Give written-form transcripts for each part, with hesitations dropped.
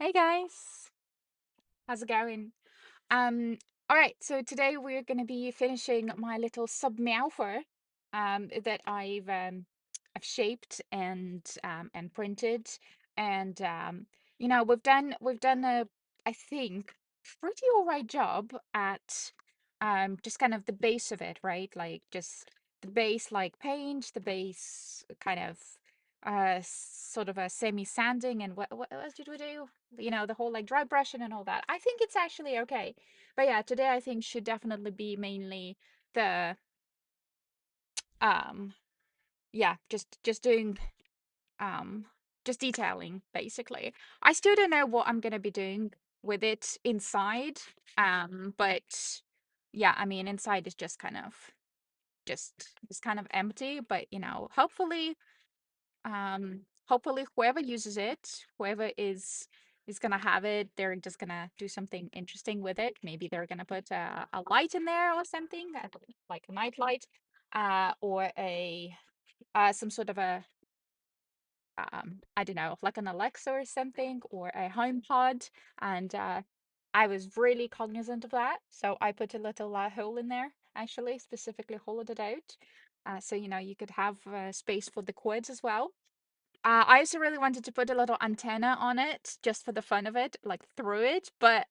Hey guys, how's it going? Um, all right, so today we're going to be finishing my little Submeowfer that I've shaped and printed, and we've done a, I think, pretty all right job at just kind of the base of it, right? Like just the base, like paint, the base kind of sort of a semi sanding, and what else did we do? The whole like dry brushing and all that. I think it's actually okay. But yeah, today I think should definitely be mainly the um yeah, just doing um just detailing basically. I still don't know what I'm gonna be doing with it inside. But yeah, I mean inside is just kind of empty, but hopefully whoever uses it, whoever is gonna have it, they're just gonna do something interesting with it. Maybe they're gonna put a light in there or something, like a night light, or a some sort of a I don't know, like an Alexa or something, or a home pod. And I was really cognizant of that, so I put a little hole in there, actually specifically hollowed it out, so you could have space for the quads as well. I also really wanted to put a little antenna on it just for the fun of it, like through it, but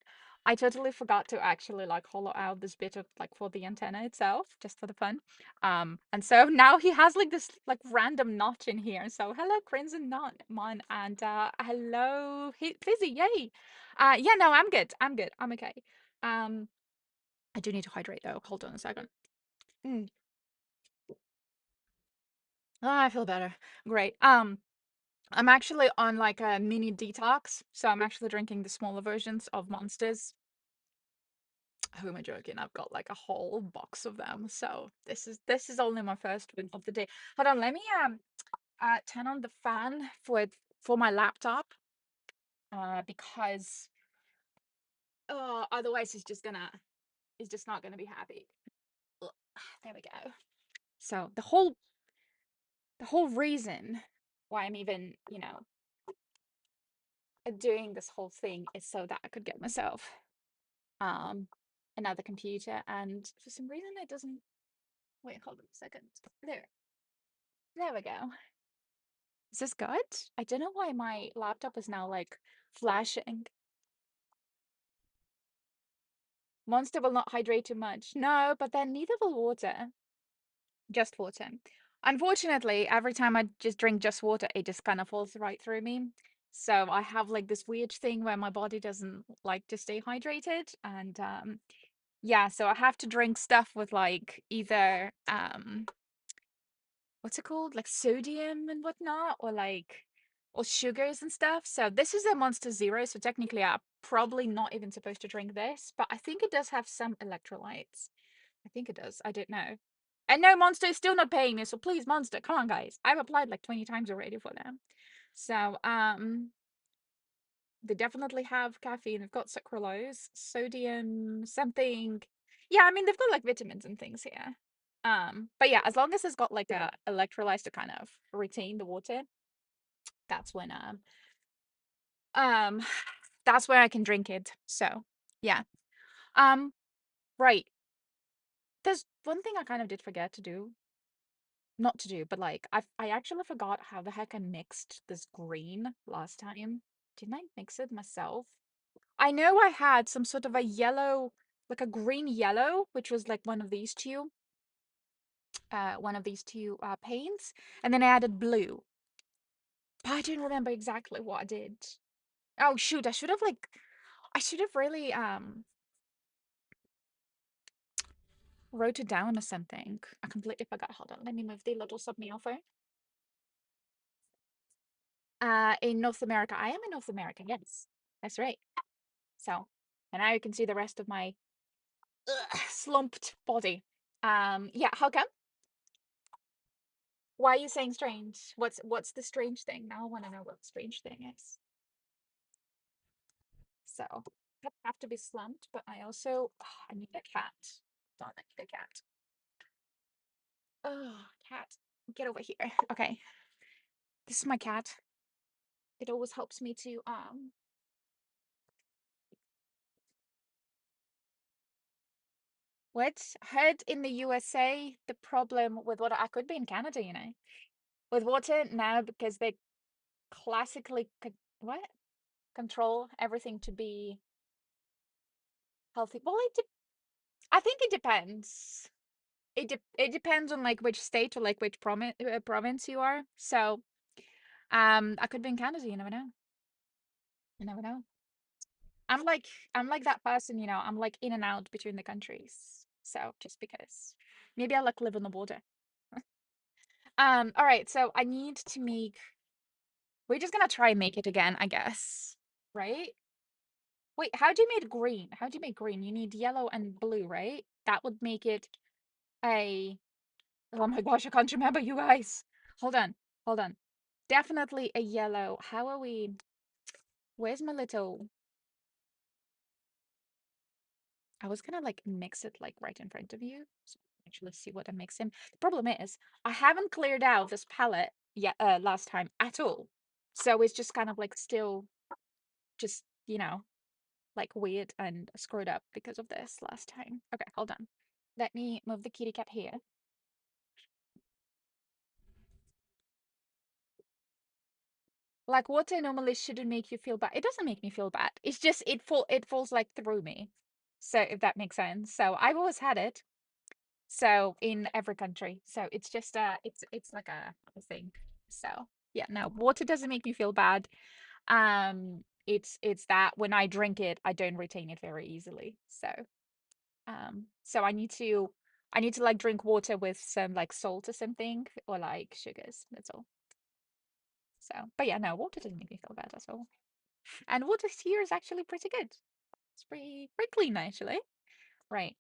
I totally forgot to actually like hollow out this bit of like for the antenna itself, just for the fun. And so now he has like this like random notch in here. So hello, Crimson Knot Mon, and hello Fizzy, yay. Yeah, no, I'm good. I'm good. I'm okay. Um, I do need to hydrate though. Hold on a second. Mm. Ah, I feel better. Great. I'm actually on like a mini detox, so I'm actually drinking the smaller versions of Monsters. Who am I joking? I've got like a whole box of them. So this is only my first one of the day. Hold on, let me turn on the fan for my laptop. Because otherwise it's just not gonna be happy. Ugh, there we go. So the whole reason why I'm even, doing this whole thing is so that I could get myself um another computer, and for some reason it doesn't. Wait, hold on a second. There we go. Is this good? I don't know why my laptop is now like flashing. Monster will not hydrate too much. No, but then neither will water. Just water. Unfortunately, every time I just drink just water, it just kind of falls right through me. So I have like this weird thing where my body doesn't like to stay hydrated, and yeah, so I have to drink stuff with like either what's it called? Like sodium and whatnot, or sugars and stuff. So this is a Monster Zero, so technically I'm probably not even supposed to drink this, but I think it does have some electrolytes. I think it does. I don't know. And no, Monster is still not paying me, so please, Monster, come on, guys. I've applied like 20 times already for them. So, they definitely have caffeine. They've got sucralose, sodium, something. Yeah, I mean they've got like vitamins and things here. But yeah, as long as it's got like a electrolyte to kind of retain the water, that's when um that's where I can drink it. So yeah. Um, right. There's one thing I kind of did forget to do. Not to do, but like I actually forgot how the heck I mixed this green last time. Didn't I mix it myself? I know I had some sort of a yellow, like a green yellow, which was like one of these two paints, and then I added blue. But I don't remember exactly what I did. Oh shoot, I should have really wrote it down or something. I completely forgot. Hold on, let me move the little Submeowfer. In North America. I am in North America, yes. That's right. So, and now you can see the rest of my slumped body. Yeah, how come? Why are you saying strange? What's the strange thing? Now I want to know what the strange thing is. So, I have to be slumped, but I also I need a cat. Don't I need a cat? Oh, cat, get over here. Okay, this is my cat. It always helps me to What? Heard in the USA, the problem with water, I could be in Canada, with water now because they classically, what? Control everything to be healthy. Well, I think it depends. It depends on like which state or like which province you are. So, I could be in Canada, you never know. You never know. I'm like I'm like that person, I'm like in and out between the countries. So just because. Maybe I like live on the border. All right, so I need to make we're just gonna try and make it again, I guess. Right? Wait, how do you make green? How do you make green? You need yellow and blue, right? That would make it a oh my gosh, I can't remember you guys. Hold on, hold on. Definitely a yellow. How are we? Where's my little I was gonna like mix it like right in front of you. So actually see what I'm mixing. The problem is I haven't cleared out this palette yet last time at all. So it's just kind of like still just, like weird and screwed up because of this last time. Okay, hold on. Let me move the kitty cat here. Like water normally shouldn't make you feel bad. It doesn't make me feel bad. It's just it falls like through me. So if that makes sense. So I've always had it. So in every country. So it's just it's like a thing. So yeah, no, water doesn't make me feel bad. It's that when I drink it, I don't retain it very easily. So I need to like drink water with some like salt or something or like sugars. That's all. So but yeah, no, water doesn't make me feel bad at all. And water here is actually pretty good. It's pretty clean actually. Right.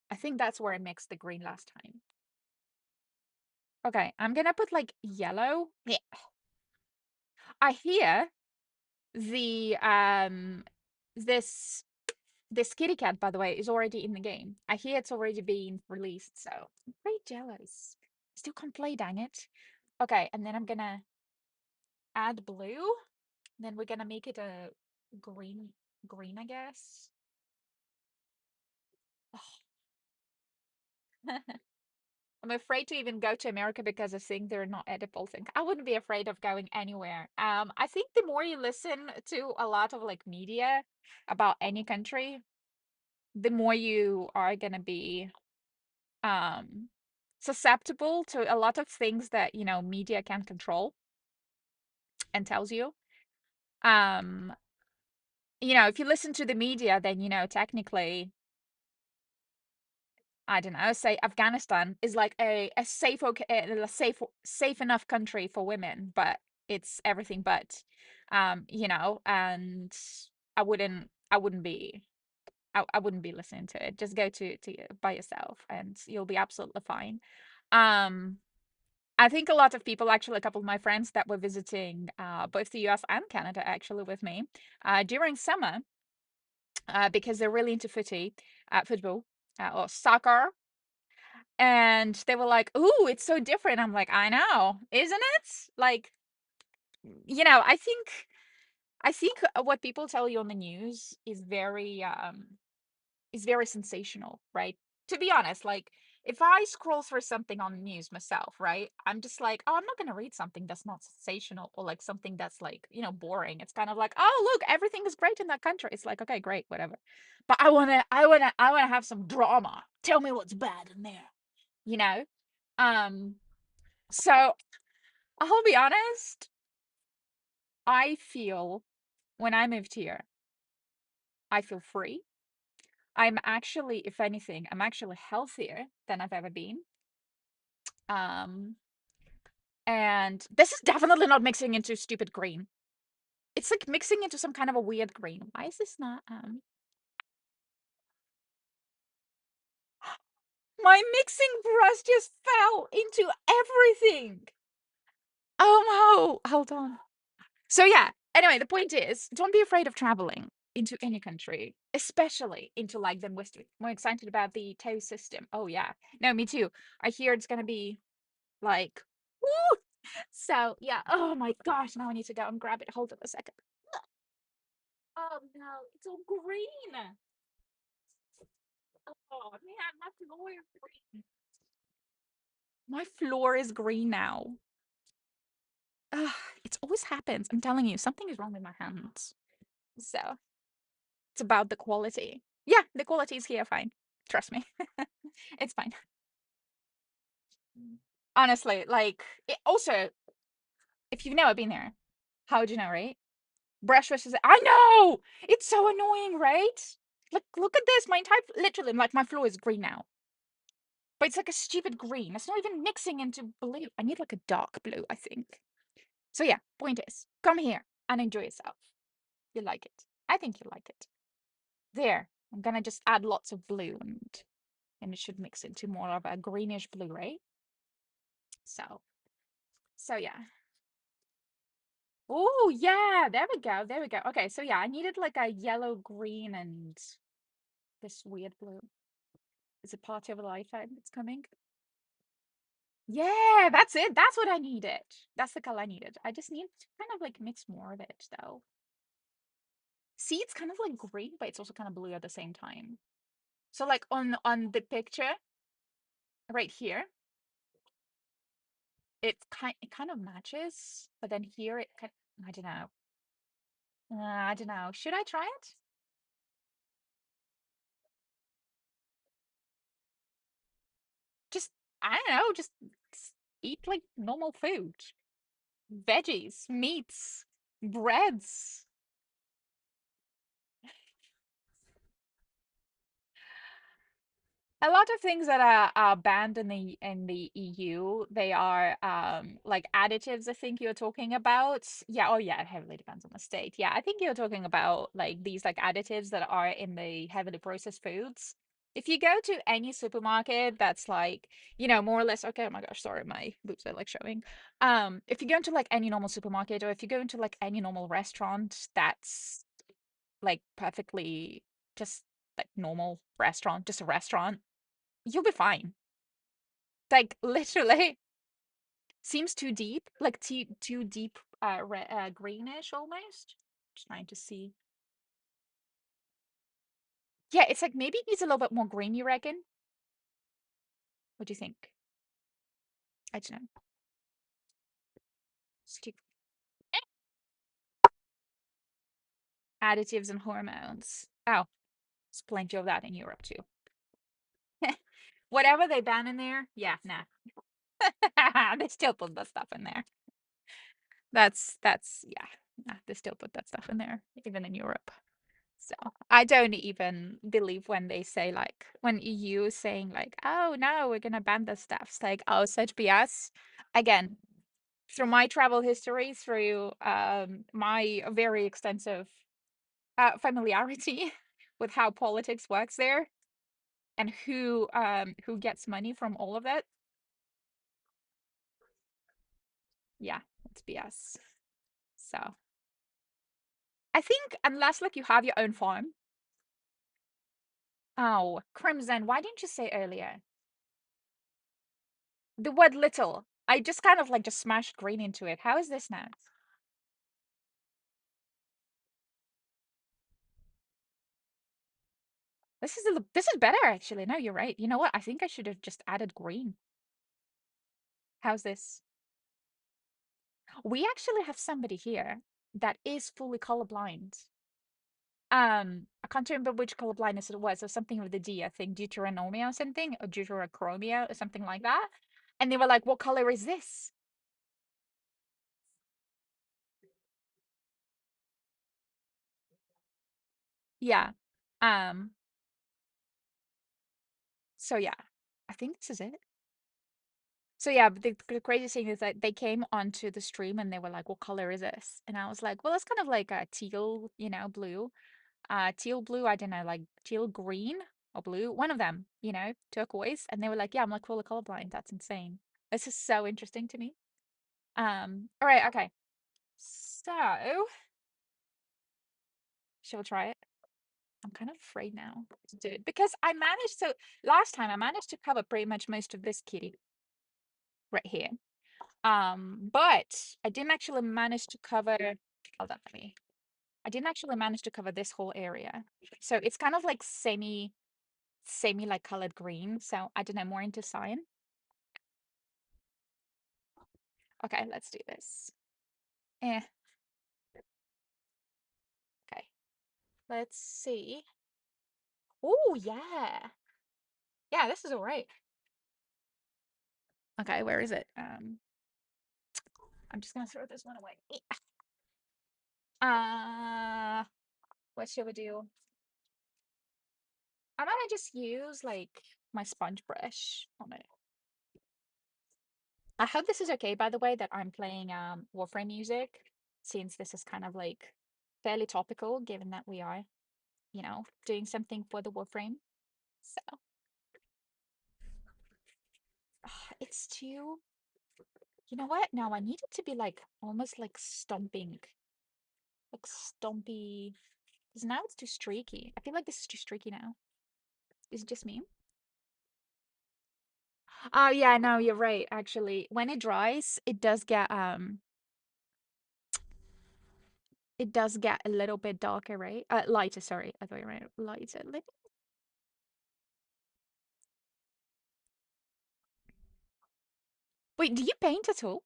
I think that's where I mixed the green last time. Okay, I'm gonna put like yellow. Yeah. I hear the this kitty cat, by the way, is already in the game. I hear it's already been released, so I'm pretty jealous. Still can't play, dang it. Okay, and then I'm gonna add blue. Then we're gonna make it a green, I guess. I'm afraid to even go to America because I think they're not edible things. I wouldn't be afraid of going anywhere. I think the more you listen to a lot of like media about any country, the more you are gonna be um susceptible to a lot of things that, media can control and tells you. Um, if you listen to the media, then technically I don't know, say Afghanistan is like a safe, okay, a safe enough country for women, but it's everything but, and I wouldn't be listening to it. Just go to by yourself, and you'll be absolutely fine. Um, I think a lot of people, actually, a couple of my friends that were visiting both the US and Canada actually with me during summer because they're really into football or soccer. And they were like, "Ooh, it's so different." I'm like, "I know, isn't it?" Like, I think what people tell you on the news is very sensational, right? To be honest, like if I scroll through something on the news myself, right? I'm just like, "Oh, I'm not going to read something that's not sensational or like something that's like, boring." It's kind of like, "Oh, look, everything is great in that country." It's like, "Okay, great, whatever." But I want to have some drama. Tell me what's bad in there, you know? Um, so I'll be honest, I feel when I moved here, I feel free. I'm actually, if anything, I'm actually healthier than I've ever been. Um, and this is definitely not mixing into stupid green. It's like mixing into some kind of a weird green. Why is this not, my mixing brush just fell into everything. Oh no, hold on. So yeah, anyway, the point is, don't be afraid of traveling into any country, especially into like the West. More excited about the tow system. Oh yeah, no, me too. I hear it's gonna be like, woo! So yeah. Oh my gosh, now I need to go and grab it. Hold on a second. Oh no, it's all green. Oh man, my floor is green. My floor is green now. Ugh, it always happens. I'm telling you, something is wrong with my hands. So it's about the quality. Yeah, the quality is here fine. Trust me. It's fine. Honestly, like also, if you've never been there, how would you know, right? Brush versus I know! It's so annoying, right? Like look at this. My entire literally like my floor is green now. But it's like a stupid green. It's not even mixing into blue. I need like a dark blue, I think. So yeah, point is, come here and enjoy yourself. You like it. I think you like it. There. I'm gonna just add lots of blue and it should mix into more of a greenish blue, right? So yeah. Oh yeah, there we go. There we go. Okay, so yeah, I needed like a yellow, green, and this weird blue. Is it party of a lifetime that's coming? Yeah, that's it. That's what I needed. That's the color I needed. I just need to kind of like mix more of it though. See, it's kind of like green, but it's also kind of blue at the same time. So like on the picture right here, it kind of matches, but then here it kind I don't know. I don't know. Should I try it? Just I don't know. Just eat like normal food, veggies, meats, breads. A lot of things that are banned in the EU, they are like additives, I think you're talking about. Yeah, oh yeah, it heavily depends on the state. Yeah, I think you're talking about like these like additives that are in the heavily processed foods. If you go to any supermarket that's like, more or less, okay, oh my gosh, sorry, my boobs are like showing. If you go into like any normal supermarket or if you go into like any normal restaurant that's like perfectly just like normal restaurant, just a restaurant, you'll be fine. Like literally, seems too deep, like too deep, greenish almost. Just trying to see. Yeah, it's like maybe it needs a little bit more green. You reckon? What do you think? I don't know. Stupid additives and hormones. Oh, there's plenty of that in Europe too. Whatever they ban in there, yeah, nah. They still put that stuff in there. That's yeah. Nah, they still put that stuff in there, even in Europe. So I don't even believe when they say like when EU is saying like, oh no, we're gonna ban this stuff. It's like, oh, such BS. Again, through my travel history, through my very extensive familiarity with how politics works there and who gets money from all of it. Yeah, it's BS. So I think unless like you have your own farm. Oh, Crimson, why didn't you say earlier? The word little. I just kind of like just smashed green into it. How is this now? This is better actually. No, you're right. You know what? I think I should have just added green. How's this? We actually have somebody here that is fully colorblind. I can't remember which color blindness it was, or something with the D, I think deuteronomia or something, or deuterochromia or something like that. And they were like, "What color is this?" Yeah. Um, so yeah, I think this is it. So yeah, but the crazy thing is that they came onto the stream and they were like, "What color is this?" And I was like, "Well, it's kind of like a teal, blue, teal blue. I don't know, like teal green or blue, one of them, turquoise." And they were like, "Yeah, I'm like fully colorblind. That's insane. This is so interesting to me." All right, okay. So, shall we try it? I'm kind of afraid now to do it because I managed to last time I managed to cover pretty much most of this kitty right here. But I didn't actually manage to cover. Hold on, let me. I didn't actually manage to cover this whole area. So it's kind of like semi semi like colored green. So I don't know, more into cyan. Okay, let's do this. Eh, okay. Let's see. Oh, yeah. Yeah, this is all right. Okay, where is it? I'm just gonna throw this one away. What should we do? I'm gonna just use like my sponge brush on it. I hope this is okay, by the way, that I'm playing Warframe music, since this is kind of like fairly topical, given that we are, doing something for the Warframe. So it's too. You know what? Now I need it to be like almost like stomping, like stompy. Because now it's too streaky. I feel like this is too streaky now. Is it just me? Oh yeah, no, you're right. Actually, when it dries, it does get a little bit darker, right? Lighter, sorry. I thought you were right. Lighter. Wait, do you paint at all?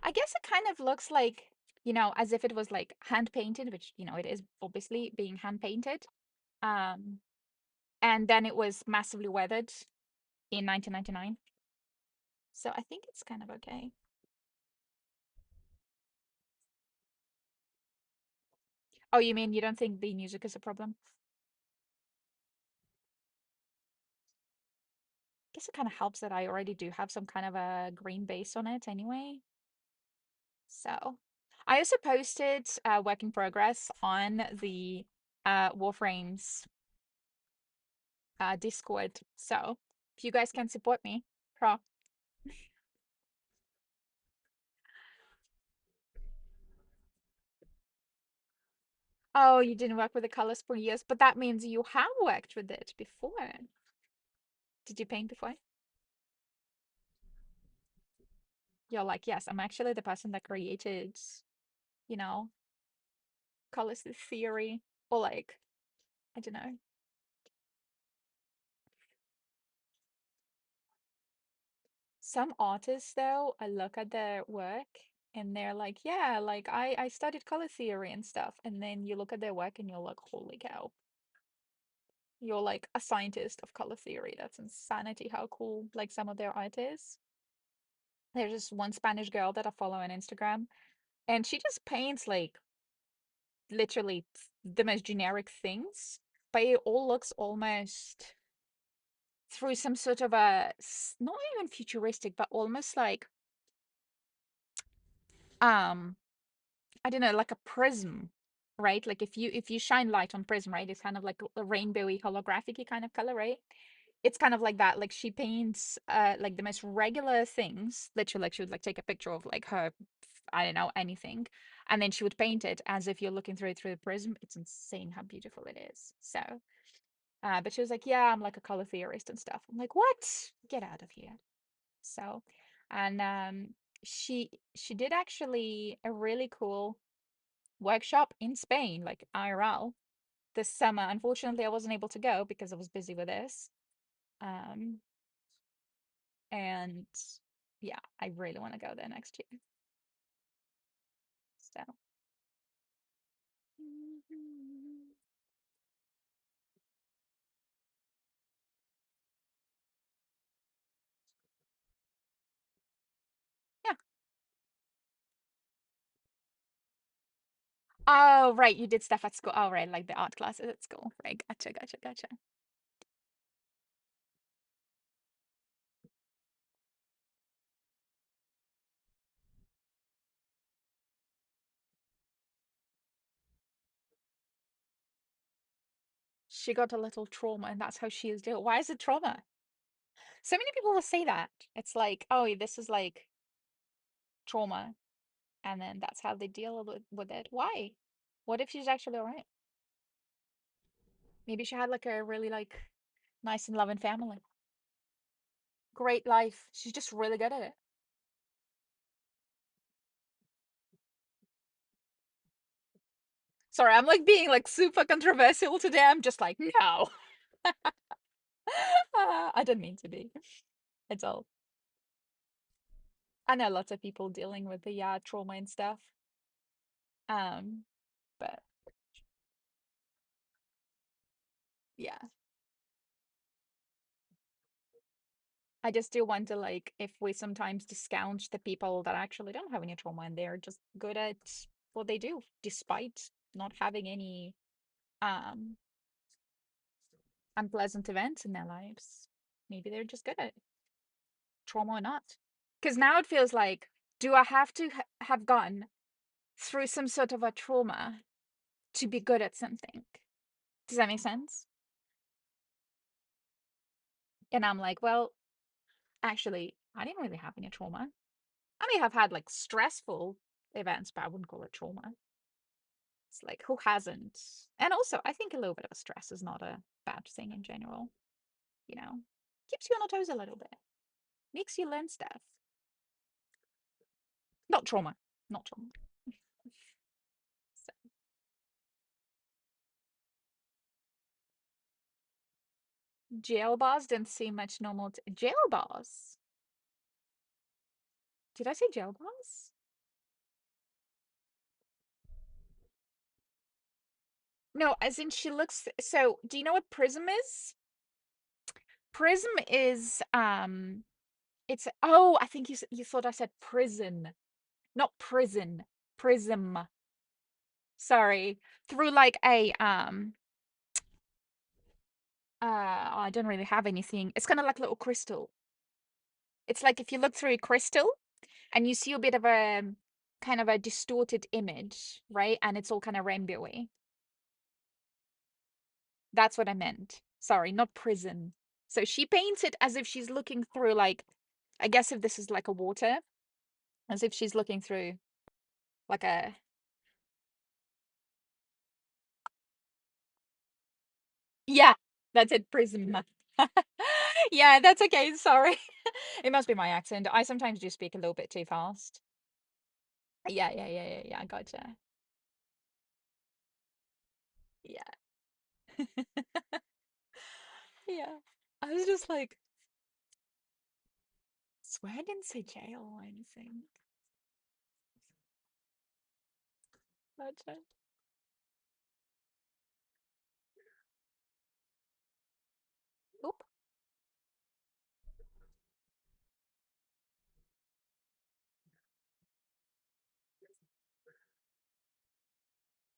I guess it kind of looks like, as if it was like hand painted, which, it is obviously being hand painted. Um, and then it was massively weathered in 1999. So I think it's kind of okay. Oh, you mean you don't think the music is a problem? Guess it kind of helps that I already do have some kind of a green base on it anyway. So I also posted work in progress on the Warframes Discord. So if you guys can support me, pro. Oh, you didn't work with the colors for years, but that means you have worked with it before. Did you paint before? You're like, yes, I'm actually the person that created, you know, colors theory, or like, I don't know. Some artists, though, I look at their work and they're like, yeah, like I studied color theory and stuff. And then you look at their work and you're like, holy cow, you're like a scientist of color theory. That's insanity how cool like some of their art is. There's just one Spanish girl that I follow on Instagram, and she just paints like literally the most generic things, but it all looks almost through some sort of not even futuristic, but almost like um I don't know, like a prism, right? Like if you shine light on prism, right? It's kind of like a rainbowy holographic kind of color, right? It's kind of like that. Like she paints like the most regular things. Literally, like she would like take a picture of like her, I don't know, anything, and then she would paint it as if you're looking through it through the prism. It's insane how beautiful it is. So, but she was like, yeah, I'm like a color theorist and stuff. I'm like, what? Get out of here. So, and she did actually a really cool workshop in Spain, like IRL, this summer. Unfortunately, I wasn't able to go because I was busy with this. Um, and yeah, I really want to go there next year. So, yeah. Oh, right, you did stuff at school. Oh, right, like the art classes at school. Right, gotcha, gotcha, gotcha. She got a little trauma, and that's how she is doing. Why is it trauma? So many people will say that. It's like, oh, this is like trauma, and then that's how they deal with it. Why? What if she's actually all right? Maybe she had like a really like nice and loving family. Great life. She's just really good at it. Sorry, I'm like being like super controversial today. I'm just like, no. I didn't mean to be. It's all. I know lots of people dealing with the trauma and stuff. Um, but yeah, I just do wonder like if we sometimes discount the people that actually don't have any trauma and they're just good at what they do, despite not having any um unpleasant events in their lives. Maybe they're just good at it, trauma or not. Because now it feels like, do I have to have gone through some sort of a trauma to be good at something? Does that make sense? And I'm like, well, actually, I didn't really have any trauma. I may have had like stressful events, but I wouldn't call it trauma. It's like, who hasn't? And also, I think a little bit of stress is not a bad thing in general. You know, keeps you on your toes a little bit, makes you learn stuff. Not trauma, not trauma. So, jail bars didn't seem much normal. Jail bars? Did I say jail bars? No, as in she looks. So, do you know what prism is? Prism is it's oh, I think you thought I said prison, not prison. Prism. Sorry. Through like a I don't really have anything. It's kind of like a little crystal. It's like if you look through a crystal and you see a bit of a kind of a distorted image, right? And it's all kind of rainbowy. That's what I meant. Sorry, not prison. So she paints it as if she's looking through like, I guess if this is like a water, as if she's looking through like a, yeah, that's it, prism. Yeah, that's okay. Sorry. It must be my accent. I sometimes do speak a little bit too fast. Yeah. I gotcha. Yeah. Yeah. I was just like, swear I didn't say jail or anything. Gotcha. Oop.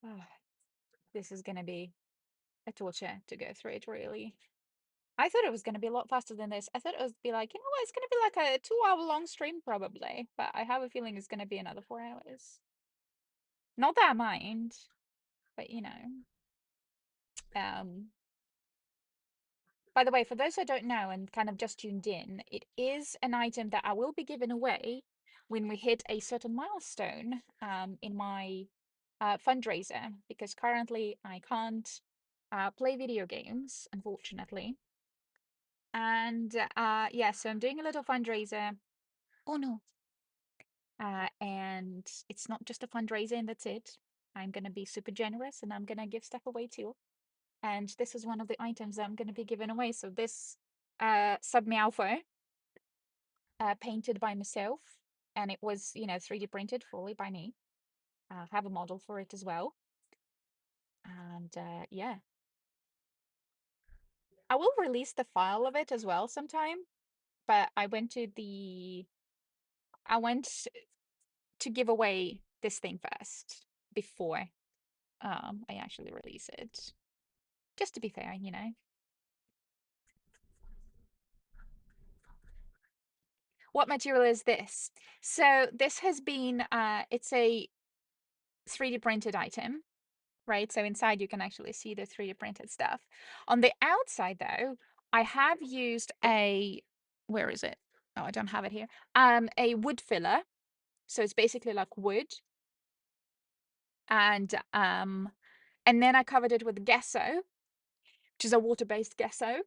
Ah, this is gonna be a torture to go through it, really. I thought it was gonna be a lot faster than this. I thought it would be like, you know what, it's gonna be like a 2 hour long stream probably, but I have a feeling it's gonna be another 4 hours. Not that I mind, but you know. Um, by the way, for those who don't know and kind of just tuned in, it is an item that I will be giving away when we hit a certain milestone in my fundraiser, because currently I can't play video games, unfortunately. And yeah, so I'm doing a little fundraiser. Oh no. And it's not just a fundraiser and that's it. I'm going to be super generous and I'm going to give stuff away too. And this is one of the items that I'm going to be giving away. So this Submeowfer, painted by myself, and it was, 3D printed fully by me. Have a model for it as well. And yeah, I will release the file of it as well sometime. But I went to give away this thing first before I actually release it. Just to be fair, you know. What material is this? So this has been it's a 3D printed item, right? So inside you can actually see the 3D printed stuff. On the outside though, I have used a, where is it? Oh, I don't have it here. A wood filler. So it's basically like wood. And then I covered it with gesso, which is a water-based gesso.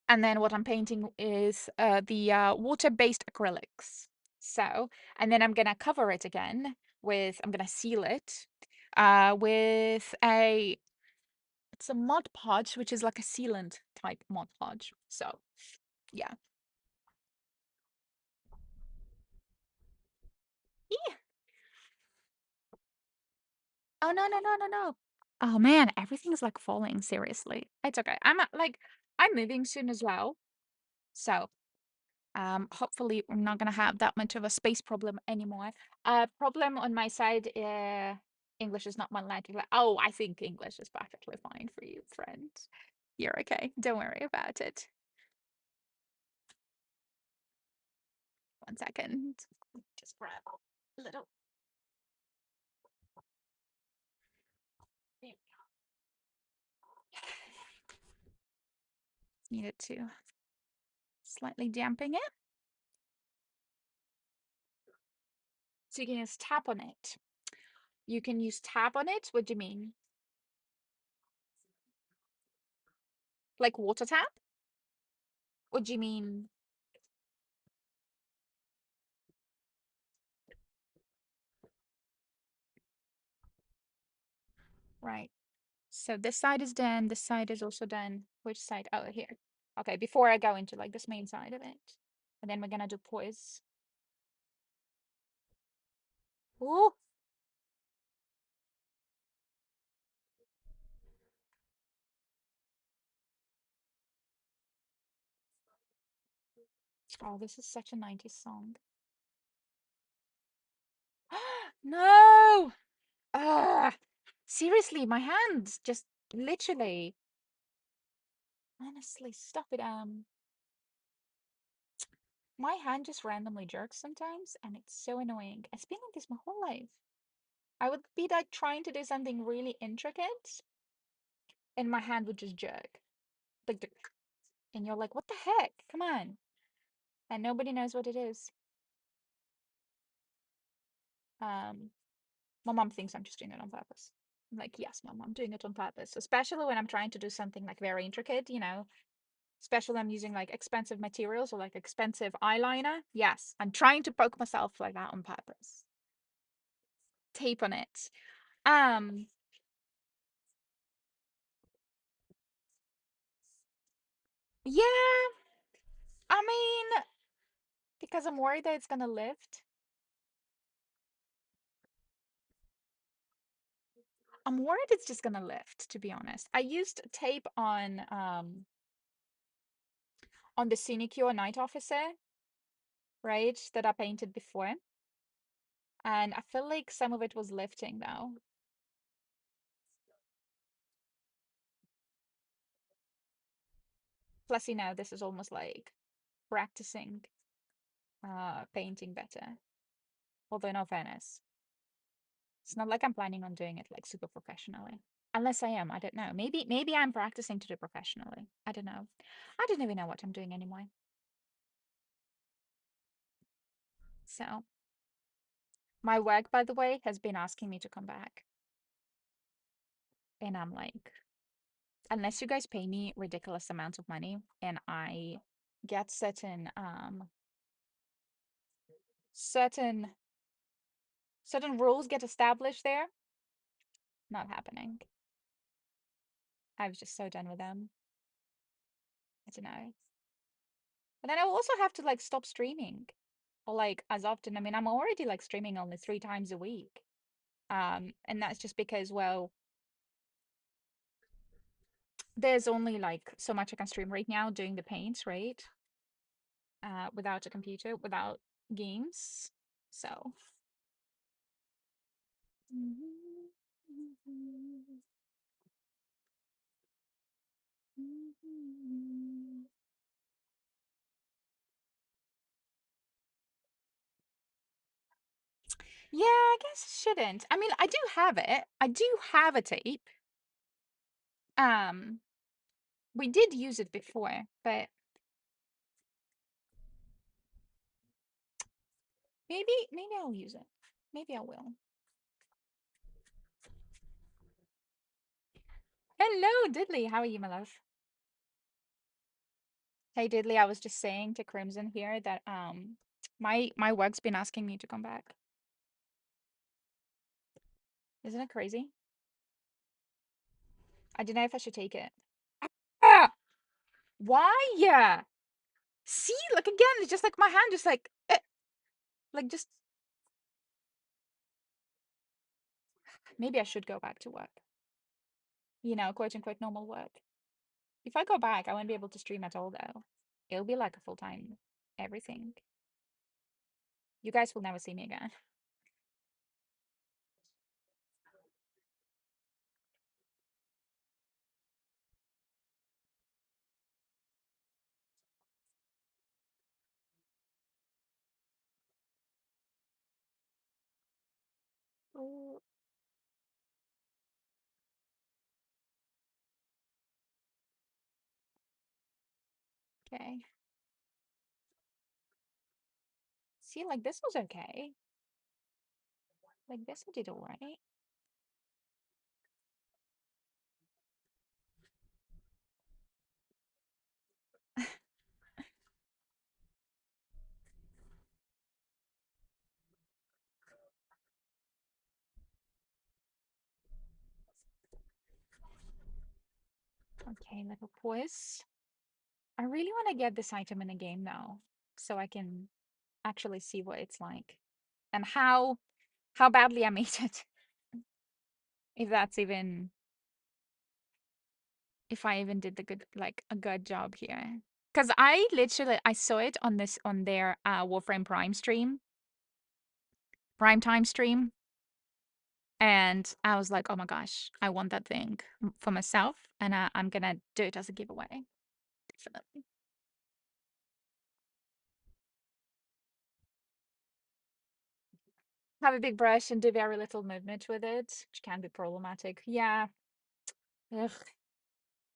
And then what I'm painting is the water-based acrylics. So, and then I'm gonna cover it again with, I'm gonna seal it with a it's a Mod Podge, which is like a sealant type Mod Podge. So yeah. Yeah. Oh no no no no no. Oh man, everything's like falling. Seriously, it's okay. I'm moving soon as well, so hopefully we're not gonna have that much of a space problem anymore. Problem on my side. English is not my language. Oh, I think English is perfectly fine for you, friend. You're okay. Don't worry about it. 1 second. Just grab a little. Needed to slightly dampen it. So you can just tap on it. You can use tap on it. What do you mean? Like water tap? What do you mean? Right. So this side is done. This side is also done. Which side? Oh, here. Okay, before I go into like this main side of it. And then we're gonna do poise. Ooh. Oh, this is such a 90s song. No! Ah! Seriously, my hands just literally. Honestly, stop it. My hand just randomly jerks sometimes, and it's so annoying. It's been like this my whole life. I would be like trying to do something really intricate, and my hand would just jerk. Like, and you're like, what the heck? Come on. And nobody knows what it is. Um, my mom thinks I'm just doing it on purpose. I'm like, yes, mom, I'm doing it on purpose. Especially when I'm trying to do something like very intricate, especially I'm using like expensive materials or like expensive eyeliner. Yes, I'm trying to poke myself like that on purpose. Tape on it. Um, yeah, I mean, because I'm worried that it's gonna lift. I'm worried it's just gonna lift, to be honest. I used tape on the Sinecure Night Officer, right, that I painted before. And I feel like some of it was lifting though. Plus, this is almost like practicing painting better. Although no fairness. It's not like I'm planning on doing it like super professionally. Unless I am, I don't know. Maybe I'm practicing to do professionally. I don't know. I don't even know what I'm doing anymore. So, my work, by the way, has been asking me to come back. And I'm like, unless you guys pay me ridiculous amounts of money and I get certain rules get established there, not happening. I was just so done with them. I don't know. But then I will also have to like stop streaming or like as often. I mean, I'm already like streaming only 3 times a week. And that's just because, well, there's only like so much I can stream right now doing the paints, right? Without a computer, without games. So. Yeah, I guess it shouldn't. I mean, I do have it. I do have a tape. Um, we did use it before, but maybe I'll use it. Maybe I will. Hello, Diddley. How are you, my love? Hey, Diddley. I was just saying to Crimson here that my work's been asking me to come back. Isn't it crazy? I don't know if I should take it. Ah! Why? Yeah. See, like again, it's just like my hand, just like just. Maybe I should go back to work. Quote unquote normal work. If I go back, I won't be able to stream at all though. It'll be like a full time everything. You guys will never see me again. Oh, okay. See, like this was okay. Like this I did alright. Okay, little pause. I really want to get this item in the game now, so I can actually see what it's like and how badly I made it. If that's even if I even did the good like a good job here. Because I saw it on their Warframe Prime time stream, and I was like, oh my gosh, I want that thing for myself, and I'm gonna do it as a giveaway. Definitely. Have a big brush and do very little movement with it, which can be problematic. Yeah. Ugh.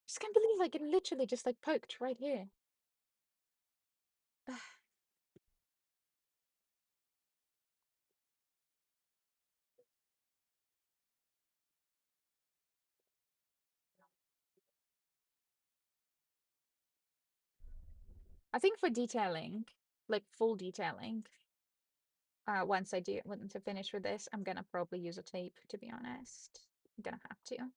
Just can't believe like it literally just like poked right here. Ugh. I think for detailing, like full detailing, once I finish with this, I'm gonna probably use a tape, to be honest. I'm gonna have to.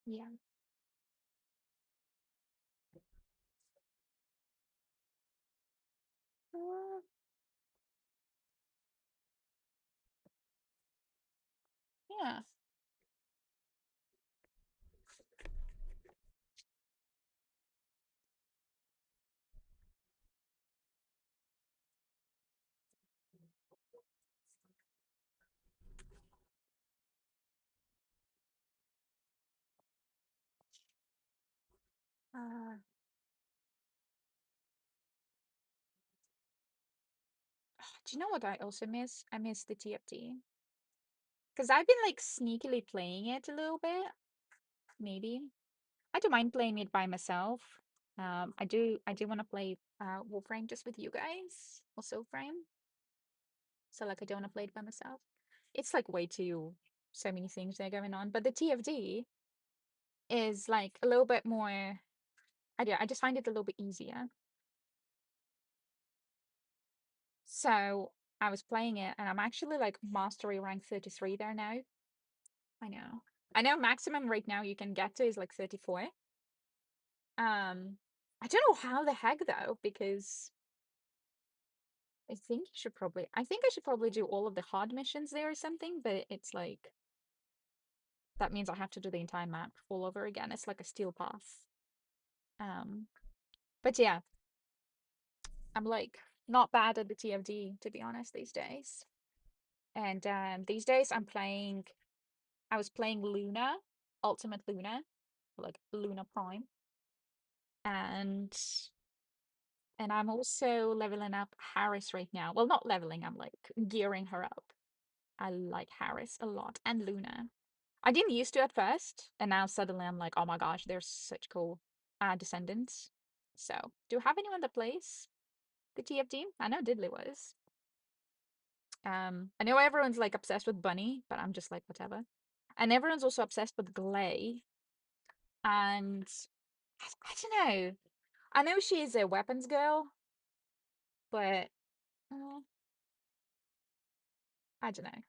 Yeah. Uh, yeah. Uh, do you know what I also miss? I miss the TFT. Because I've been like sneakily playing it a little bit, maybe. I don't mind playing it by myself. I do want to play Warframe just with you guys, or Subframe. So like I don't want to play it by myself. It's like way too so many things that are going on. But the TFD is like a little bit more. I just find it a little bit easier. So I was playing it, and I'm actually like mastery rank 33 there now. I know. I know maximum right now you can get to is like 34. I don't know how the heck though, because I think I should probably do all of the hard missions there or something, but it's like that means I have to do the entire map all over again. It's like a steel path. Um, but yeah, I'm like not bad at the TFD to be honest these days. And these days I was playing Luna, Ultimate Luna, like Luna Prime, and I'm also leveling up Harris right now. Well, not leveling, I'm like gearing her up. I like Harris a lot and Luna. I didn't used to at first, and now suddenly I'm like, oh my gosh, they're such cool descendants. So, do you have anyone that plays the TFT? I know Diddley was. I know everyone's like obsessed with Bunny, but I'm just like whatever. And everyone's also obsessed with Glay. And I don't know. I know she's a weapons girl, but uh, I don't know.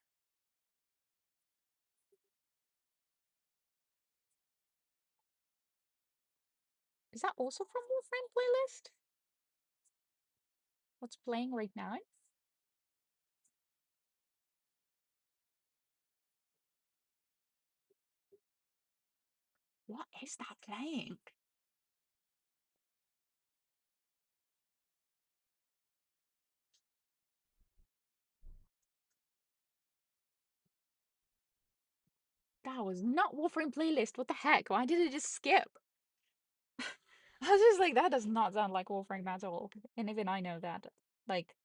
Is that also from Warframe playlist? What's playing right now? What is that playing? That was not Warframe playlist. What the heck? Why did it just skip? I was just like, that does not sound like Warframe at all. And even I know that. Like,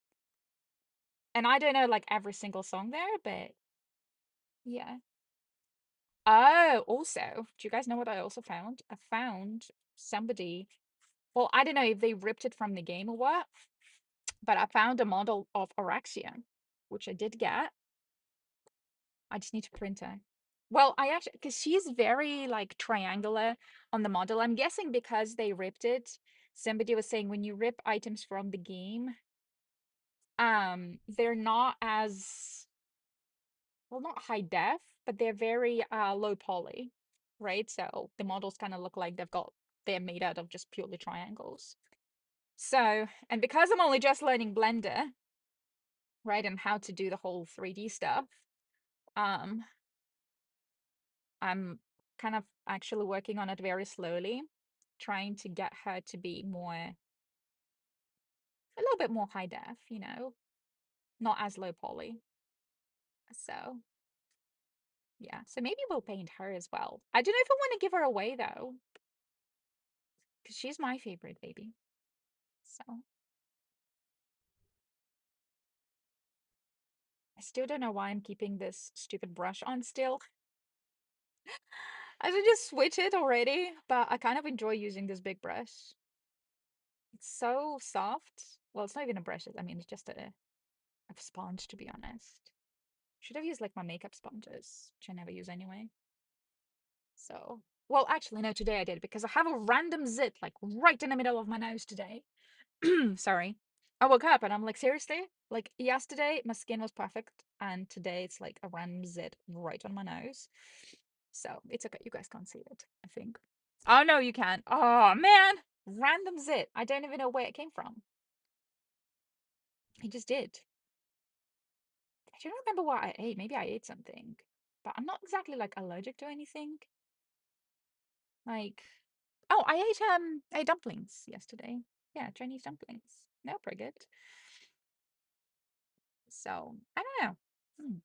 and I don't know like every single song there, but yeah. Oh, also, do you guys know what I also found? I found somebody, well, I don't know if they ripped it from the game or what, but I found a model of Orexia, which I did get. I just need to print her. Well, I actually, because she's very like triangular on the model. I'm guessing because they ripped it. Somebody was saying when you rip items from the game, they're not as, well, not high def, but they're very low poly, right? So the models kind of look like they're made out of just purely triangles. So, and because I'm only just learning Blender, right, and how to do the whole 3D stuff, um, I'm kind of actually working on it very slowly, trying to get her to be a little bit more high def, not as low poly. So, yeah. So maybe we'll paint her as well. I don't know if I want to give her away though, because she's my favorite baby. So, I still don't know why I'm keeping this stupid brush on still. I should just switch it already, but I kind of enjoy using this big brush. It's so soft. Well, it's not even a brush. I mean, it's just a sponge, to be honest. Should have used like my makeup sponges, which I never use anyway. So, well, actually, no, today I did because I have a random zit like right in the middle of my nose today. Sorry. I woke up and I'm like, seriously? Like yesterday, my skin was perfect, and today it's like a random zit right on my nose. So it's okay. You guys can't see it, I think. Oh, no, you can. Oh, man. Random zit. I don't even know where it came from. I just did. I don't remember what I ate. Maybe I ate something, but I'm not exactly like allergic to anything. Like, oh, I ate dumplings yesterday. Yeah, Chinese dumplings. They're pretty good. So I don't know. Hmm.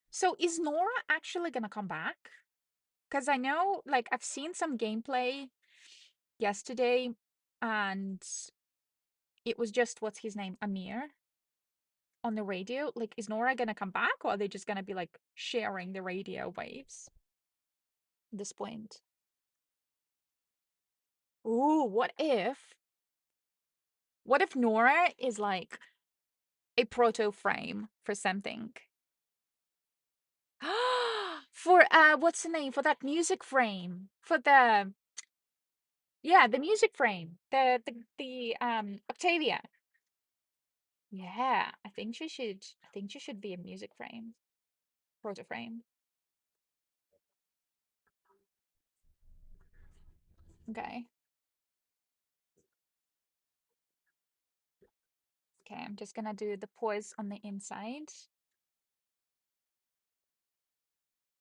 So is Nora actually gonna come back? Because I know, like, I've seen some gameplay yesterday, and it was just what's his name, Amir, on the radio. Like, is Nora gonna come back, or are they just gonna be like sharing the radio waves at this point? Ooh, what if Nora is like a proto frame for something? For what's the name? For that music frame. For the, yeah, the music frame. The Octavia. Yeah, I think she should be a music frame. Proto frame. Okay. Okay, I'm just gonna do the pause on the inside.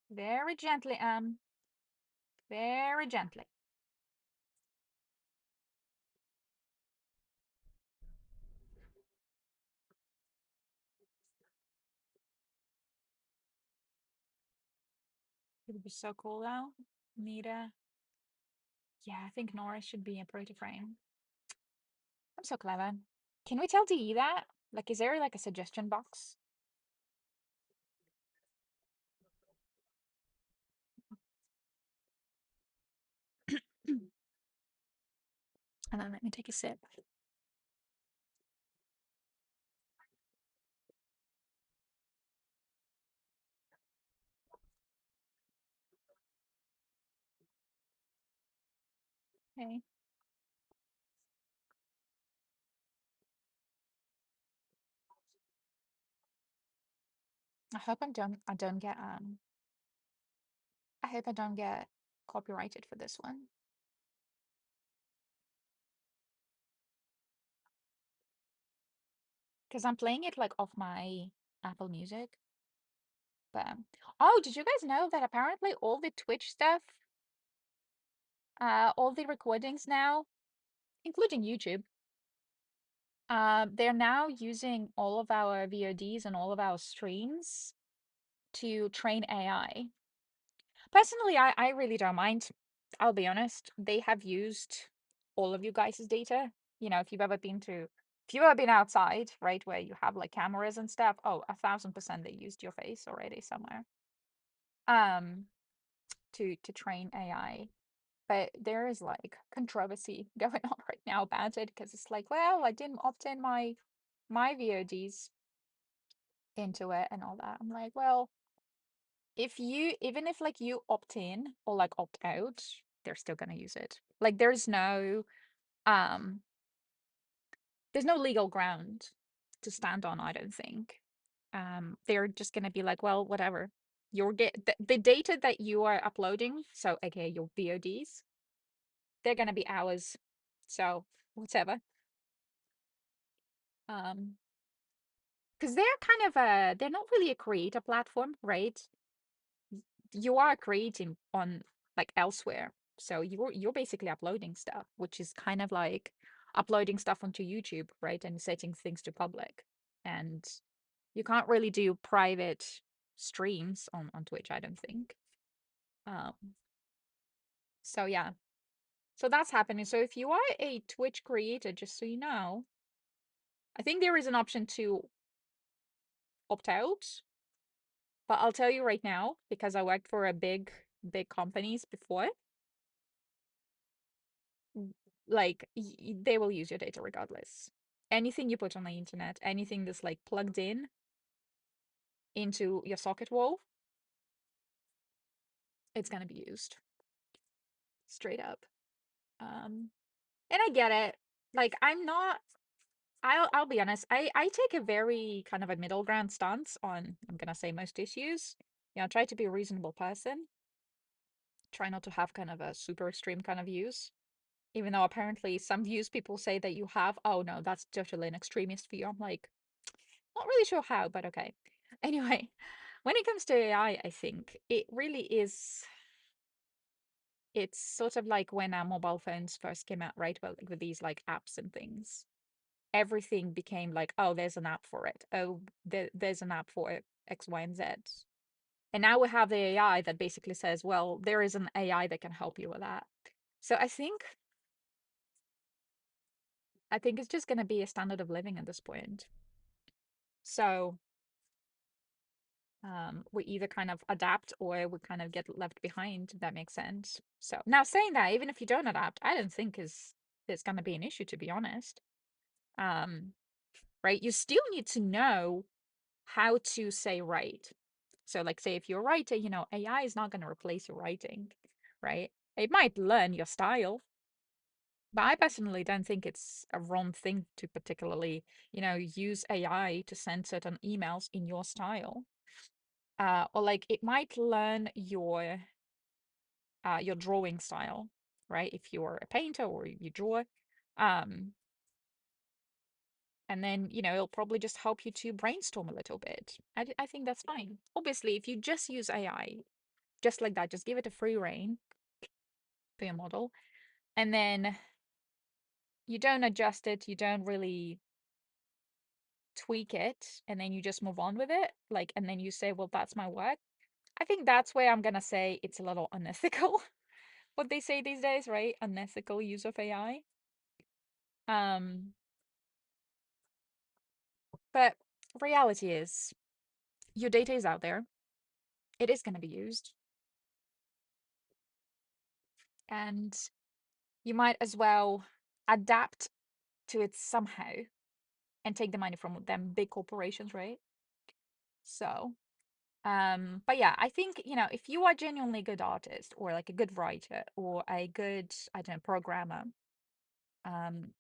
Very gently, very gently. It would be so cool though. Nita. Yeah, I think Nora should be a proto frame. I'm so clever. Can we tell DE that? Like, is there like a suggestion box? And then let me take a sip. Okay. I hope I don't get I hope I don't get copyrighted for this one. Because I'm playing it like off my Apple Music. But oh, did you guys know that apparently all the Twitch stuff, all the recordings now, including YouTube, they're now using all of our VODs and all of our streams to train AI. Personally, I really don't mind. I'll be honest. They have used all of you guys' data. You know, if you've ever been outside, right, where you have like cameras and stuff, oh, 1,000% they used your face already somewhere. Um, to train AI. But there is like controversy going on right now about it because it's like, well, I didn't opt in my VODs into it and all that. I'm like, well, if you even if like you opt in or like opt out, they're still gonna use it. Like um there's no legal ground to stand on, I don't think. They're just gonna be like, well, whatever. You're the data that you are uploading, so aka your VODs, they're gonna be ours. So whatever. Um, because they're kind of they're not really a creator platform, right? You are creating on like elsewhere. So you're basically uploading stuff, which is kind of like uploading stuff onto YouTube, right? And setting things to public. And you can't really do private streams on Twitch, I don't think. Um, so yeah. So that's happening. So if you are a Twitch creator, just so you know, I think there is an option to opt out. But I'll tell you right now, because I worked for a big companies before, like they will use your data regardless. Anything you put on the internet, anything that's like plugged in into your socket wall, it's gonna be used straight up. And I get it. Like I'm not. I'll be honest. I take a very kind of a middle ground stance on. I'm gonna say most issues. You know, try to be a reasonable person. Try not to have kind of a super extreme kind of views. Even though apparently some views people say that you have. Oh no, that's totally an extremist view. I'm like, not really sure how, but okay. Anyway, when it comes to AI, I think it really is. It's sort of like when our mobile phones first came out, right? Well, like with these like apps and things, everything became like, oh, there's an app for it. Oh, there's an app for it, X, Y, and Z. And now we have the AI that basically says, well, there is an AI that can help you with that. So I think it's just going to be a standard of living at this point. So we either kind of adapt or we kind of get left behind, if that makes sense. So now saying that, even if you don't adapt, I don't think is it's going to be an issue, to be honest. Um, right? You still need to know how to say right. So like say if you're a writer, you know, AI is not going to replace your writing, right? It might learn your style, but I personally don't think it's a wrong thing to particularly, you know, use AI to send certain emails in your style. Or like it might learn your drawing style, right? If you're a painter or you draw, um, and then you know it'll probably just help you to brainstorm a little bit. I think that's fine. Obviously, if you just use AI just like that, just give it a free rein for your model, and then you don't adjust it, you don't really tweak it, and then you just move on with it, like, and then you say, well, that's my work. I think that's where I'm gonna say it's a little unethical. What they say these days, right? Unethical use of AI. Um, but reality is your data is out there. It is gonna be used. And you might as well adapt to it somehow and take the money from them big corporations, right? So, but yeah, I think, if you are genuinely a good artist or like a good writer or a good, I don't know, programmer, um,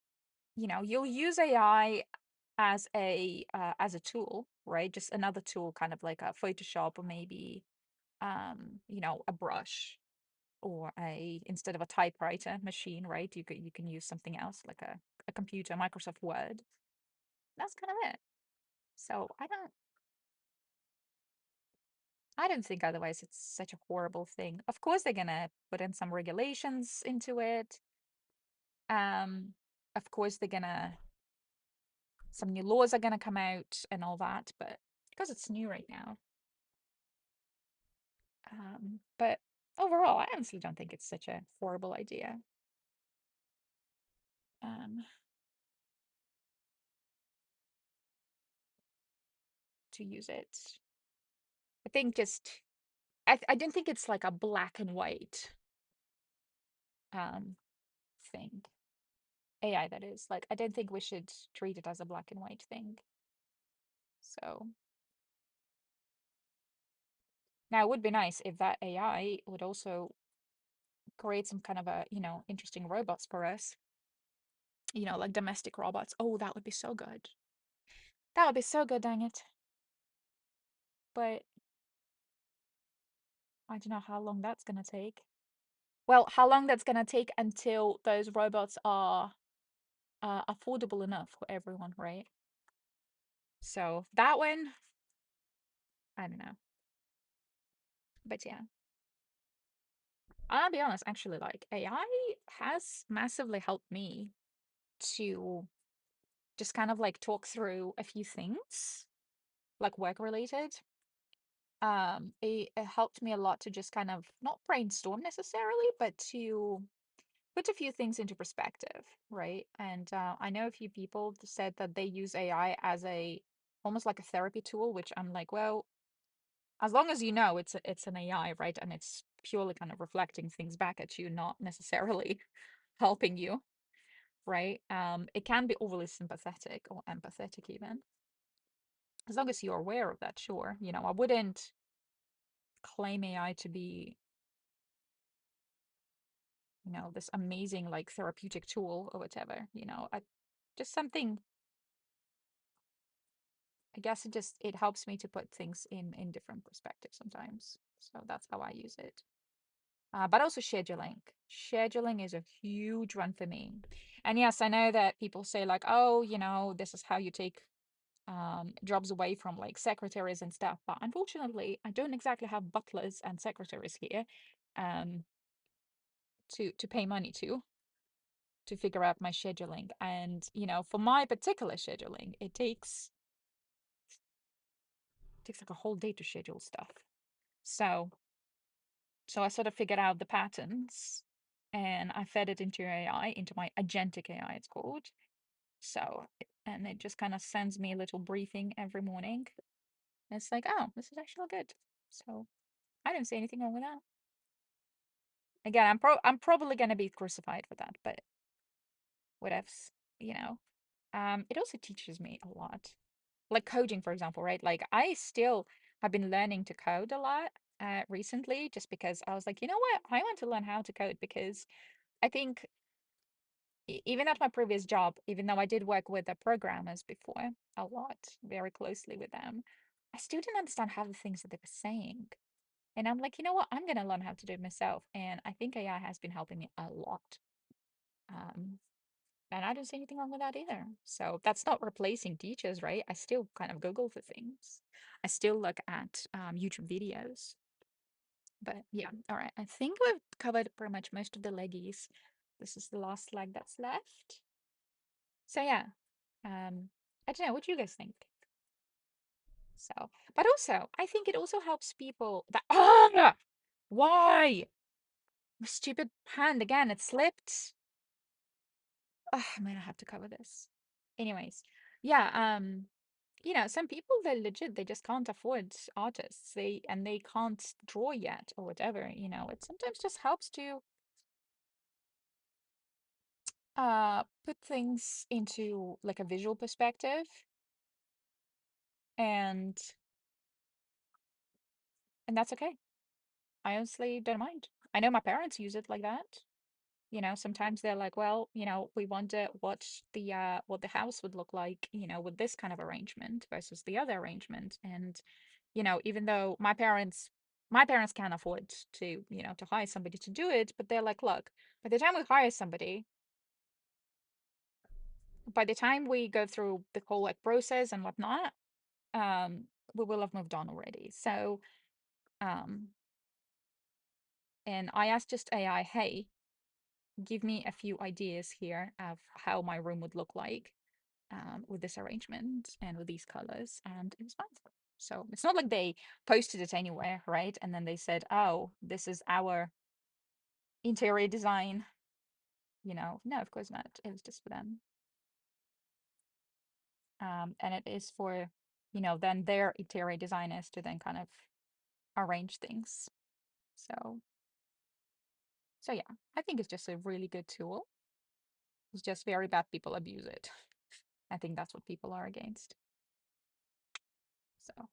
you'll use AI as a tool, right? Just another tool, kind of like a Photoshop or maybe a brush or a instead of a typewriter machine, right? You can use something else like a computer, Microsoft Word. That's kind of it. So I don't think otherwise it's such a horrible thing. Of course they're gonna put in some regulations into it. Um, of course they're gonna some new laws are gonna come out and all that, but because it's new right now. But overall, I honestly don't think it's such a horrible idea. Um, to use it. I think just I don't think it's like a black and white um thing. AI, that is. Like, I don't think we should treat it as a black and white thing. So now it would be nice if that AI would also create some kind of interesting robots for us. Like domestic robots. Oh, that would be so good. That would be so good, dang it. But I don't know how long that's gonna take. Well, how long that's gonna take until those robots are affordable enough for everyone, right? So that one, I don't know. But yeah, I'll be honest, actually, like AI has massively helped me to just kind of like talk through a few things, like work related. It helped me a lot to just kind of not brainstorm necessarily, but to put a few things into perspective, right? And I know a few people said that they use AI as a almost like a therapy tool, which I'm like, well, as long as you know it's an AI, right? And it's purely kind of reflecting things back at you, not necessarily helping you, right? It can be overly sympathetic or empathetic even. As long as you're aware of that, sure. I wouldn't claim AI to be, this amazing like therapeutic tool or whatever. Just something. I guess it helps me to put things in different perspectives sometimes. So that's how I use it. But also scheduling. Scheduling is a huge one for me. And yes, I know that people say like, oh, this is how you take jobs away from like secretaries and stuff. But unfortunately, I don't exactly have butlers and secretaries here um, to pay money to figure out my scheduling. And for my particular scheduling, it takes like a whole day to schedule stuff. So I sort of figured out the patterns and I fed it into AI, into my agentic AI, it's called. So, and it just kind of sends me a little briefing every morning. And it's like, oh, this is actually good. So I don't see anything wrong with that. Again, I'm probably gonna be crucified for that, but whatevs, you know. It also teaches me a lot. Like coding, for example, right? Like I still have been learning to code a lot recently, just because I was like, you know what? I want to learn how to code because I think even at my previous job, even though I did work with the programmers before a lot, very closely with them, I still didn't understand half the things that they were saying. And I'm like, you know what? I'm gonna learn how to do it myself. And I think AI has been helping me a lot. Um, and I don't see anything wrong with that either. So that's not replacing teachers, right? I still kind of Google for things. I still look at YouTube videos. But yeah, all right. I think we've covered pretty much most of the leggies. This is the last leg that's left. So yeah, I don't know. What do you guys think? So, but also, I think it also helps people that, ah, why? My stupid hand again, it slipped. Oh, I'm gonna have to cover this. Anyways, yeah, some people they're legit, they just can't afford artists. They can't draw yet or whatever, it sometimes just helps to put things into like a visual perspective and that's okay. I honestly don't mind. I know my parents use it like that. Sometimes they're like, well, we wonder what the house would look like, with this kind of arrangement versus the other arrangement. And, even though my parents can't afford to, to hire somebody to do it, but they're like, look, by the time we hire somebody, by the time we go through the whole like process and whatnot, um, we will have moved on already. So, um, and I asked just AI, hey, give me a few ideas here of how my room would look like with this arrangement and with these colors, and it was fine. So it's not like they posted it anywhere, right? And then they said, oh, this is our interior design. No, of course not. It was just for them. And it is for, then their interior designers to then kind of arrange things. So, so yeah, I think it's just a really good tool. It's just very bad people abuse it. I think that's what people are against. So,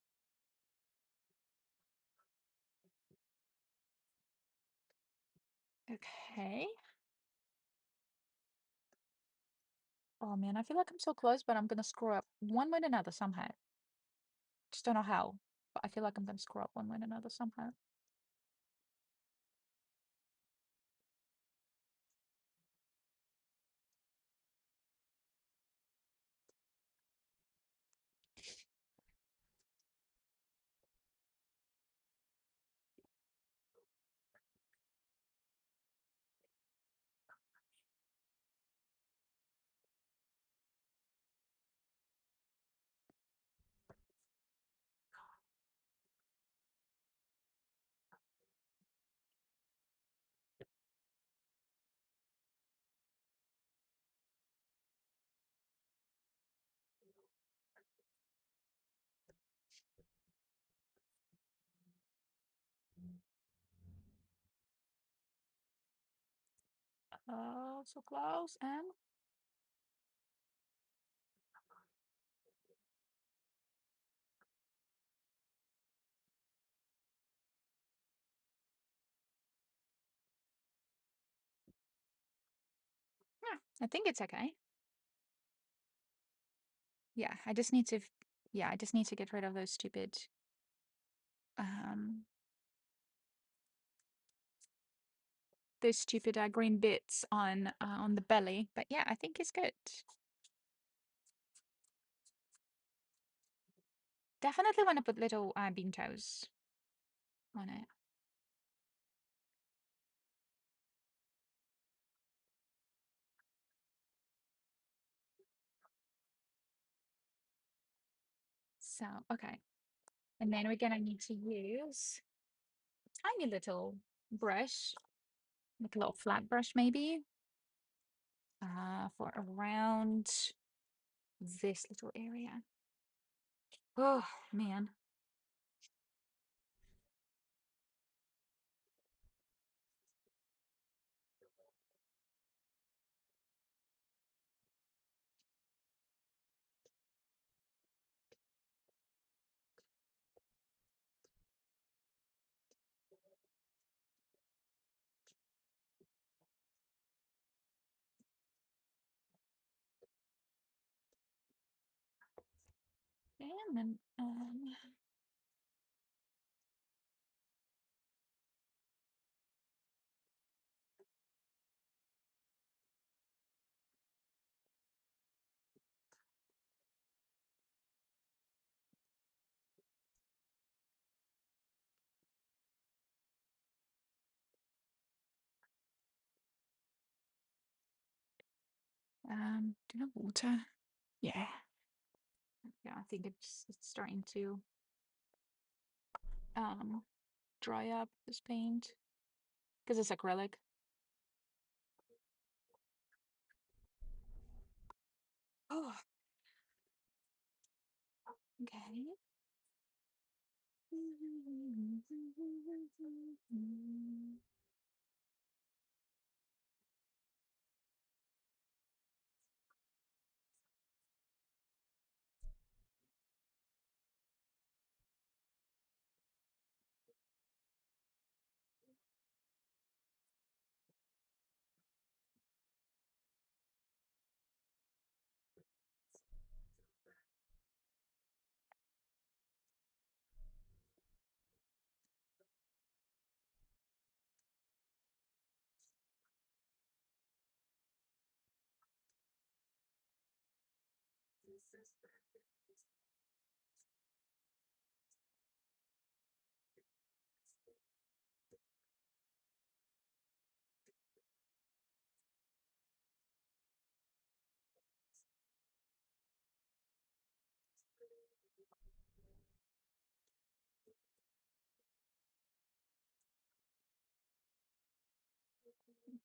okay. Oh man, I feel like I'm so close, but I'm gonna screw up one way or another somehow. Just don't know how, but I feel like I'm gonna screw up one way or another somehow. Oh, so close. And yeah, I think it's okay. Yeah, I just need to, yeah, I just need to get rid of um, those stupid green bits on the belly. But yeah, I think it's good. Definitely want to put little bean toes on it. So, okay. And then we're gonna need to use a tiny little brush, like a little flat brush maybe, for around this little area. Oh, man. And then, do you have water? Yeah. Yeah, I think it's starting to um dry up this paint because it's acrylic. Oh, okay.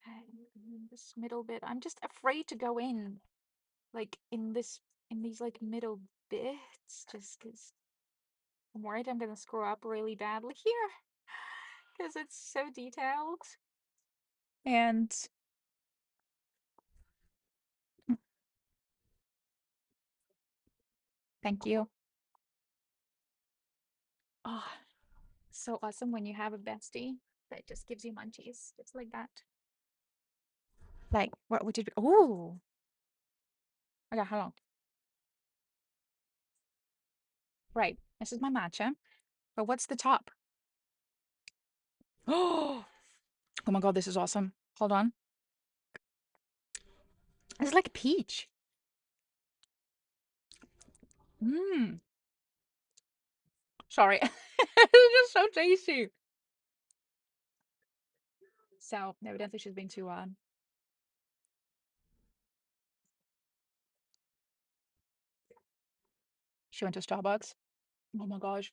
Okay, and then this middle bit. I'm just afraid to go in, like in these like middle bits, just because I'm worried I'm gonna screw up really badly here, because it's so detailed. And thank you. Oh, so awesome when you have a bestie that just gives you munchies, just like that. Like, what would you do? Oh, okay, hold on. Right, this is my matcha. But what's the top? Oh, oh my God, this is awesome. Hold on. It's like peach. Mmm. Sorry. It's just so tasty. So evidently she's been to she went to Starbucks. Oh my gosh.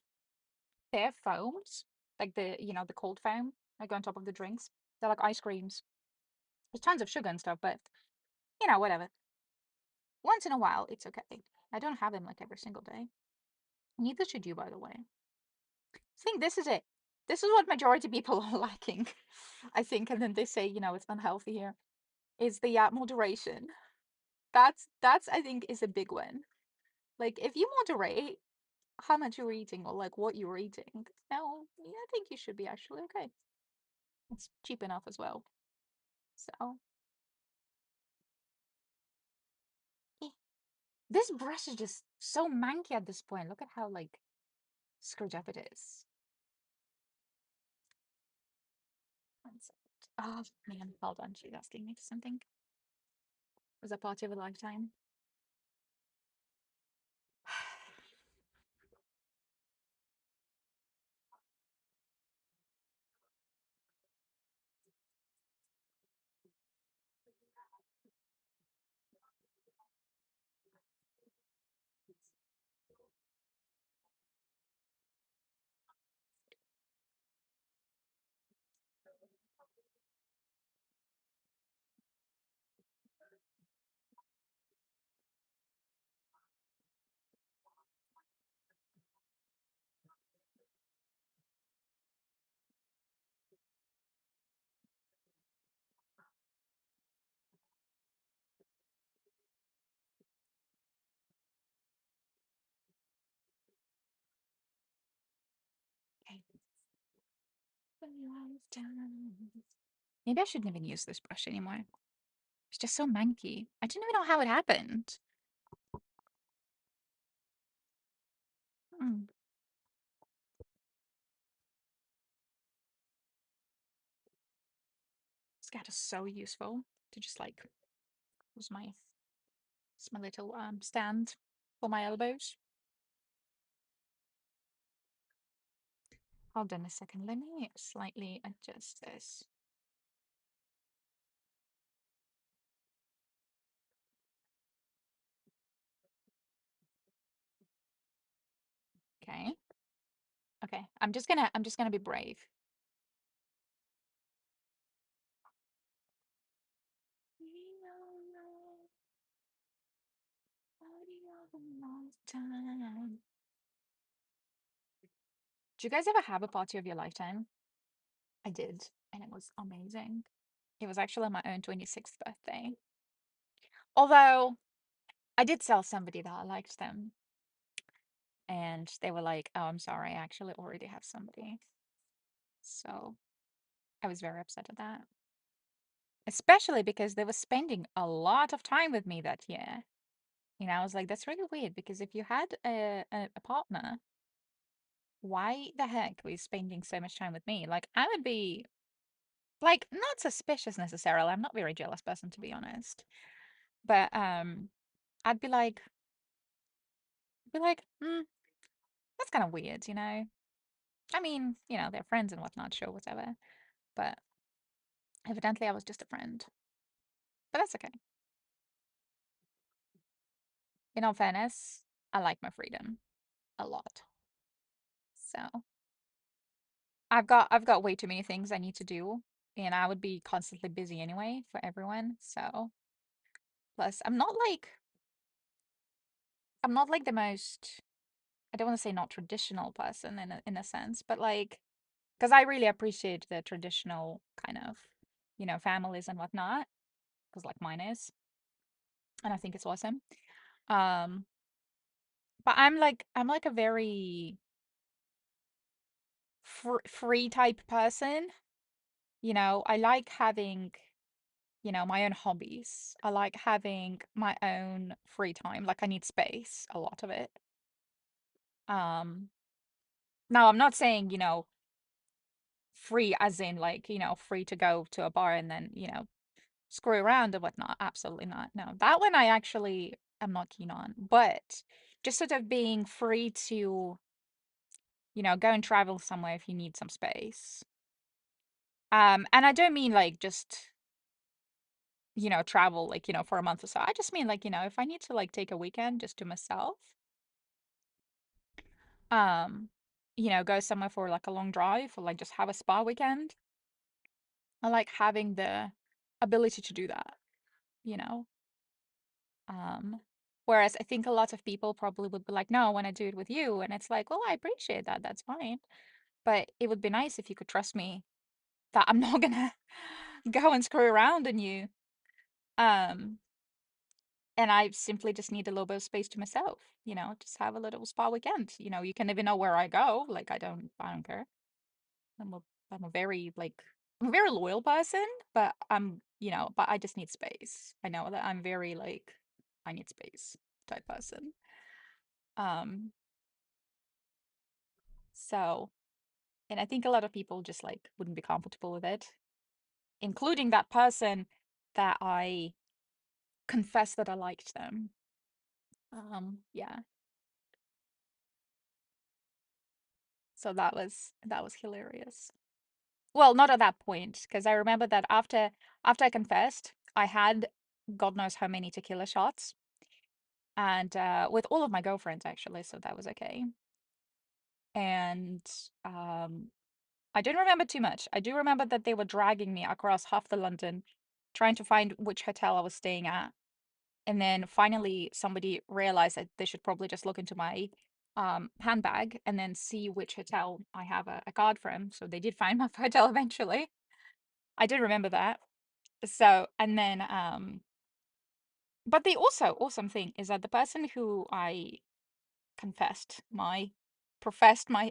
Their foams, like the cold foam, like on top of the drinks. They're like ice creams. There's tons of sugar and stuff, but whatever. Once in a while, it's okay. I don't have them like every single day. Neither should you, by the way. I think this is it. This is what majority people are lacking, I think. And then they say, it's unhealthy here. Is the moderation. That's I think is a big one. Like if you moderate how much you're eating or like what you're eating, no, yeah, I think you should be actually okay. It's cheap enough as well. So eh. This brush is just so manky at this point. Look at how like screwed up it is. One second. Oh man, hold on. She's asking me for something. Was that part of a lifetime? Okay. Maybe I shouldn't even use this brush anymore. It's just so manky. I didn't even know how it happened. Mm. This cat is so useful to just like use my little stand for my elbows. Hold on a second. Let me slightly adjust this. Okay. Okay, I'm just gonna be brave. Did you guys ever have a party of your lifetime? I did, and it was amazing. It was actually my own 26th birthday. Although I did tell somebody that I liked them, and they were like, "Oh, I'm sorry, I actually already have somebody." So I was very upset at that, especially because they were spending a lot of time with me that year. You know, I was like, that's really weird because if you had a partner, why the heck were you spending so much time with me? Like, I would be like not suspicious necessarily. I'm not a very jealous person to be honest, but I'd be like, that's kind of weird, you know. I mean, you know, they're friends and whatnot, sure, whatever. But evidently, I was just a friend. But that's okay. In all fairness, I like my freedom a lot. So I've got way too many things I need to do, and I would be constantly busy anyway for everyone. So plus, I'm not like the most, I don't want to say not traditional person in a sense, but like because I really appreciate the traditional kind of, you know, families and whatnot, because like mine is, and I think it's awesome. Um, but I'm like a very free type person. You know, I like having, you know, my own hobbies. I like having my own free time. Like I need space, a lot of it. Um, Now I'm not saying, you know, free as in like, you know, free to go to a bar and then, you know, screw around and whatnot. Absolutely not. No, that one I actually am not keen on. But just sort of being free to, you know, go and travel somewhere if you need some space. And I don't mean like just, you know, travel like, you know, for a month or so. I just mean like, you know, if I need to like take a weekend just to myself, um, you know, go somewhere for like a long drive or like just have a spa weekend. I like having the ability to do that, you know. Um, Whereas I think a lot of people probably would be like, no, I want to do it with you. And it's like, well, I appreciate that. That's fine. But it would be nice if you could trust me that I'm not gonna go and screw around on you. Um, and I simply just need a little bit of space to myself, you know, just have a little spa weekend. You know, you can even know where I go. Like I don't care. I'm a I'm a very like I'm a very loyal person, but you know, but I just need space. I know that I'm very like I need space type person. Um, so and I think a lot of people just like wouldn't be comfortable with it, including that person that I confessed that I liked them. Yeah. So that was hilarious. Well, not at that point, because I remember that after I confessed, I had God knows how many tequila shots, and with all of my girlfriends actually, so that was okay. And um, I don't remember too much. I do remember that they were dragging me across half the London, trying to find which hotel I was staying at. And then finally, somebody realized that they should probably just look into my handbag and then see which hotel I have a card from. So they did find my hotel eventually. I did remember that. So, and then, but the also awesome thing is that the person who I confessed my, professed my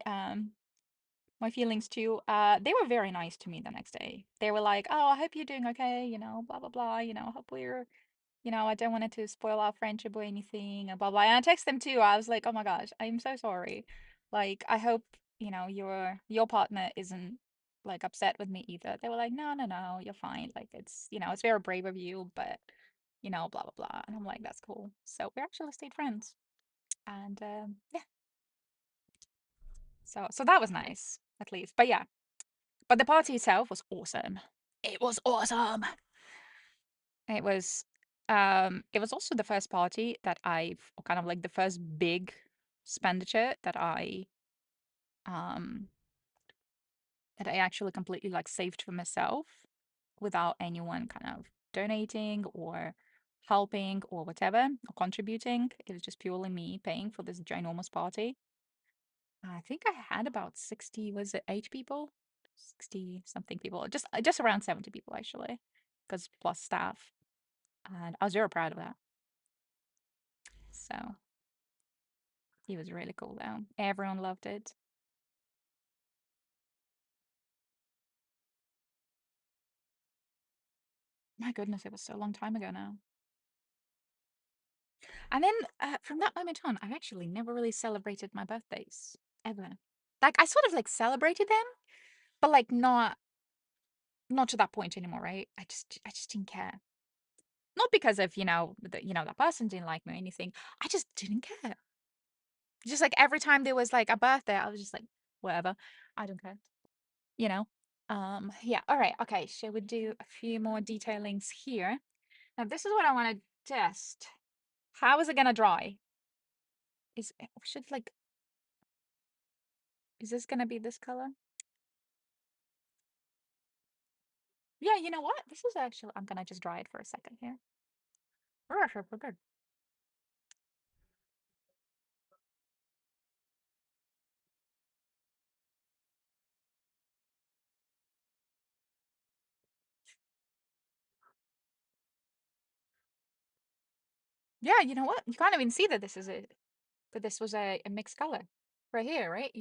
feelings to, they were very nice to me the next day. They were like, "Oh, I hope you're doing okay, you know, blah blah blah, you know, hope we're, you know, I don't want it to spoil our friendship or anything, and blah blah." And I text them too. I was like, "Oh my gosh, I'm so sorry. Like, I hope, you know, your partner isn't like upset with me either." They were like, "No, no, no, you're fine. Like, it's, you know, it's very brave of you, but, you know, blah blah blah." And I'm like, "That's cool." So we actually stayed friends, and yeah, so that was nice at least. But yeah, but the party itself was awesome. It was awesome. It was also the first party that I've or kind of like the first big expenditure that I um, that I actually completely like saved for myself without anyone kind of donating or helping or whatever or contributing. It was just purely me paying for this ginormous party. I think I had about 60, was it 8 people? 60 something people, just around 70 people actually, because plus staff. And I was very proud of that. So it was really cool though. Everyone loved it. My goodness, it was so long time ago now. And then from that moment on, I've actually never really celebrated my birthdays ever. Like I sort of like celebrated them, but like not to that point anymore, right? I just didn't care. Not because of, that person didn't like me or anything. I just didn't care. Just like every time there was like a birthday, I was just like, whatever. I don't care. You know? Yeah, all right, okay. Shall we do a few more detailings here? Now this is what I want to test. How is it gonna dry? Should like is this gonna be this color? Yeah, you know what? This is actually I'm gonna just dry it for a second here. We're good. Yeah, you know what? You can't even see that this was a mixed color right here, right?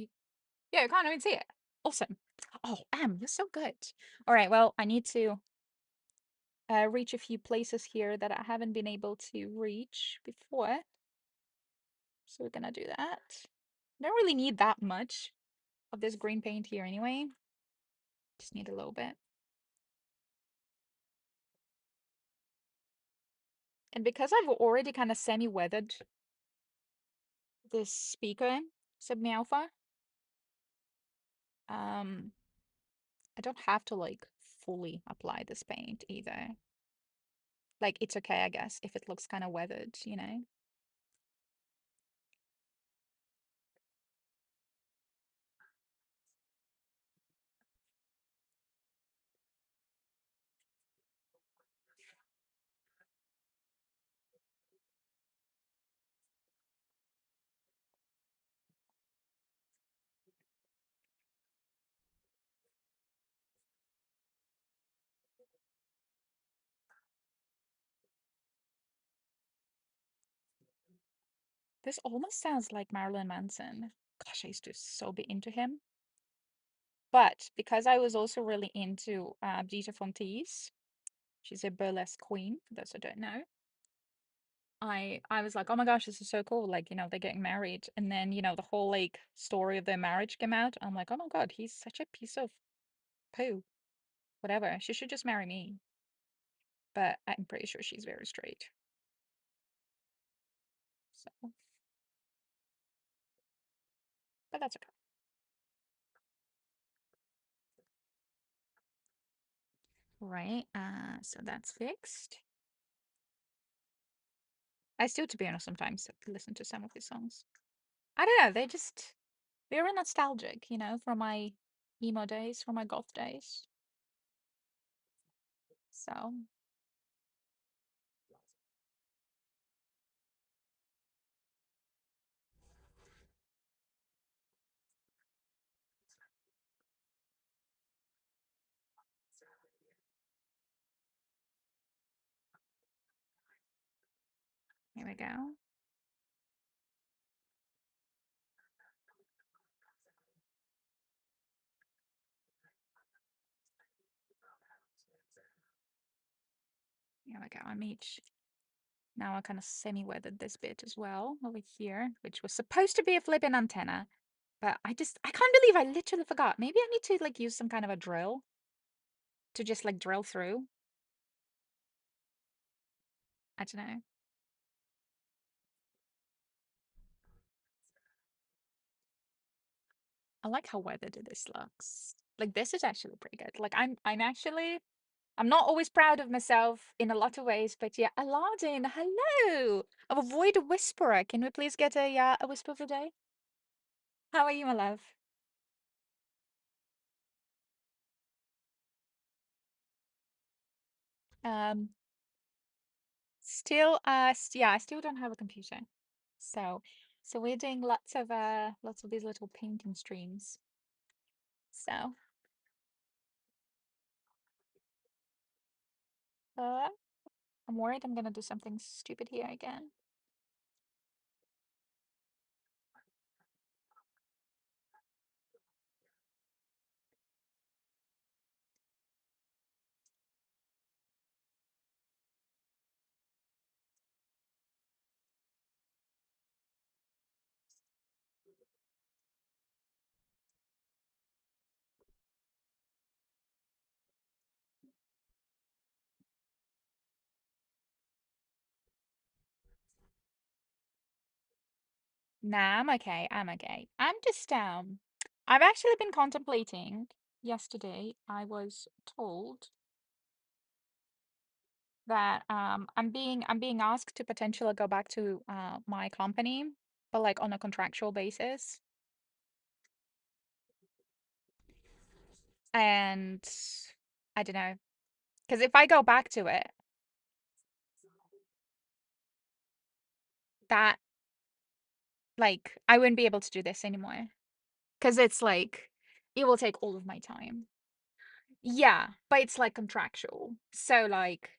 Yeah, you can't even see it. Awesome. Oh, you're so good. All right, well, I need to reach a few places here that I haven't been able to reach before. So we're gonna do that. Don't really need that much of this green paint here anyway. Just need a little bit. And because I've already kind of semi-weathered this speaker, Submeowfer, um, I don't have to like fully apply this paint either. Like it's okay, I guess, if it looks kind of weathered, you know? This almost sounds like Marilyn Manson. Gosh, I used to so be into him. But because I was also really into Dita Fontees, she's a burlesque queen, for those who don't know. I was like, oh my gosh, this is so cool. Like, they're getting married. And then, the whole like story of their marriage came out. I'm like, oh my God, he's such a piece of poo. Whatever. She should just marry me. But I'm pretty sure she's very straight. So, but that's okay. Right. So that's fixed. I still, to be honest, sometimes listen to some of his songs. I don't know. They're just very nostalgic, from my emo days, from my goth days. So here we go. Here we go. I'm each. Now I kind of semi-weathered this bit as well over here, which was supposed to be a flipping antenna. But I can't believe I literally forgot. Maybe I need to like use some kind of a drill to just like drill through. I don't know. I like how weathered this looks. Like this is actually pretty good. Like I'm not always proud of myself in a lot of ways, but yeah, Aladdin, hello. Avoid a whisperer. Can we please get a whisper for day? How are you, my love? Um, still, yeah, I still don't have a computer. So, so we're doing lots of these little painting streams. So, uh, I'm worried I'm gonna do something stupid here again. Nah, I'm okay. I'm okay. I'm just I've actually been contemplating. Yesterday, I was told that I'm being asked to potentially go back to my company, but like on a contractual basis. And I don't know, because if I go back to it, that like I wouldn't be able to do this anymore. Because it's like it will take all of my time. Yeah, but it's like contractual. So like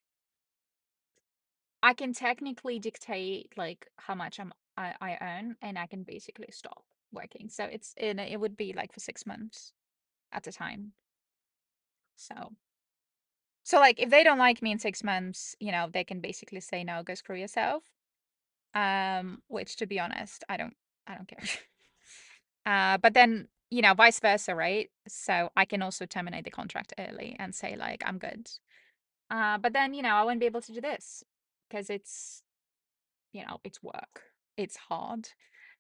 I can technically dictate like how much I earn and I can basically stop working. So it would be like for 6 months at a time. So like if they don't like me in 6 months, they can basically say no, go screw yourself. Which to be honest, I don't care. But then, vice versa, right? So I can also terminate the contract early and say like I'm good. But then, I wouldn't be able to do this because it's work. It's hard.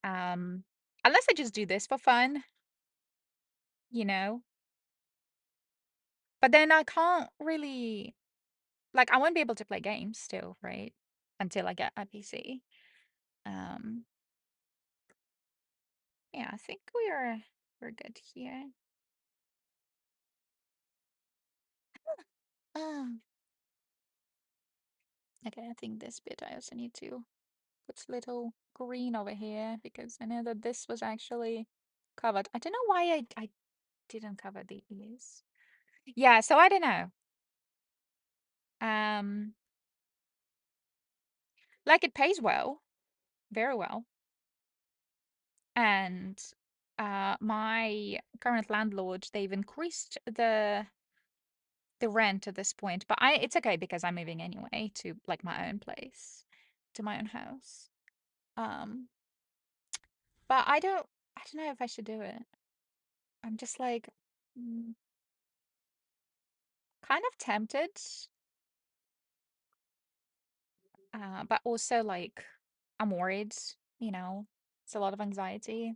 Um, Unless I just do this for fun, you know. But then I can't really like I won't be able to play games still, right? Until I get a PC. Um, yeah, I think we're good here. Um, okay, I think this bit I also need to put a little green over here because I know that this was actually covered. I don't know why I didn't cover the ears. Yeah, so I don't know. Um, like it pays well, very well. And my current landlord, they've increased the rent at this point, but it's okay because I'm moving anyway to like my own place, to my own house. Um, but I don't know if I should do it. I'm just like mm, kind of tempted, but also like I'm worried, you know. It's a lot of anxiety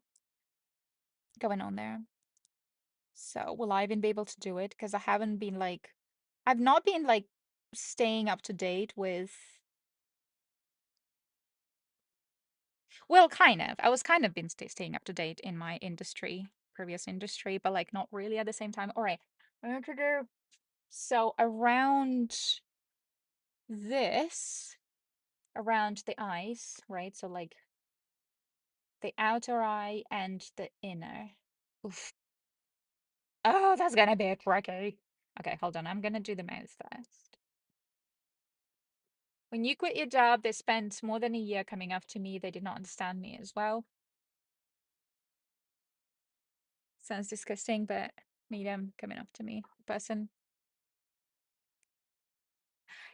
going on there. So will I even be able to do it? Because I've not been like staying up to date with, well, kind of. I was kind of been staying up to date in my previous industry, but like not really at the same time. All right. I'm going to do so this, around the eyes, right? So like the outer eye and the inner. Oof. Oh, that's gonna be tricky. Okay, hold on. I'm gonna do the mouth first. When you quit your job, they spent more than a year coming up to me. They did not understand me as well. Sounds disgusting, but me them coming up to me. Person.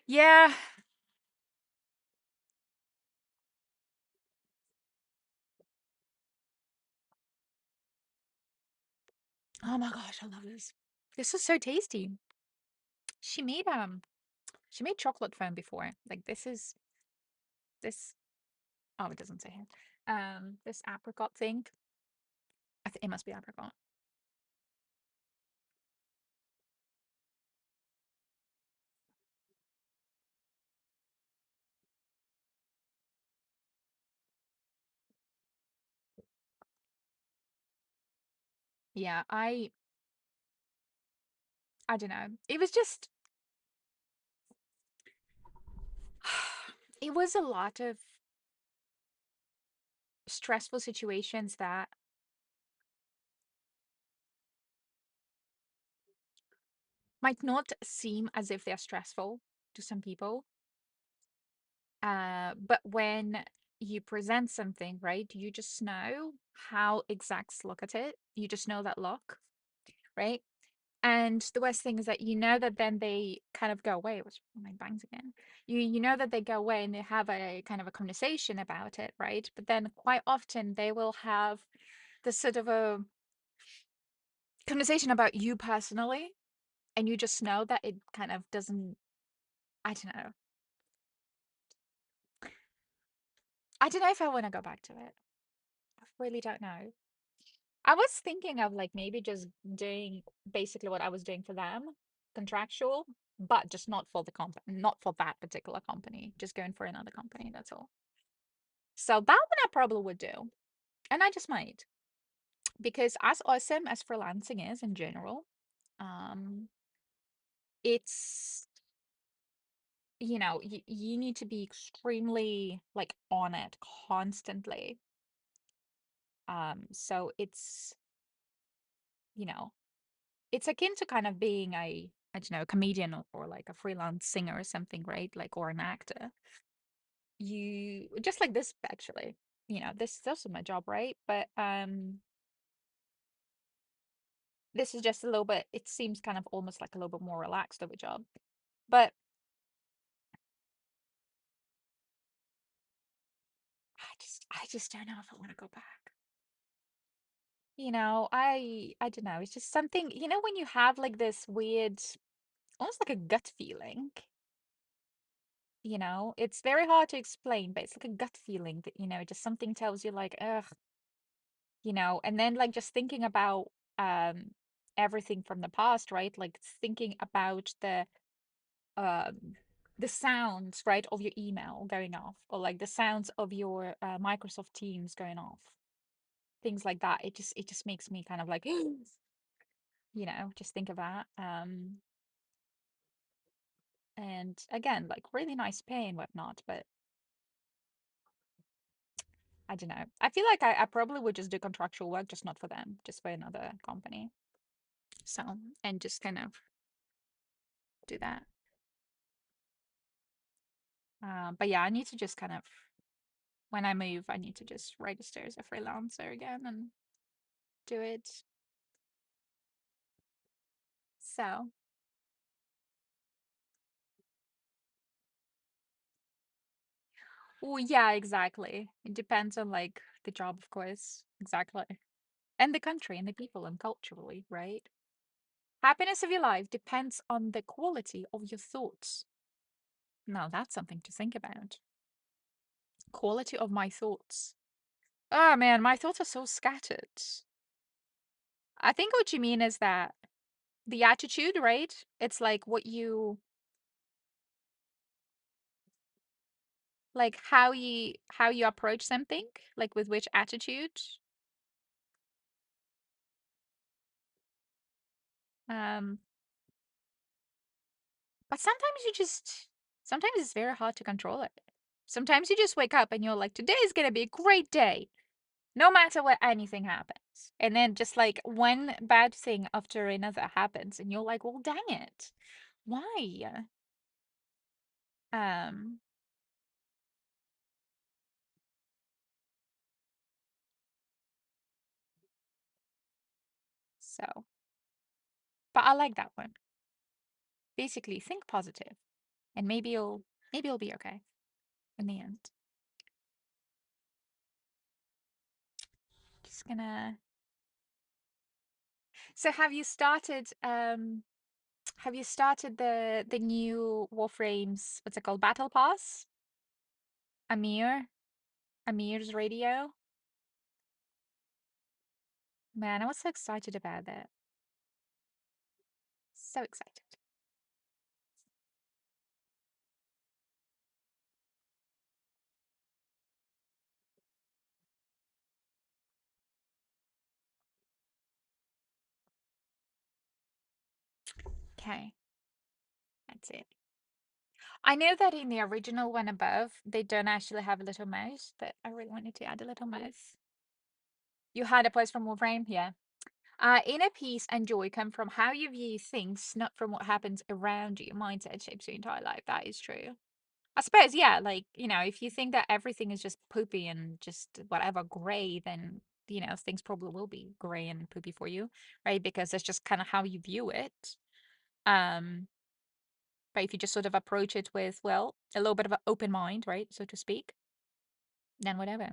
Yeah. Oh my gosh, I love this. This is so tasty. She made she made chocolate foam before. Like this oh, it doesn't say here. This apricot thing. I think it must be apricot. Yeah, I don't know. It was just it was a lot of stressful situations that might not seem as if they're stressful to some people. But when you present something, right, you just know how execs look at it. You just know that look, right? And the worst thing is that you know that then they kind of go away, which my bangs again. You know that they go away and they have a kind of a conversation about it, right? But then quite often they will have this sort of a conversation about you personally, and you just know that it kind of doesn't, I don't know. I don't know if I want to go back to it. I really don't know. I was thinking of like maybe just doing basically what I was doing for them, contractual, but just not for the company, not for that particular company, just going for another company, that's all. So that one I probably would do. And I just might. Because as awesome as freelancing is in general, um, it's you need to be extremely like on it constantly. So you know, it's akin to kind of being I don't know, a comedian or like a freelance singer or something, right? Like, or an actor. You just like this actually, this is also my job, right? But this is just a little bit, it seems kind of almost like a little bit more relaxed of a job. But I just don't know if I want to go back. I don't know. It's just something, when you have like this weird, almost like a gut feeling, it's very hard to explain, but it's like a gut feeling that, just something tells you like, ugh, and then like just thinking about um everything from the past, right? Like thinking about um the sounds, right, of your email going off, or like the sounds of your Microsoft Teams going off, things like that. It just makes me kind of like just think of that. And again, like really nice pay and whatnot, but I don't know. I feel like I probably would just do contractual work, just not for them, just for another company. So, and just kind of do that. But yeah, I need to just kind of, when I move, I need to just register as a freelancer again and do it. So, well, yeah, exactly. It depends on like the job, of course. Exactly. And the country and the people and culturally, right? Happiness of your life depends on the quality of your thoughts. Now, that's something to think about. Quality of my thoughts. Oh man, my thoughts are so scattered. I think what you mean is that the attitude, right? It's like like how you approach something, like with which attitude. Um, but sometimes it's very hard to control it. Sometimes you just wake up and you're like, today is gonna be a great day, no matter what anything happens. And then just like one bad thing after another happens, and you're like, well, dang it, why? Um, so, but I like that one. Basically, think positive, and maybe you'll be okay in the end. Just gonna. So have you started the new Warframe's, what's it called, Battle Pass? Amir's radio. Man, I was so excited about that. So excited. Okay, that's it. I know that in the original one above, they don't actually have a little mouse, but I really wanted to add a little mouse. You had a place from Warframe? Yeah. Inner peace and joy come from how you view things, not from what happens around you. Mindset shapes your entire life. That is true. I suppose, yeah, like, if you think that everything is just poopy and just whatever gray, then, things probably will be gray and poopy for you, right? Because that's just kind of how you view it. Um, but if you just sort of approach it with, well, a little bit of an open mind, right, so to speak, then whatever.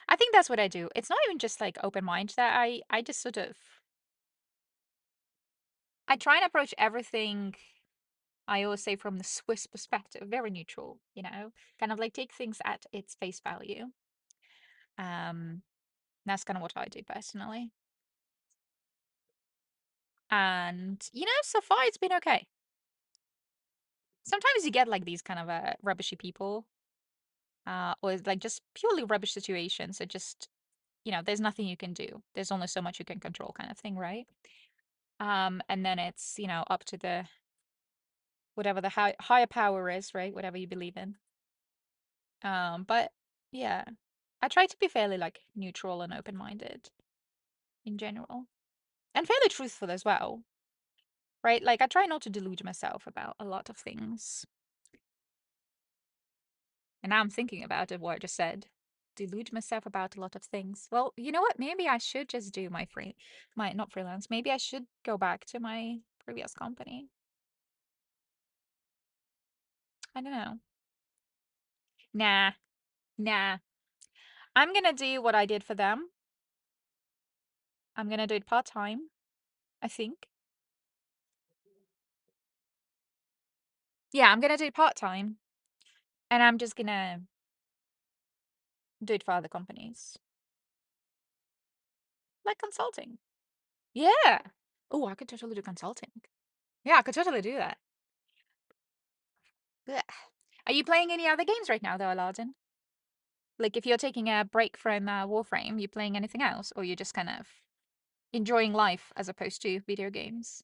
I think that's what I do. It's not even just like open mind that I just sort of I try and approach everything. I always say from the Swiss perspective, very neutral, kind of like take things at its face value. Um, that's kind of what I do personally. And, so far it's been okay. Sometimes you get like these kind of rubbishy people, or like just purely rubbish situations. So just, there's nothing you can do. There's only so much you can control kind of thing, right? And then it's, up to the whatever the higher power is, right? Whatever you believe in. But yeah, I try to be fairly like neutral and open-minded in general, and fairly truthful as well, right? Like I try not to delude myself about a lot of things. And now I'm thinking about it, what I just said. Delude myself about a lot of things. Well, you know what? Maybe I should just do my not freelance. Maybe I should go back to my previous company. I don't know. Nah, nah. I'm gonna do what I did for them. I'm gonna do it part-time, I think. Yeah, I'm gonna do it part-time, and I'm just gonna do it for other companies. Like consulting. Yeah. Oh, I could totally do consulting. Yeah, I could totally do that. Blech. Are you playing any other games right now, though, Aladdin? Like, if you're taking a break from Warframe, you playing anything else, or you're just kind of enjoying life as opposed to video games?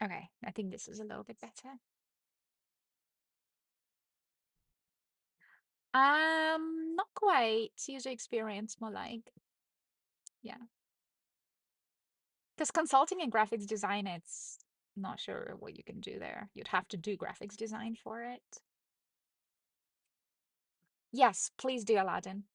Okay, I think this is a little bit better. Not quite. User experience, more like, yeah. Because consulting and graphics design, it's not sure what you can do there. You'd have to do graphics design for it. Yes, please do, Aladdin.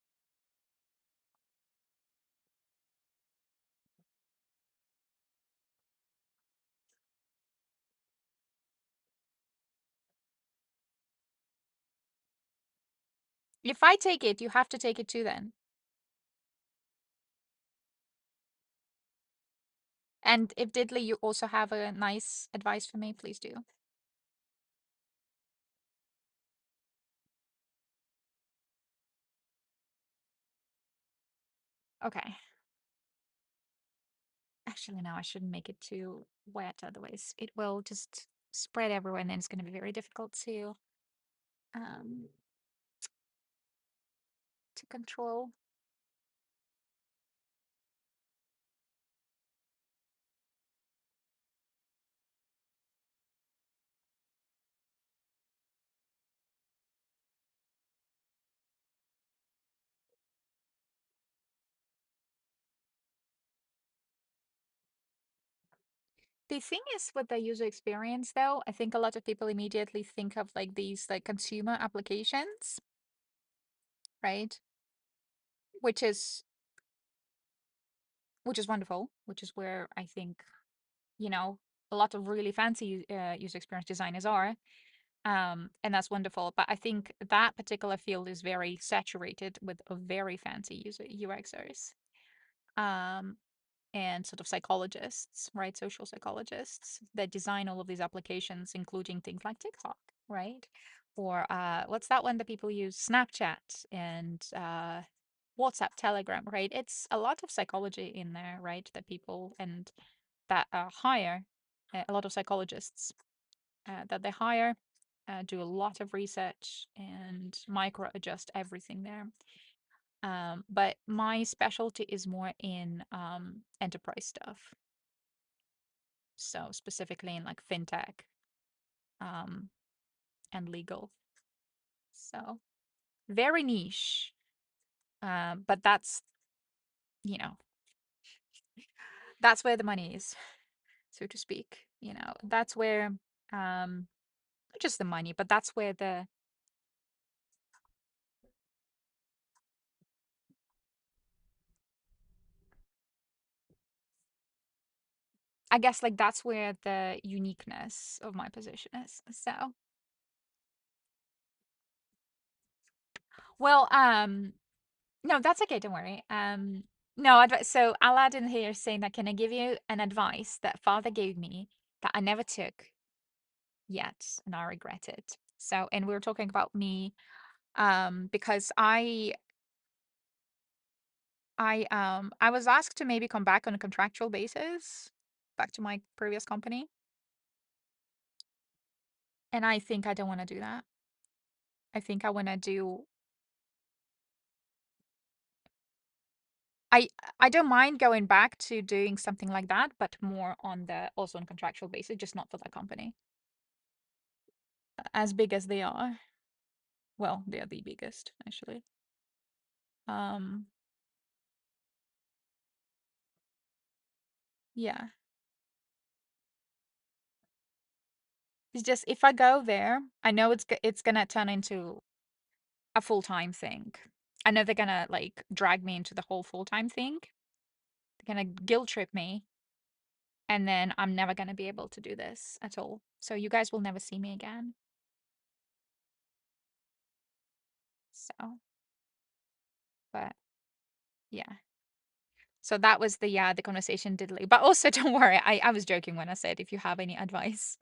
If I take it, you have to take it too then. And if Diddley, you also have a nice advice for me, please do. Okay. Actually, no, I shouldn't make it too wet, otherwise it will just spread everywhere and then it's going to be very difficult um to control. The thing is with the user experience though, I think a lot of people immediately think of like these like consumer applications, right? Which is wonderful, which is where I think, you know, a lot of really fancy user experience designers are. And that's wonderful. But I think that particular field is very saturated with a very fancy user UXers. Um, and sort of psychologists, right? Social psychologists that design all of these applications, including things like TikTok, right? Or what's that one that people use? Snapchat and WhatsApp, Telegram, right? It's a lot of psychology in there, right? That people and that hire a lot of psychologists that they hire do a lot of research and micro adjust everything there. But my specialty is more in enterprise stuff. So specifically in like fintech um, and legal. So very niche. But that's, you know, that's where the money is, so to speak. You know, that's where not just the money, but that's where the I guess like that's where the uniqueness of my position is. So, well, no, that's okay. Don't worry. No advice. So Aladdin here is saying that can I give you an advice that father gave me that I never took yet, and I regret it. So, and we were talking about me, because I was asked to maybe come back on a contractual basis, back to my previous company, and I think I don't want to do that. I think I want to do I I don't mind going back to doing something like that, but more on the also on contractual basis, just not for that company. As big as they are. Well, they are the biggest, actually. Um, yeah. It's just if I go there, I know it's gonna turn into a full-time thing. I know they're gonna like drag me into the whole full-time thing. They're gonna guilt trip me, and then I'm never gonna be able to do this at all. So you guys will never see me again. So, but yeah. So that was the conversation diddly. But also don't worry, I was joking when I said if you have any advice.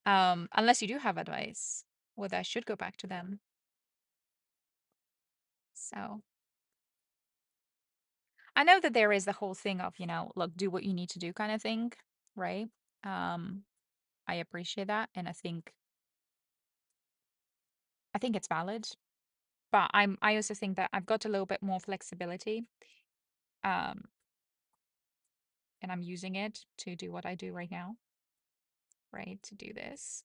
Unless you do have advice, whether I should go back to them. So I know that there is the whole thing of, look, do what you need to do kind of thing, right? Um, I appreciate that, and I think it's valid. But I also think that I've got a little bit more flexibility, um, and I'm using it to do what I do right now, right? To do this.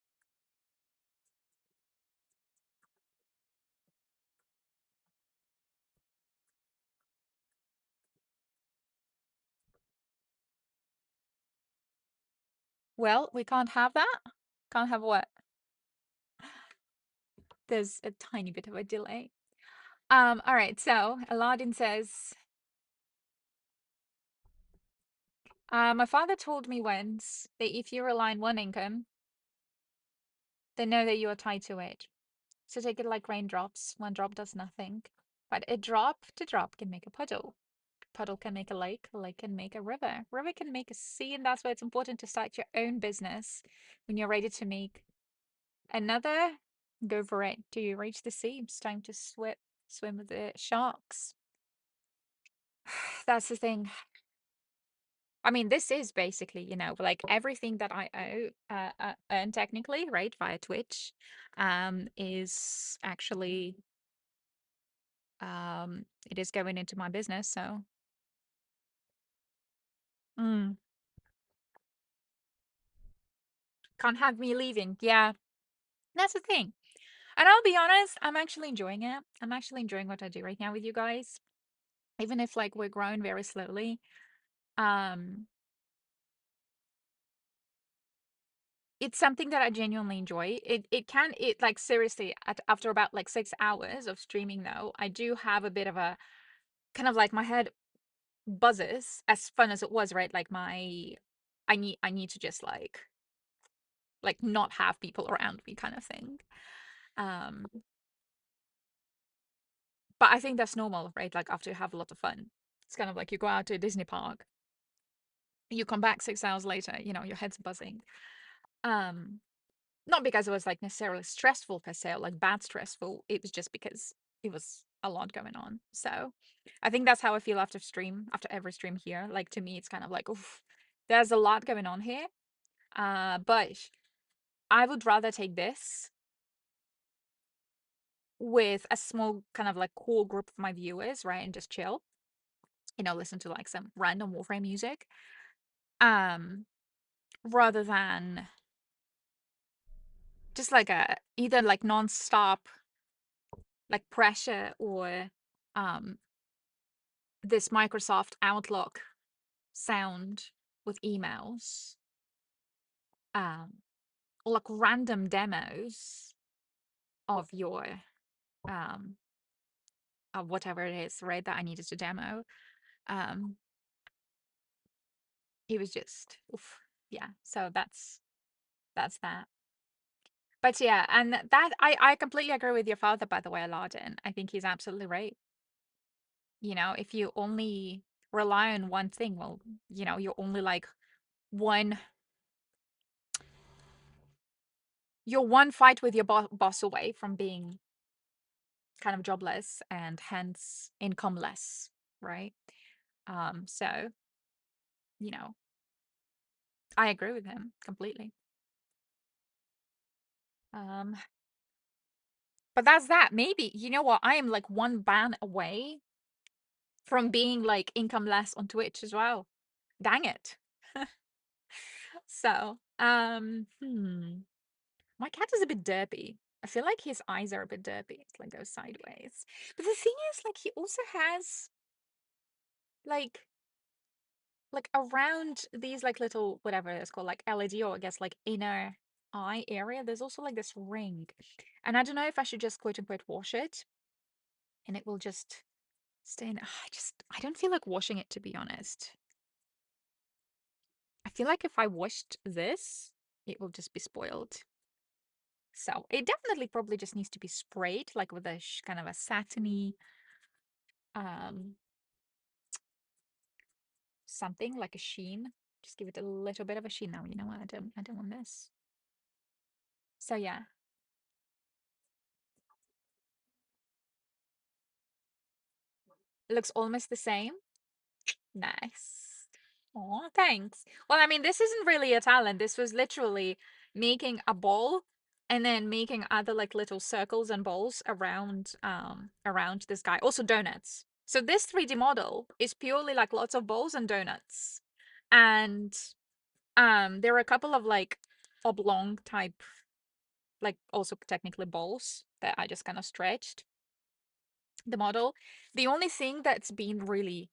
Well, we can't have that. Can't have what? There's a tiny bit of a delay. All right, so Aladdin says, my father told me once that if you rely on one income, then know that you are tied to it. So take it like raindrops. One drop does nothing. But a drop to drop can make a puddle. Puddle can make a lake can make a river. River can make a sea, and that's why it's important to start your own business. When you're ready to make another, go for it. Do you reach the sea? It's time to swim with the sharks. That's the thing. I mean, this is basically, like everything that I earn technically, right, via Twitch, is actually, it is going into my business. So, mm, can't have me leaving. Yeah, that's the thing. And I'll be honest, I'm actually enjoying it. I'm actually enjoying what I do right now with you guys, even if like we're growing very slowly. Um, it's something that I genuinely enjoy. It like seriously after about like 6 hours of streaming though, I do have a bit of a kind of like my head buzzes as fun as it was, right? Like I need to just like not have people around me kind of thing. Um, but I think that's normal, right? Like after you have a lot of fun. It's kind of like you go out to a Disney park You come back 6 hours later, your head's buzzing. Um, Not because it was like necessarily stressful per se, or like bad stressful. It was just because it was a lot going on. So I think that's how I feel after every stream here. Like to me, it's kind of like, oof, there's a lot going on here. But I would rather take this with a small kind of like cool group of my viewers, right? And just chill, listen to like some random Warframe music. Um, Rather than just like a either like non-stop like pressure or um this Microsoft Outlook sound with emails, or like random demos of your um of whatever it is, right, that I needed to demo. Um it was just oof, yeah. So that's that. But yeah, and that I completely agree with your father, by the way, Aladdin. I think he's absolutely right. If you only rely on one thing, well, you're only like one you're one fight with your boss away from being kind of jobless and hence incomeless, right? So, you know, I agree with him completely. Um, but that's that. Maybe, you know what? I am like one ban away from being like incomeless on Twitch as well. Dang it. So, my cat is a bit derpy. I feel like his eyes are a bit derpy. It's like goes sideways. But the thing is, like, he also has like around these like little whatever it's called, like LED, or I guess like inner eye area, there's also like this ring. And I don't know if I should just quote unquote wash it and it will just stay in. I don't feel like washing it, to be honest. I feel like if I washed this, it will just be spoiled. So it definitely probably just needs to be sprayed like with a kind of a satiny um something like a sheen. Just give it a little bit of a sheen. Now, you know what? I don't want this. So yeah, it looks almost the same. Nice. Oh, thanks. Well, I mean, this isn't really a talent. This was literally making a ball and then making other like little circles and balls around this guy. Also donuts. So this 3D model is purely like lots of balls and donuts. And there are a couple of like oblong type, like also technically balls that I just kind of stretched the model. The only thing that's been really,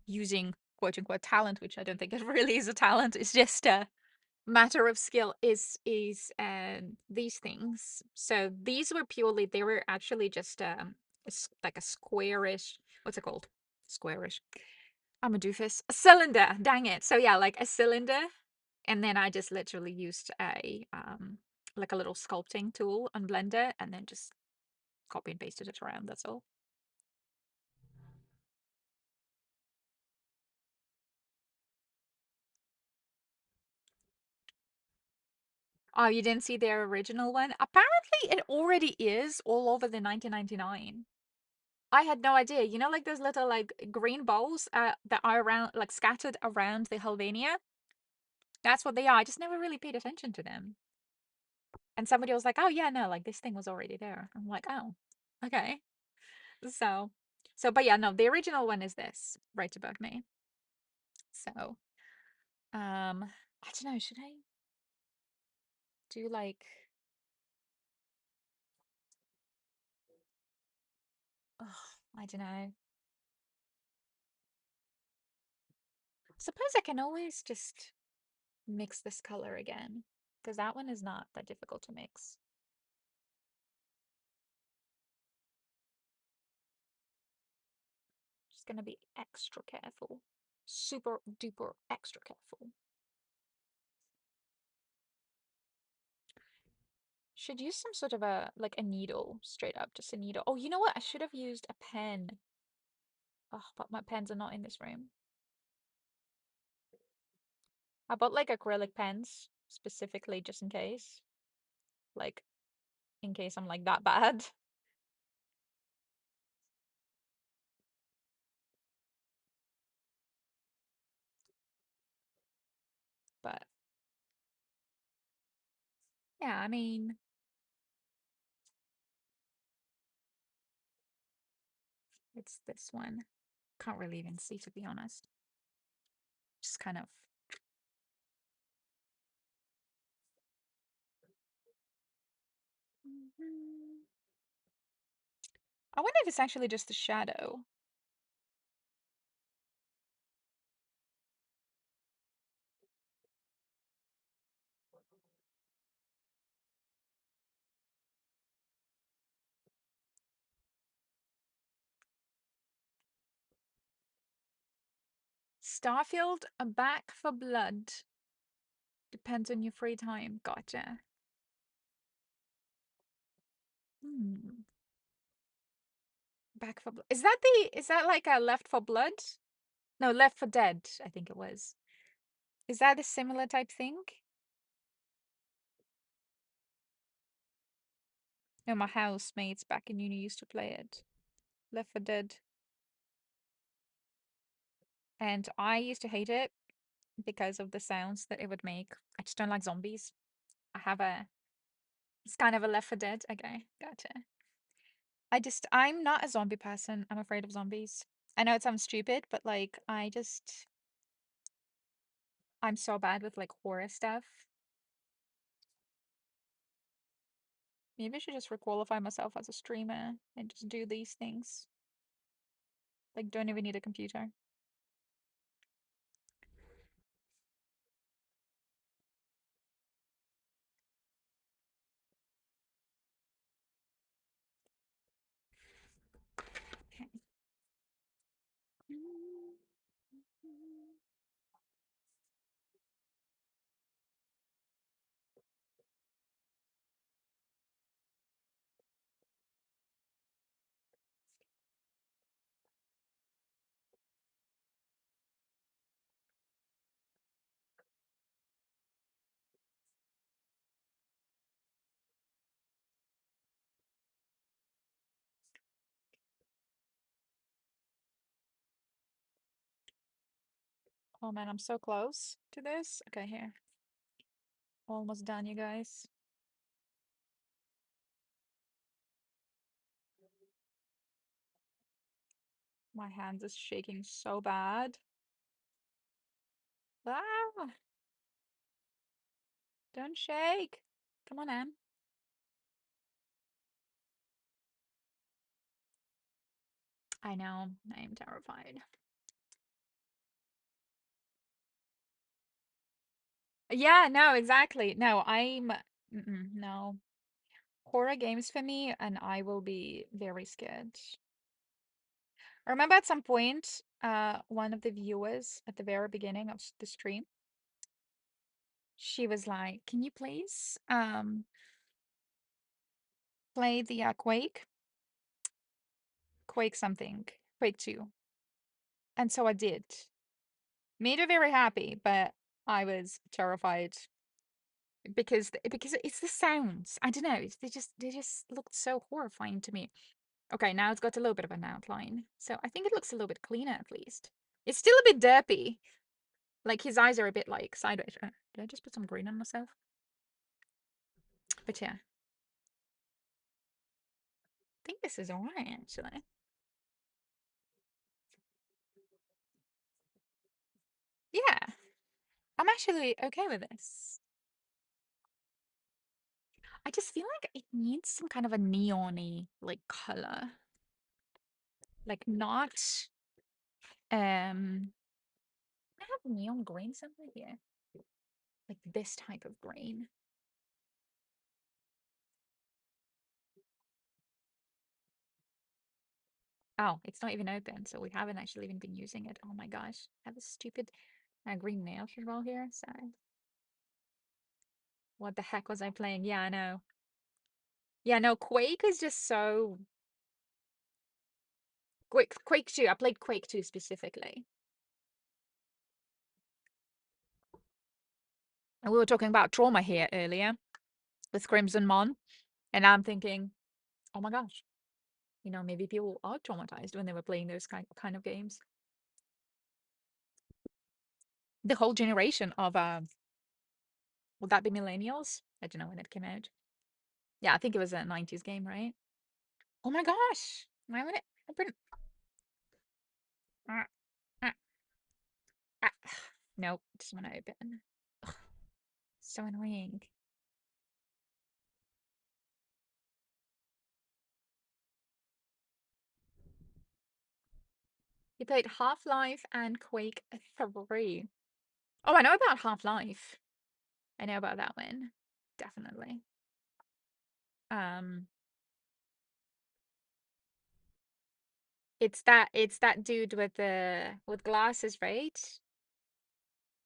using quote unquote talent, which I don't think it really is a talent, it's just a matter of skill, is these things. So these were purely, they were actually just like a squarish, what's it called? Squarish. I'm a doofus. A cylinder, dang it. So yeah, like a cylinder. And then I just literally used a like a little sculpting tool on Blender and then just copy and pasted it around, that's all. Oh, you didn't see their original one? Apparently, it already is all over the 1999. I had no idea. Like those little like green balls that are around, like scattered around the Helvania? That's what they are. I just never really paid attention to them. And somebody was like, "Oh yeah, no, like this thing was already there." I'm like, "Oh, okay." So, but yeah, no, the original one is this right above me. So, I don't know. Should I do like? Oh, I don't know. Suppose I can always just mix this color again, because that one is not that difficult to mix. Just gonna be extra careful. Super duper extra careful. Should use some sort of like a needle, straight up, just a needle. Oh, you know what? I should have used a pen. Oh, but my pens are not in this room. I bought like acrylic pens specifically just in case. Like, in case I'm like that bad. But yeah, I mean, it's this one. Can't really even see, to be honest. Just kind of. I wonder if it's actually just the shadow. Starfield, a back for blood. Depends on your free time. Gotcha. Hmm. Back for blood. Is that like a Left for Blood? No, Left for Dead, I think it was. Is that a similar type thing? No, my housemates back in uni used to play it. Left for Dead. And I used to hate it because of the sounds that it would make. I just don't like zombies. I have a It's kind of a Left for Dead. Okay, gotcha. I'm not a zombie person. I'm afraid of zombies. I know it sounds stupid, but like, I'm so bad with like horror stuff. Maybe I should just requalify myself as a streamer and just do these things. Like, don't even need a computer. Okay. Oh man, I'm so close to this. Okay, here. Almost done, you guys. My hands is shaking so bad. Ah, don't shake. Come on, Em. I know. I am terrified. Yeah, no, exactly. No, no. Horror games for me, and I will be very scared. I remember at some point, one of the viewers at the very beginning of the stream, she was like, "Can you please play the Quake something, Quake 2?" And so I did. Made her very happy, but I was terrified because it's the sounds. I don't know. They just looked so horrifying to me. Okay, now it's got a little bit of an outline, so I think it looks a little bit cleaner at least. It's still a bit derpy. Like his eyes are a bit like sideways. Did I just put some green on myself? But yeah, I think this is alright actually. Yeah, I'm actually okay with this. I just feel like it needs some kind of a neon-y like color. Like not I have neon green somewhere here. Like this type of green. Oh, it's not even open, so we haven't actually even been using it. Oh my gosh. I have a stupid green nail as well here, so what the heck was I playing? Yeah, I know. Yeah, no, Quake is just so Quake 2. I played Quake 2 specifically. And we were talking about trauma here earlier with Crimson Mon, and I'm thinking, oh my gosh, maybe people are traumatized when they were playing those kind of games. The whole generation of would that be millennials? I don't know when it came out. Yeah, I think it was a 90s game, right? Oh my gosh. Why would it open? Ah, ah, ah. Nope, just want to open. Ugh, so annoying. You played Half-Life and Quake 3. Oh, I know about Half-Life. I know about that one. Definitely. Um, it's that dude with glasses, right?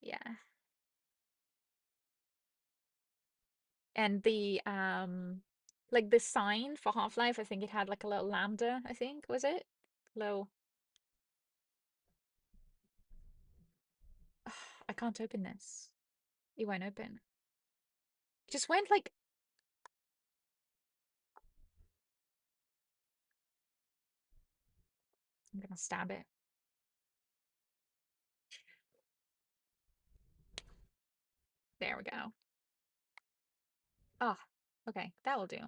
Yeah. And the like the sign for Half-Life, I think it had like a little lambda, I think, was it? Little I can't open this. It won't open. It just went like I'm gonna stab it. There we go. Ah, okay, that will do.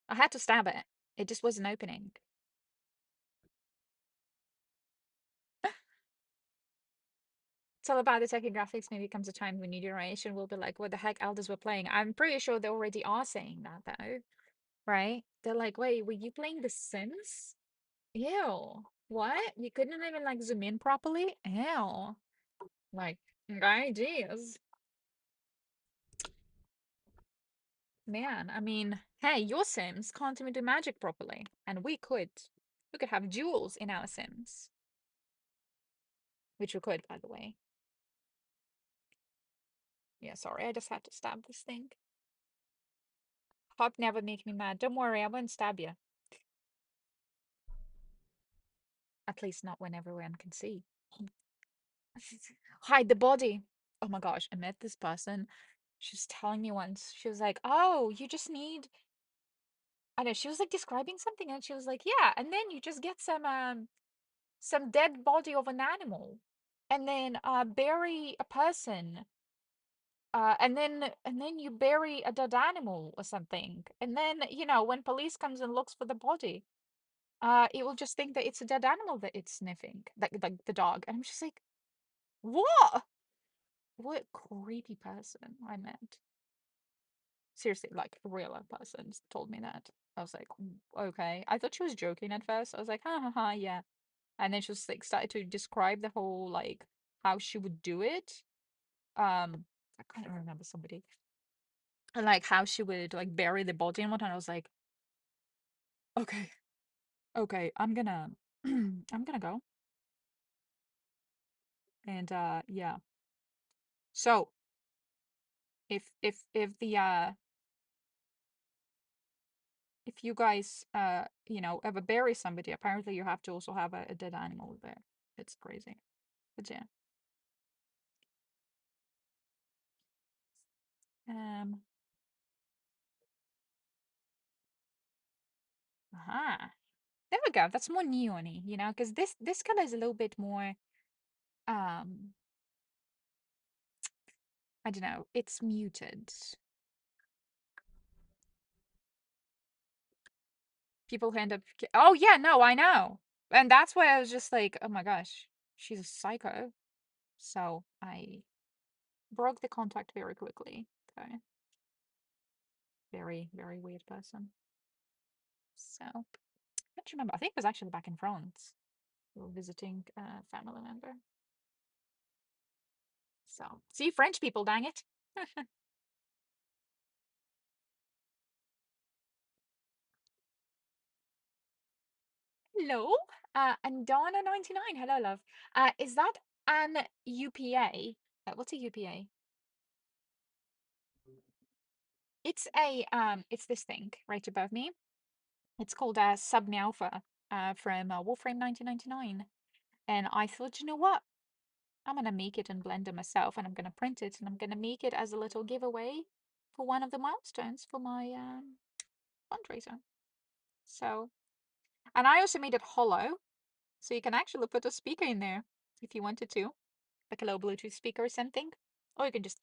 I had to stab it. It just wasn't opening. It's all about the tech and graphics. Maybe comes a time when new generation will be like, what the heck elders were playing. I'm pretty sure they already are saying that though, right? They're like, wait, were you playing The Sims? Ew. What? You couldn't even like zoom in properly? Ew. Like, okay, geez. Man, I mean, hey, your Sims can't even do magic properly. And we could. We could have jewels in our Sims. Which we could, by the way. Yeah, sorry, I just had to stab this thing. Hop never make me mad. Don't worry, I won't stab you. At least not when everyone can see. Hide the body. Oh my gosh, I met this person. She was telling me once, she was like, oh, you just need, I know, she was like describing something and she was like, yeah, and then you just get some dead body of an animal and then bury a person and then you bury a dead animal or something and then when police comes and looks for the body it will just think that it's a dead animal that it's sniffing like the dog and I'm just like what creepy person I met. Seriously, like a real person told me that. I was like, okay. I thought she was joking at first. I was like, ha ha ha, yeah. And then she just like started to describe the whole like how she would do it. I can't remember somebody. And like how she would like bury the body and whatnot. I was like, okay, okay, I'm gonna I'm gonna go. And yeah. So if you guys ever bury somebody, apparently you have to also have a dead animal there. It's crazy. But yeah. Um aha. There we go. That's more neony, because this color is a little bit more um I don't know, it's muted. People who end up oh yeah, no, I know. And that's why I was just like, oh my gosh, she's a psycho. So I broke the contact very quickly. Okay. Very, very weird person. So I can't remember. I think it was actually back in France. We were visiting a family member. So see French people, dang it. Hello, and Donna99. Hello, love. Is that an UPA? What's a UPA? It's this thing right above me. It's called Submeowfer from Warframe 1999. And I thought, you know what? I'm gonna make it in Blender myself, and I'm gonna print it, and I'm gonna make it as a little giveaway for one of the milestones for my fundraiser. So, and I also made it hollow, so you can actually put a speaker in there if you wanted to, like a little Bluetooth speaker or something, or you can just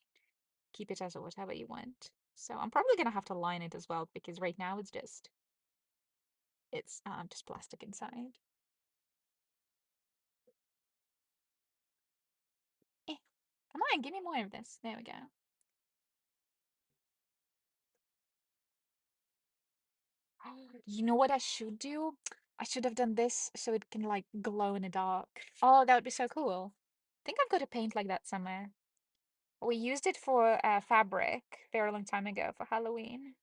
keep it as whatever you want. So I'm probably gonna have to line it as well because right now it's just plastic inside. Eh, come on, give me more of this. There we go. You know what I should do? I should have done this so it can like glow in the dark. Oh, that would be so cool. I think I've got a paint like that somewhere. We used it for fabric very long time ago for Halloween,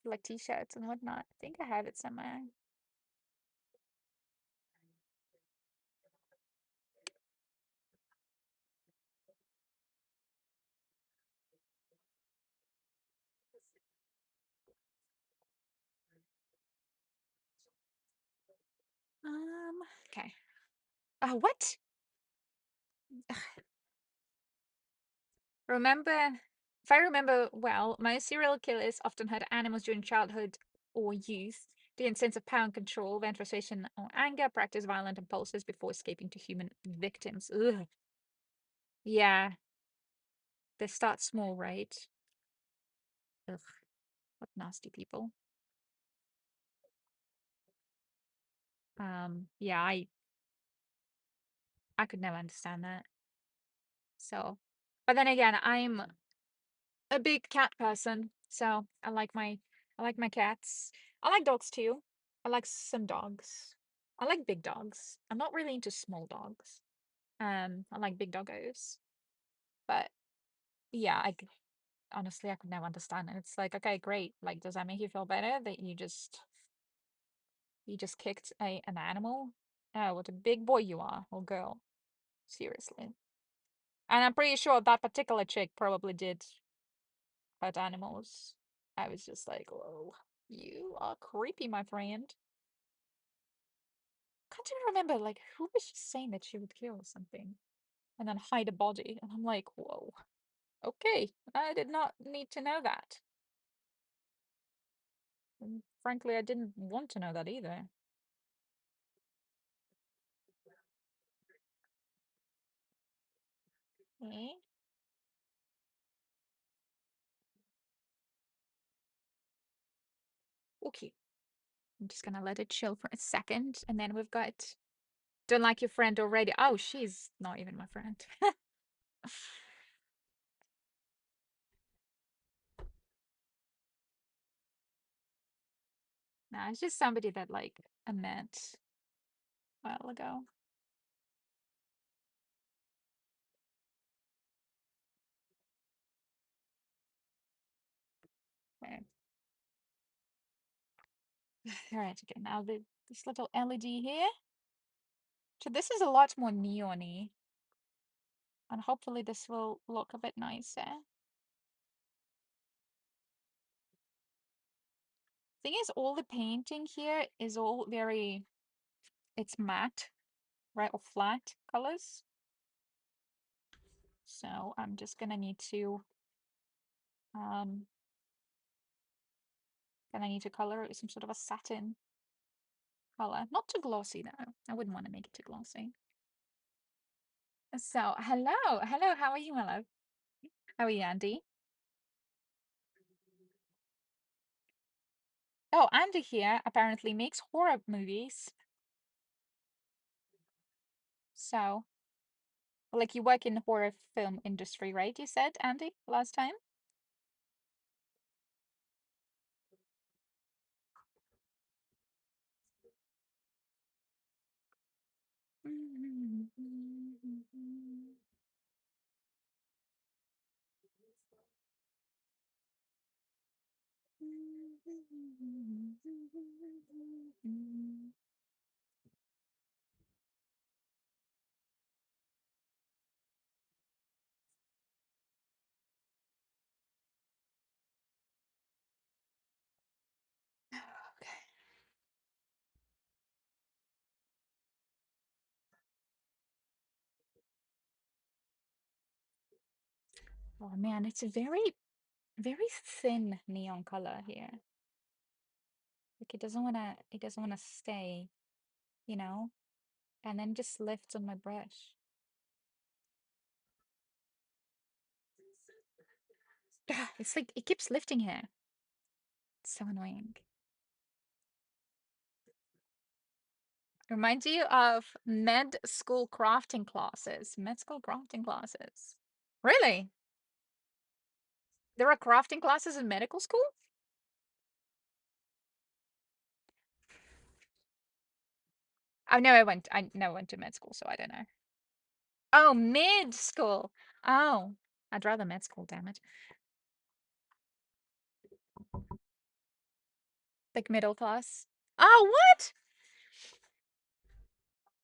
like t-shirts and whatnot. I think I have it somewhere. Okay. What? Remember, if I remember well, my serial killers often had animals during childhood or youth. They had sense of power and control, vent frustration or anger, practice violent impulses before escaping to human victims. Ugh. Yeah, they start small, right? Ugh, what nasty people. Yeah, I could never understand that. So, but then again, I'm a big cat person, so I like my cats. I like dogs too. I like some dogs. I like big dogs. I'm not really into small dogs. I like big doggos. But yeah, honestly I could never understand it. It's like, okay, great. Like, does that make you feel better that you just kicked an animal? Oh, what a big boy you are, or girl. Seriously. And I'm pretty sure that particular chick probably did hurt animals. I was just like, whoa, you are creepy, my friend. Can't even remember, like, who was just saying that she would kill something and then hide a body? And I'm like, whoa, okay, I did not need to know that. And frankly, I didn't want to know that either. Okay. Okay. I'm just gonna let it chill for a second, and then we've got don't like your friend already. Oh, she's not even my friend. Nah, it's just somebody that like I met a while ago. Okay. All right, okay, now this little LED here. So this is a lot more neon-y, and hopefully this will look a bit nicer. Thing is, all the painting here is all it's matte, right, or flat colors. So I'm just um, gonna need to color it with some sort of a satin color. Not too glossy though. I wouldn't want to make it too glossy. So, hello, how are you, my love? How are you, Andy? Oh, Andy here apparently makes horror movies. So, like you work in the horror film industry, right? You said, Andy, last time? Oh man, it's a very thin neon color here. Like it doesn't wanna stay, you know? And then just lifts on my brush. It's like it keeps lifting here. It's so annoying. Reminds you of med school crafting classes. Med school crafting classes. Really? There are crafting classes in medical school? Oh no, I never went to med school, so I don't know. Oh, mid school. Oh, I'd rather med school, damn it. Like middle class. Oh, what?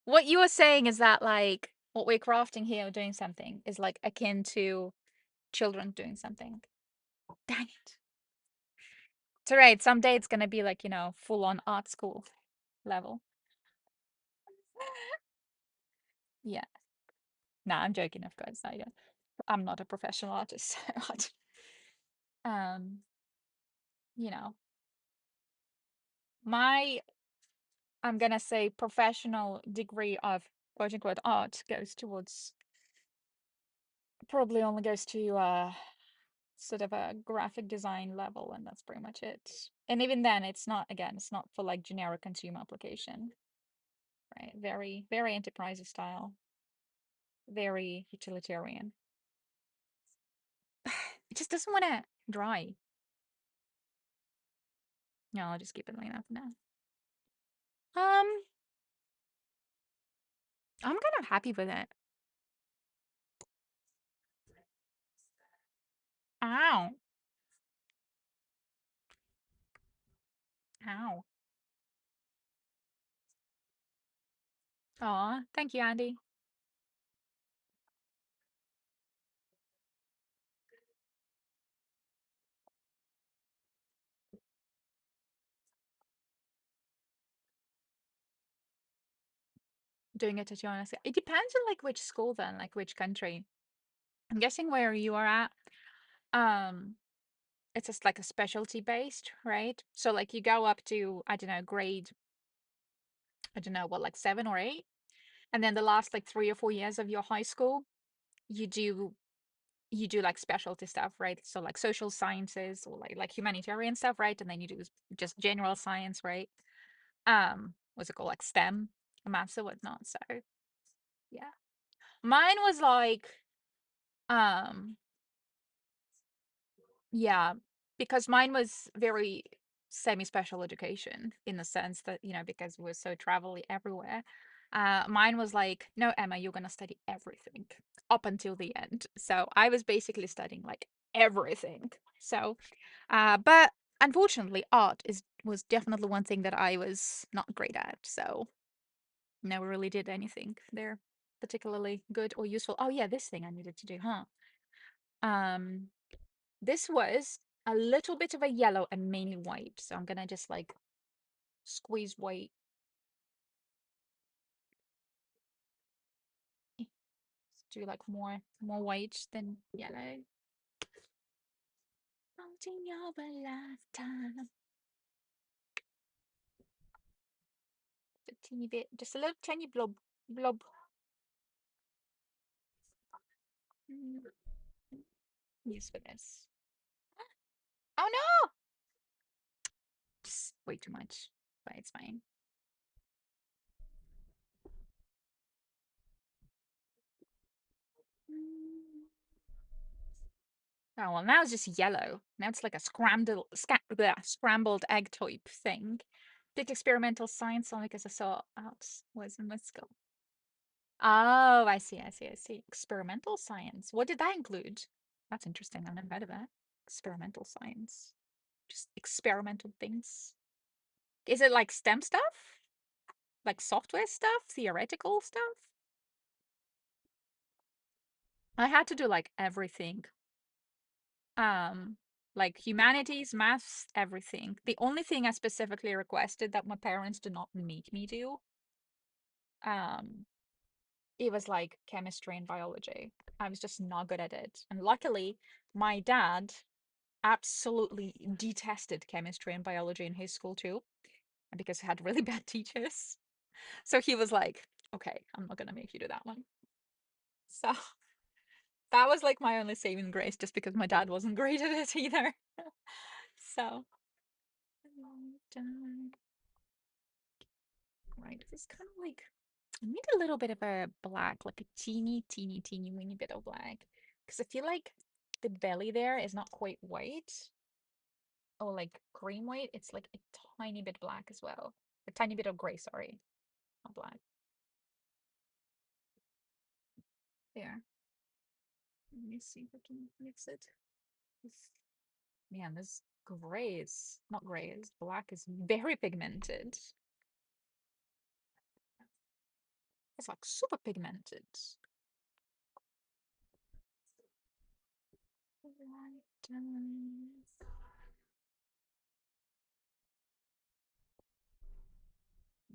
What you were saying is that like what we're crafting here or doing something is like akin to children doing something. Dang it. It's alright, someday it's gonna be like, full on art school level. Yeah. Nah, I'm joking, of course. I'm not a professional artist. um, you know, my I'm gonna say professional degree of quote unquote art goes towards probably only goes to sort of a graphic design level, and that's pretty much it. And even then, it's not for like generic consumer application, right? Very, very enterprise style, very utilitarian. It just doesn't want to dry. No, I'll just keep it like that for now. Um, I'm kind of happy with it. Ow, ow. Aw, thank you, Andy. Doing it at your own. It depends on like which school then, like which country. I'm guessing where you are at. Um, it's just like a specialty based, right? So like you go up to, I don't know, grade, I don't know what, like 7 or 8, and then the last like 3 or 4 years of your high school, you do you do like specialty stuff, right? So like social sciences or like humanitarian stuff, right? And then you do just general science, right? What's it called, like STEM, maths or whatnot. So yeah, mine was like, um, yeah, because mine was very semi-special education in the sense that, because we were so travel everywhere. Mine was like, no, Emma, you're gonna study everything up until the end. So I was basically studying like everything. So, but unfortunately, art was definitely one thing that I was not great at. So never really did anything there particularly good or useful. Oh yeah, this thing I needed to do, huh? Um, this was a little bit of a yellow and mainly white. So I'm gonna just like squeeze white. Let's do like more white than yellow. Counting your lifetime. A teeny bit, just a little tiny blob. Mm, use for this. Oh no! Just way too much, but it's fine. Mm. Oh well, now it's just yellow. Now it's like a scrambled egg type thing. Did experimental science only because I saw art was in my school. Oh, I see. Experimental science. What did that include? That's interesting. I've never heard of that. Experimental science. Just experimental things. Is it like STEM stuff? Like software stuff? Theoretical stuff? I had to do like everything. Um, like humanities, maths, everything. The only thing I specifically requested that my parents did not make me do, um, it was like chemistry and biology. I was just not good at it. And luckily, my dad absolutely detested chemistry and biology in his school too, because he had really bad teachers. So he was like, okay, I'm not gonna make you do that one. So that was like my only saving grace, just because my dad wasn't great at it either. So, right, it's kind of like, I need a little bit of a black, like a teeny, teeny, teeny, weeny bit of black. Because I feel like the belly there is not quite white. Or like cream white. It's like a tiny bit black as well. A tiny bit of gray, sorry. Not black. There. Let me see if I can mix it. Man, this gray is not gray, this black is very pigmented. It's like super pigmented.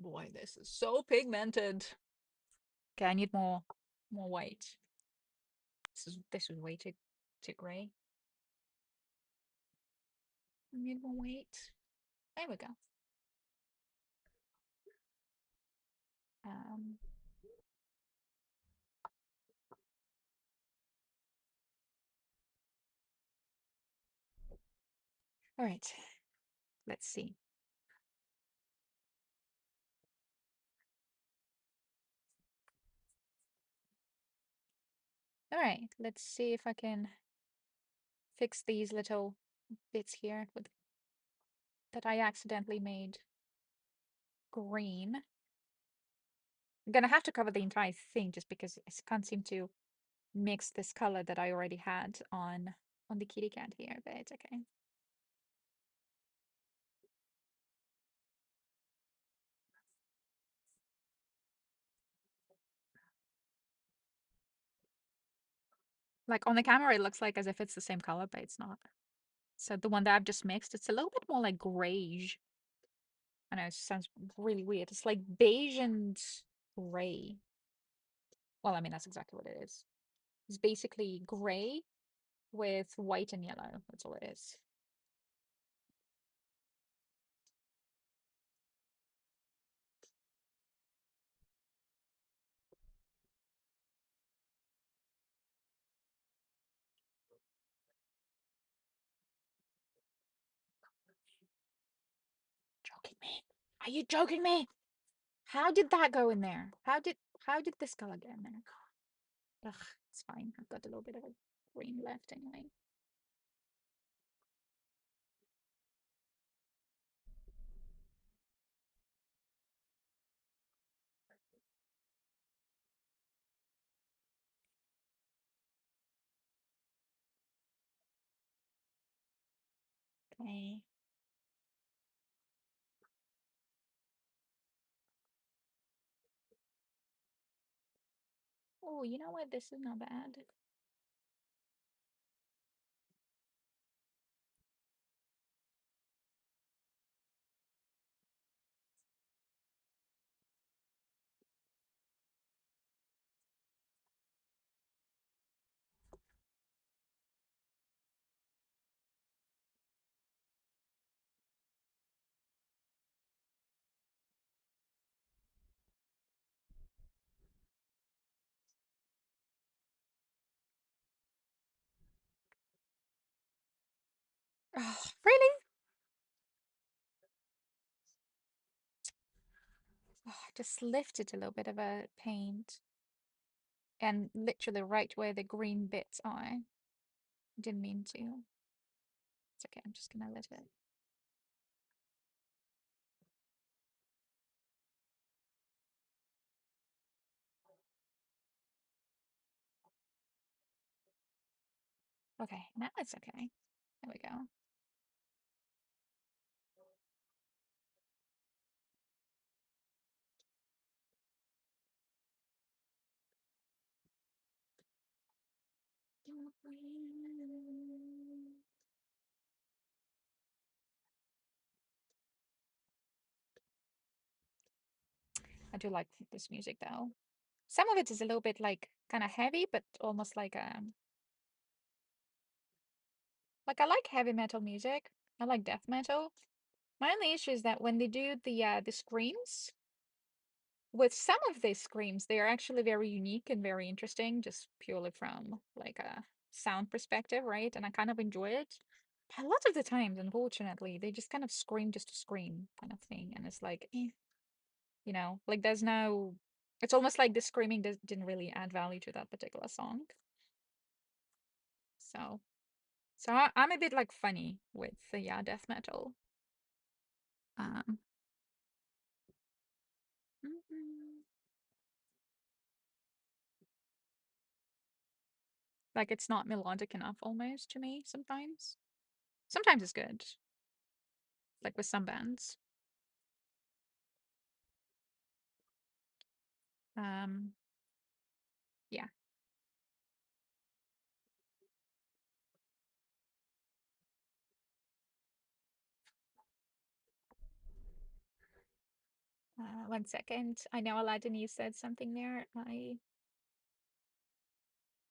Boy, this is so pigmented. Okay, I need more white. This is way too gray. I need more white. There we go. Um, all right. Let's see. All right, let's see if I can fix these little bits here that I accidentally made green. I'm gonna have to cover the entire thing just because I can't seem to mix this color that I already had on the kitty cat here, but it's okay. Like on the camera, it looks like as if it's the same color, but it's not. So the one that I've just mixed, it's a little bit more like grayish. I know it sounds really weird. It's like beige and gray. Well, I mean, that's exactly what it is. It's basically gray with white and yellow. That's all it is. Joking me? Are you joking me? How did that go in there? How did this color get in there? Ugh, it's fine. I've got a little bit of a green left anyway. Okay. Oh, you know what? This is not bad. Oh, really? Oh, just lifted a little bit of a paint. And literally right where the green bits are. Didn't mean to. It's okay, I'm just gonna let it. Okay, now it's okay. There we go. I do like this music though. Some of it is a little bit like kind of heavy, but almost like I like heavy metal music. I like death metal. My only issue is that when they do the screams, with some of these screams, they are actually very unique and very interesting, just purely from like a sound perspective, right? And I kind of enjoy it. But a lot of the times, unfortunately, they just kind of scream just to scream kind of thing. And it's like, like there's no, it's almost like the screaming didn't really add value to that particular song. So, I'm a bit like funny with the death metal. Um, mhm. Like it's not melodic enough almost to me sometimes. Sometimes it's good, like with some bands. Um, yeah. One second. I know Aladdin, you said something there. I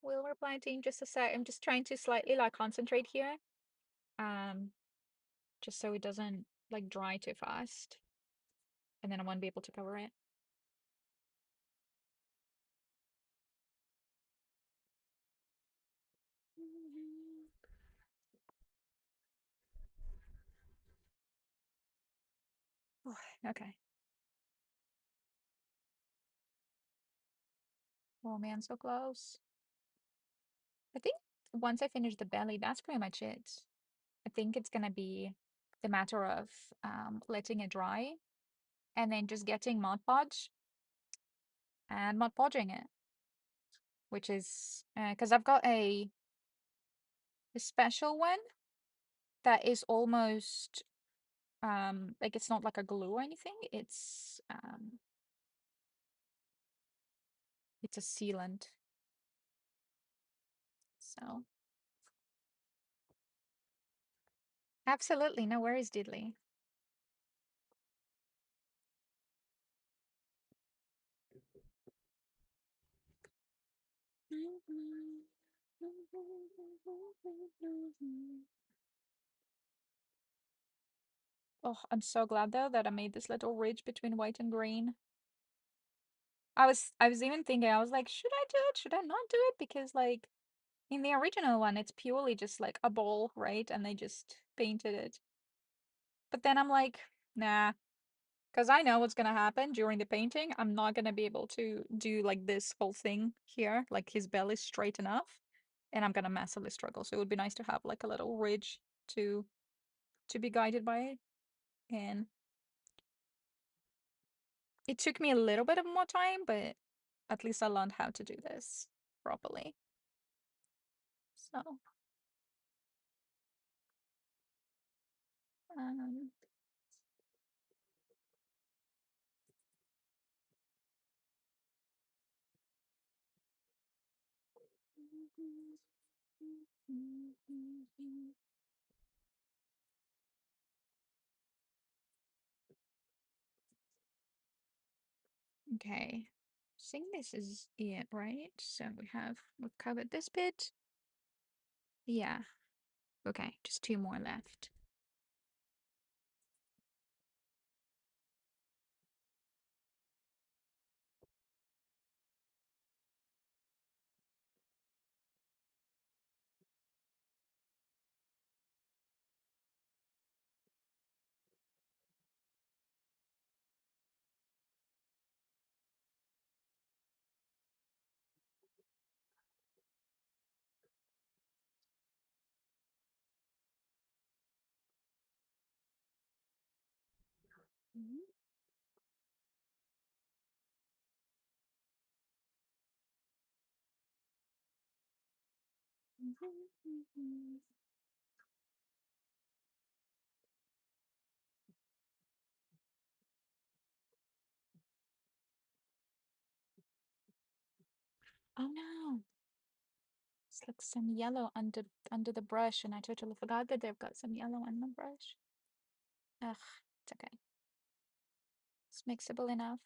will reply to you in just a sec. I'm just trying to slightly like concentrate here. Um, just so it doesn't like dry too fast, and then I won't be able to cover it. Okay. Oh man, so close. I think once I finish the belly, that's pretty much it. I think it's gonna be the matter of letting it dry and then just getting Mod Podge and Mod Podging it, which is because I've got a special one that is almost like it's not like a glue or anything. It's a sealant. So absolutely no worries, Diddley. Oh, I'm so glad though that I made this little ridge between white and green. I was even thinking, I was like, should I do it? Should I not do it? Because like in the original one, it's purely just like a ball, right? And they just painted it. But then I'm like, nah, because I know what's gonna happen during the painting. I'm not gonna be able to do like this whole thing here, like his belly straight enough, and I'm gonna massively struggle. So it would be nice to have like a little ridge to be guided by it. And it took me a little bit of more time, but at least I learned how to do this properly. So, um, okay. I think this is it, right? So we've covered this bit. Yeah. Okay, just two more left. Oh no. It's like some yellow under the brush, and I totally forgot that they've got some yellow on the brush. Ugh, it's okay. It's mixable enough.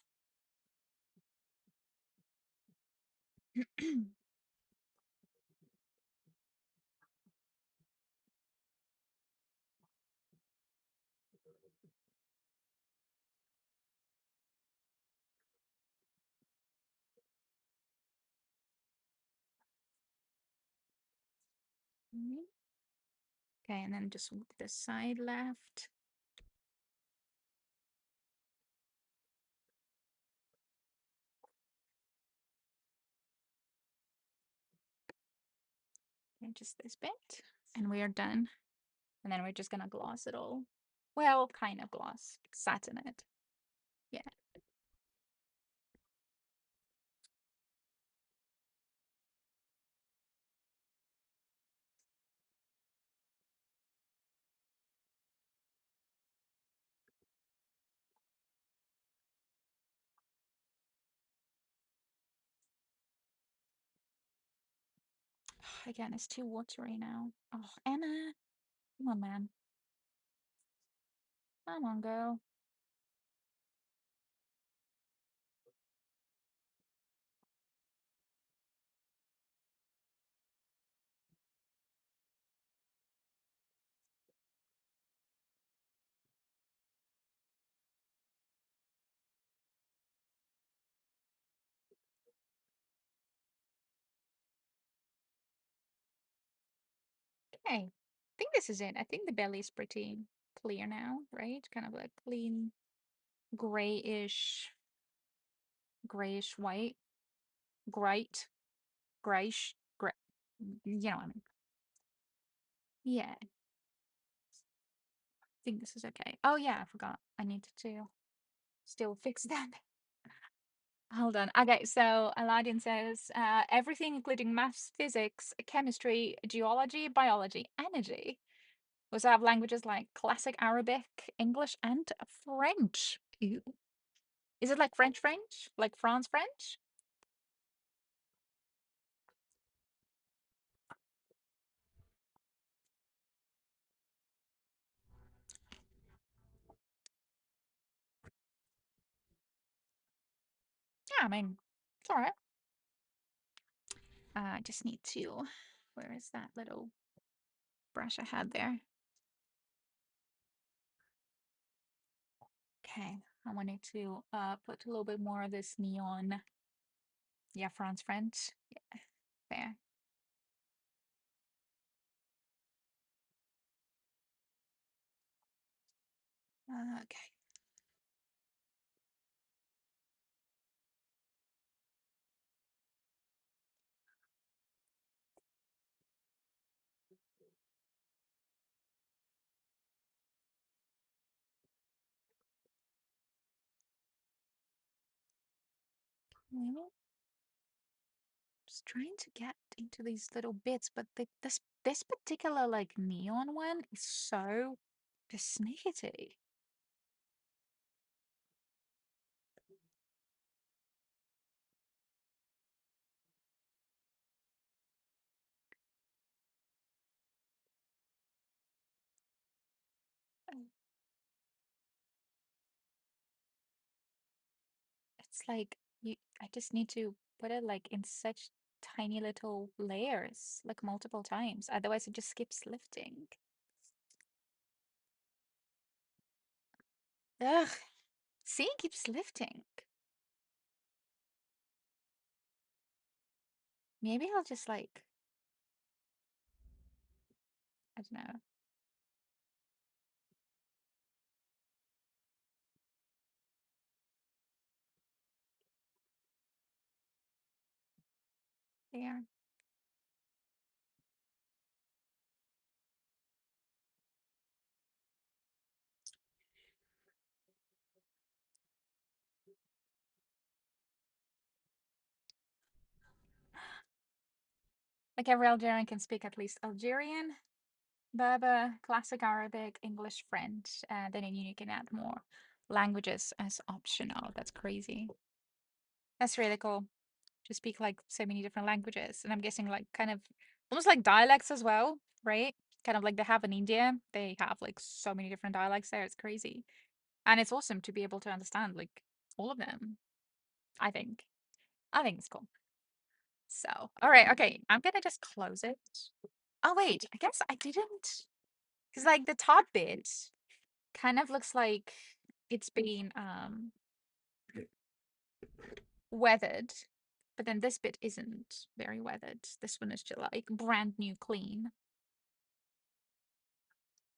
Mhm. Okay, and then just the side left. And just this bit. And we are done. And then we're just gonna gloss it all. Well, kind of gloss. Satin it. Yeah. Again, it's too watery now. Oh, Anna. Come on, man. Come on, girl. Okay. I think this is it. I think the belly is pretty clear now, right? Kind of like clean, grayish white, bright, grayish, gray. You know what I mean? Yeah, I think this is okay. Oh yeah, I forgot. I need to still fix that. Hold on. Okay, so Aladdin says everything, including maths, physics, chemistry, geology, biology, energy. We also have languages like Classic Arabic, English, and French. Ew. Is it like French French? Like France French? Yeah, I mean, it's all right. I just need to. Where is that little brush I had there? Okay, I wanted to put a little bit more of this neon. Yeah, France French. Yeah, there. Okay. Well, just trying to get into these little bits, but this particular like neon one is so persnickety. It's like you I just need to put it like in such tiny little layers, like multiple times. Otherwise it just keeps lifting. Ugh. See, it keeps lifting. Maybe I'll just like I don't know. There. Like every Algerian can speak at least Algerian, Berber, Classic Arabic, English, French, and then you can add more languages as optional. That's crazy. That's really cool to speak like so many different languages. And I'm guessing like kind of almost like dialects as well, right? Kind of like they have in India. They have like so many different dialects there. It's crazy. And it's awesome to be able to understand like all of them, I think. I think it's cool. So, all right, okay. I'm gonna just close it. Oh wait, I guess I didn't, because like the top bit kind of looks like it's been weathered, but then this bit isn't very weathered. This one is just like brand new clean.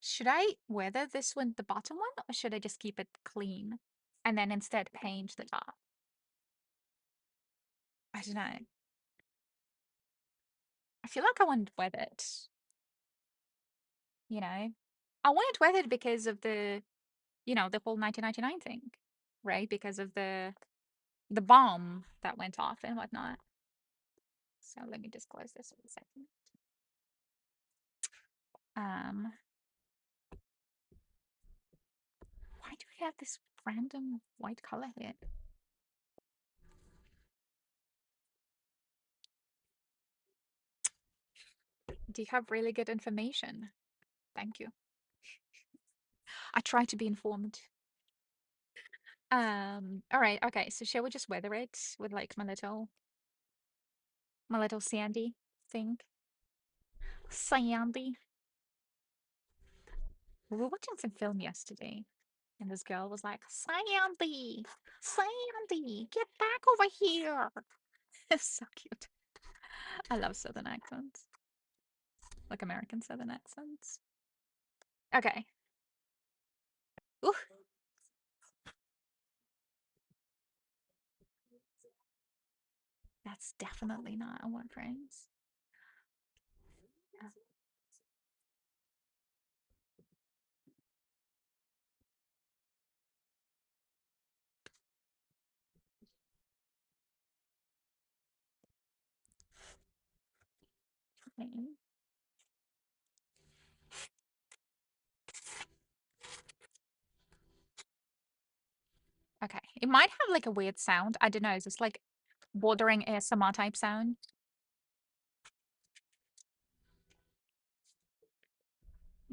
Should I weather this one, the bottom one, or should I just keep it clean and then instead paint the top? I don't know. I feel like I want weathered, you know? I want it weathered because of the, the whole 1999 thing, right? Because of the bomb that went off and whatnot. So let me just close this for a second. Why do we have this random white color here? Do you have really good information? Thank you. I try to be informed. All right, okay, so shall we just weather it with like my little sandy thing? Sandy. We were watching some film yesterday, and this girl was like, Sandy, Sandy, get back over here. It's so cute. I love Southern accents, like American Southern accents. Okay. Ooh. That's definitely not a Warframe. Okay. Okay. It might have like a weird sound. I don't know. Is this like bordering ASMR type sound?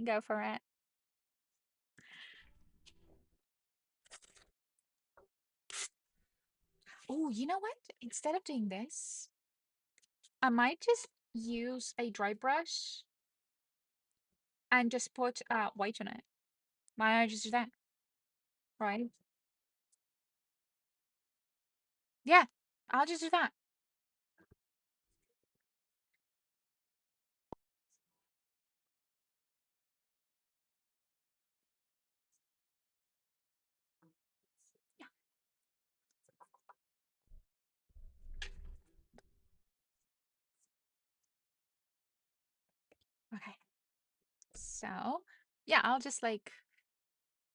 Go for it. Oh, you know what? Instead of doing this, I might just use a dry brush and just put white on it. Might I just do that? Right? Yeah, I'll just do that. Yeah. Okay. So, yeah, I'll just like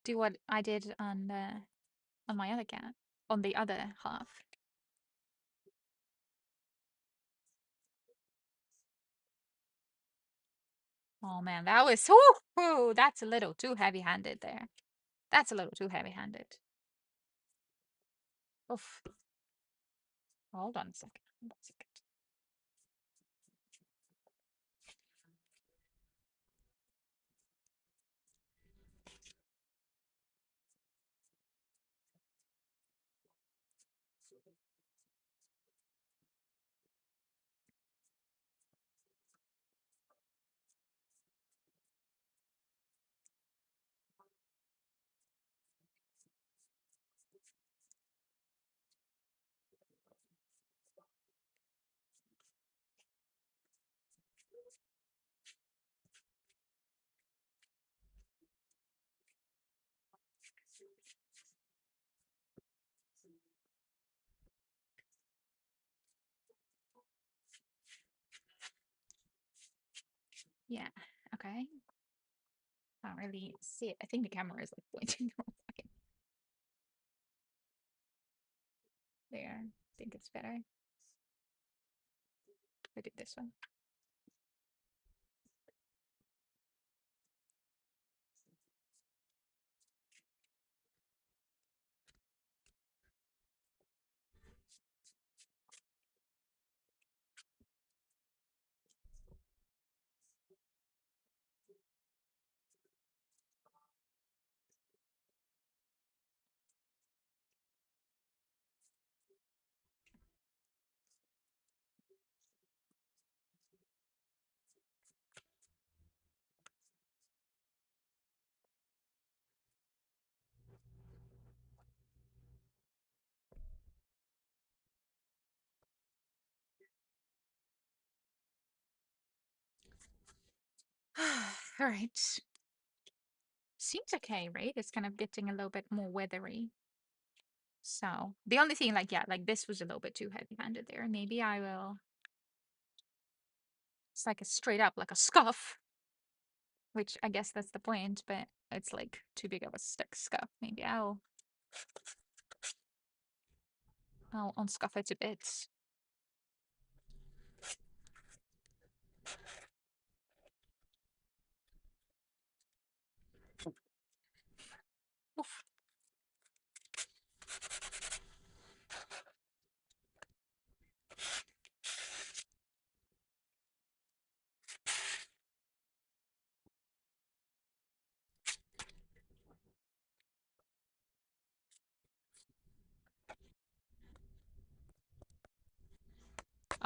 do what I did on my other cat, on the other half. Oh man, that was that's a little too heavy-handed there. That's a little too heavy-handed. Oof. Hold on a second. Hold on a second. Yeah. Okay. Can't really see it. I think the camera is like pointing the wrong way. There. I think it's better. We do this one. All right. Seems okay, right? It's kind of getting a little bit more weathery. So the only thing, like, yeah, like this was a little bit too heavy-handed there. Maybe I will. It's like a straight up, like a scuff, which I guess that's the point, but it's like too big of a stick scuff. Maybe I'll unscuff it a bit. Oof.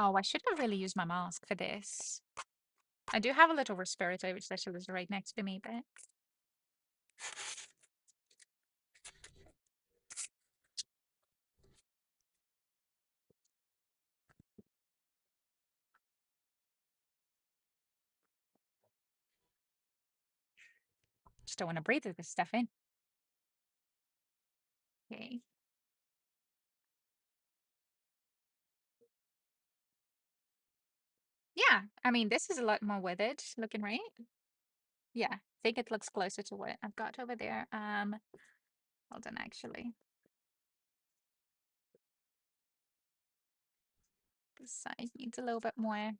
Oh, I should have really used my mask for this. I do have a little respirator, which actually was right next to me, but just don't want to breathe this stuff in. Okay. Yeah, I mean, this is a lot more weathered looking, right? Yeah, I think it looks closer to what I've got over there. Hold on, actually. This side needs a little bit more.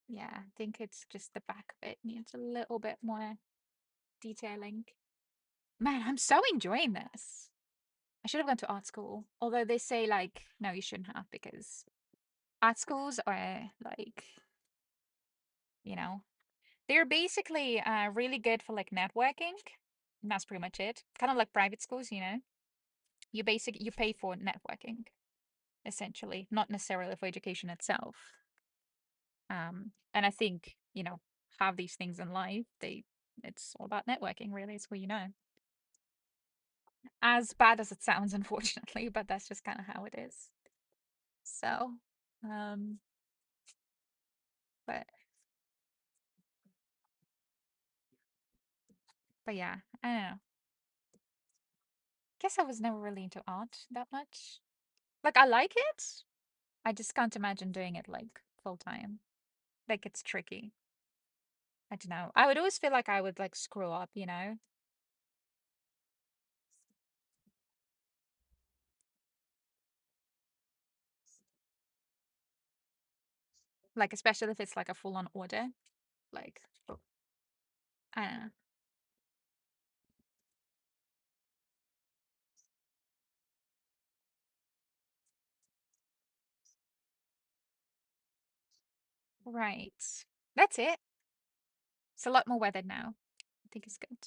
Yeah, I think it's just the back of it needs a little bit more detailing. Man, I'm so enjoying this. I should have gone to art school. Although they say, like, no, you shouldn't have because art schools are like, you know, they're basically really good for like networking. And that's pretty much it. Kind of like private schools, you know. You pay for networking, essentially, not necessarily for education itself. And I think, have these things in life, it's all about networking, really. It's who you know. As bad as it sounds, unfortunately, but that's just kind of how it is. So, um, but but yeah, I don't know. Guess I was never really into art that much. Like I like it. I just can't imagine doing it like full time. Like it's tricky. I don't know. I would always feel like I would like screw up, you know? Like especially if it's like a full on order. Like I don't know. Right. That's it. It's a lot more weathered now. I think it's good.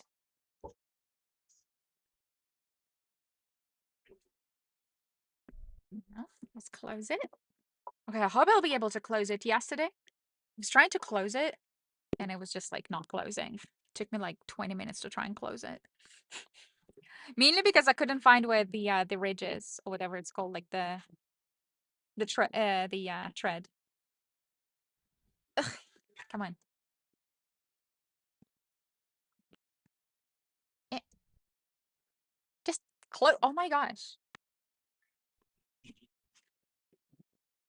Now, let's close it. Okay, I hope I'll be able to close it. Yesterday, I was trying to close it and it was just like not closing. It took me like 20 minutes to try and close it. Mainly because I couldn't find where the ridge is or whatever it's called, like the tread. Ugh, come on. Eh, just close. Oh my gosh.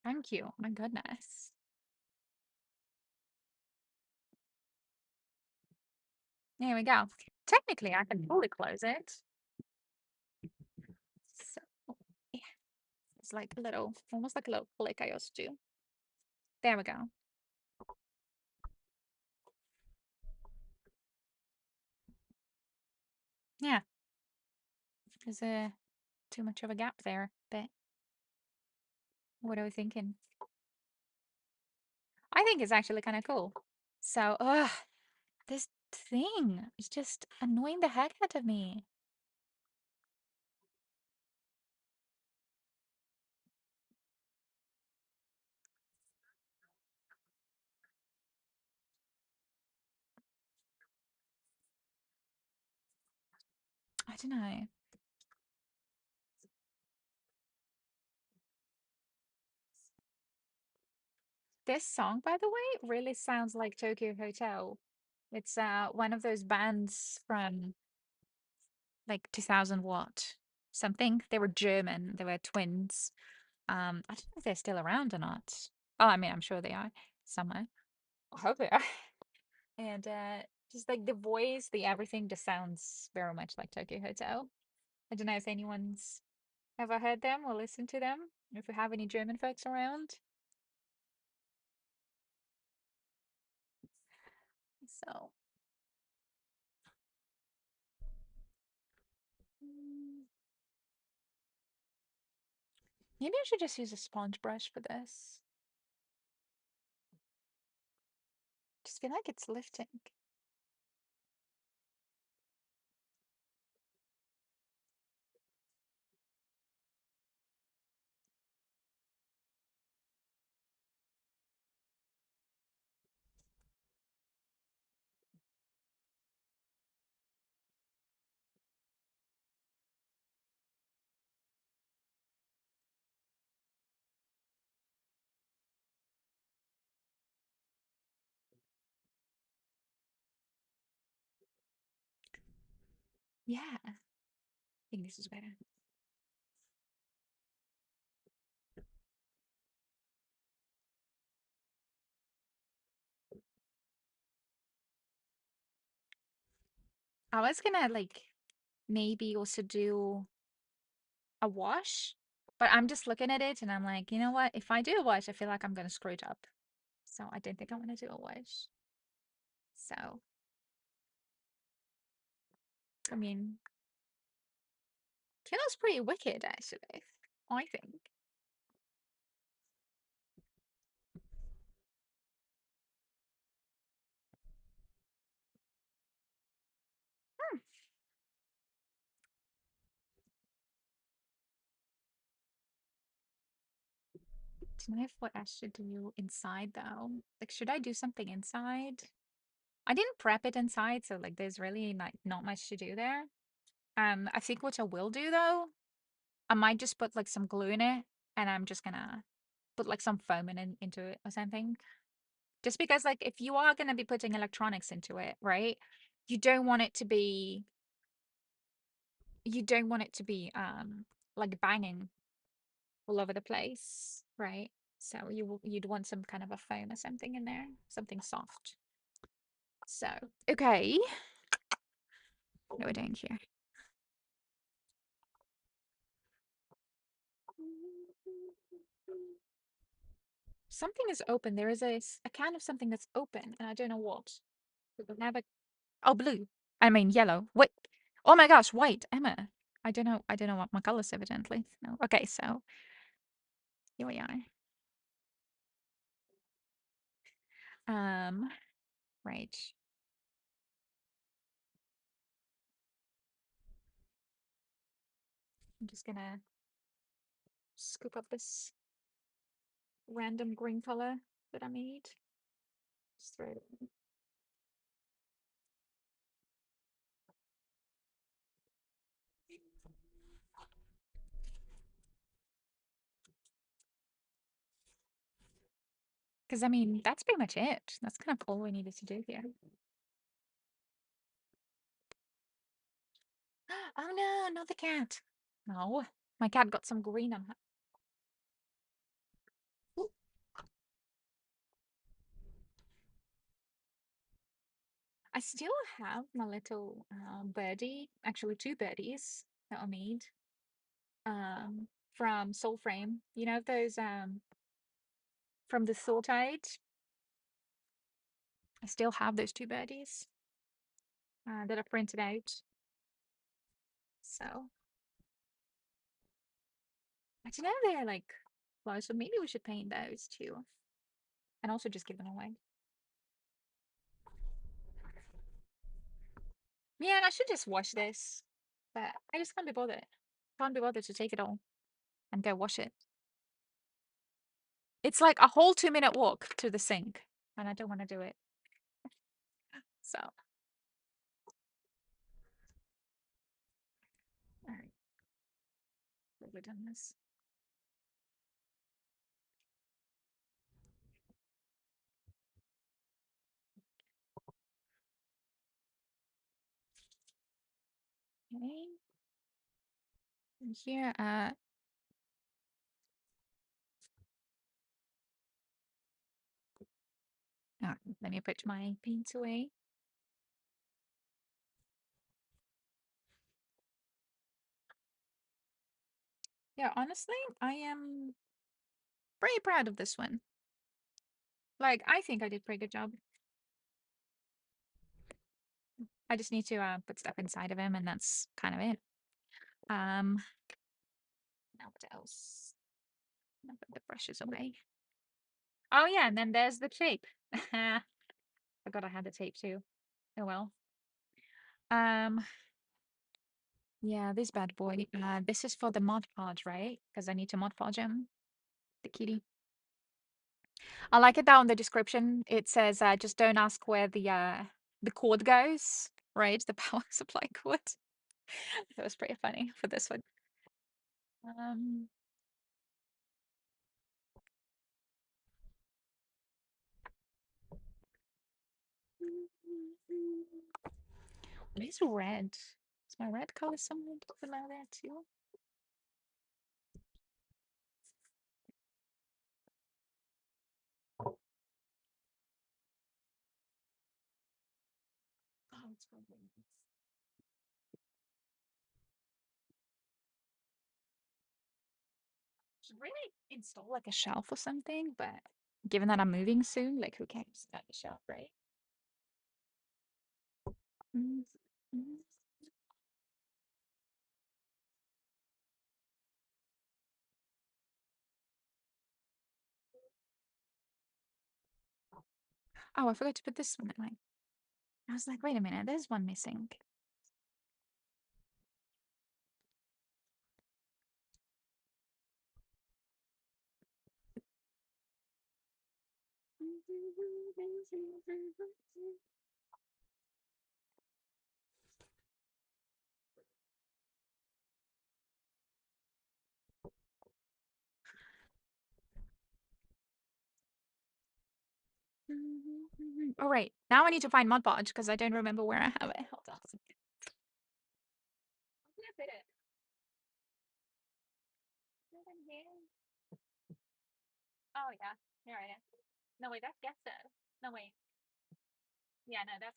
Thank you. My goodness. There we go. Technically, I can fully close it. So, yeah, it's like a little, almost like a little click I used to do. There we go. Yeah, there's too much of a gap there, but what are we thinking? I think it's actually kind of cool. So, this thing is just annoying the heck out of me. I don't know. This song, by the way, really sounds like Tokyo Hotel. It's one of those bands from like 2000 watt something. They were German. They were twins. I don't know if they're still around or not. Oh, I mean, I'm sure they are somewhere. I hope they are. And just like the voice, the everything just sounds very much like Tokyo Hotel. I don't know if anyone's ever heard them or listened to them. If we have any German folks around. So maybe I should just use a sponge brush for this. Just feel like it's lifting. Yeah, I think this is better. I was gonna like maybe also do a wash, but I'm just looking at it and I'm like, you know what? If I do a wash, I feel like I'm gonna screw it up. So I don't think I'm gonna do a wash. So I mean, Kill's pretty wicked actually, I think. Hmm. Do you know what I should do inside though? Like, should I do something inside? I didn't prep it inside, so like there's really not much to do there. I think what I will do though, I might just put like some glue in it and I'm just gonna put like some foam into it or something. Just because like if you are gonna be putting electronics into it, right? You don't want it to be you don't want it to be like banging all over the place, right? So you'd want some kind of a foam or something in there, something soft. So, okay. What are we doing here? Something is open. There is a can of something that's open, and I don't know what. We never. Oh, blue. I mean yellow. Wait. Oh my gosh, white. Emma. I don't know. I don't know what my colors evidently. No. Okay, so here we are. Right. I'm just gonna scoop up this random green color that I made. Just throw it in. Because I mean, that's pretty much it. That's kind of all we needed to do here. Oh no, not the cat. No, my cat got some green on her. Ooh. I still have my little birdie, actually two birdies that I made from Soulframe. You know those from the Sortite. I still have those two birdies that I printed out. So I don't know, they're like close, so maybe we should paint those too, and also just give them away. Yeah, and I should just wash this, but I just can't be bothered. Can't be bothered to take it all and go wash it. It's like a whole 2-minute walk to the sink, and I don't want to do it. So probably done this. Okay. And here, oh, let me put my paints away. Yeah, honestly, I am pretty proud of this one. Like, I think I did a pretty good job. I just need to put stuff inside of him, and that's kind of it. Now what else? I'll put the brushes away. Oh yeah, and then there's the tape. Forgot I had the tape too. Oh well. Um, yeah, this bad boy. This is for the Mod Podge, right? Because I need to Mod Podge him, the kitty. I like it that on the description it says, just don't ask where the cord goes, right? The power supply cord. That was pretty funny for this one. Um, what is red? Is my red color somewhere below there too? Oh, it's probably. Should really install like a shelf or something, but given that I'm moving soon, like who cares about the shelf, right? Mm, mm. Oh, I forgot to put this one away. I was like, wait a minute, there's one missing. All right, now I need to find Mod Podge because I don't remember where I have it. Hold on. Where did I put it? Is it in here? Oh yeah, here it is. No wait, that's Gesso. No wait. Yeah, no, that's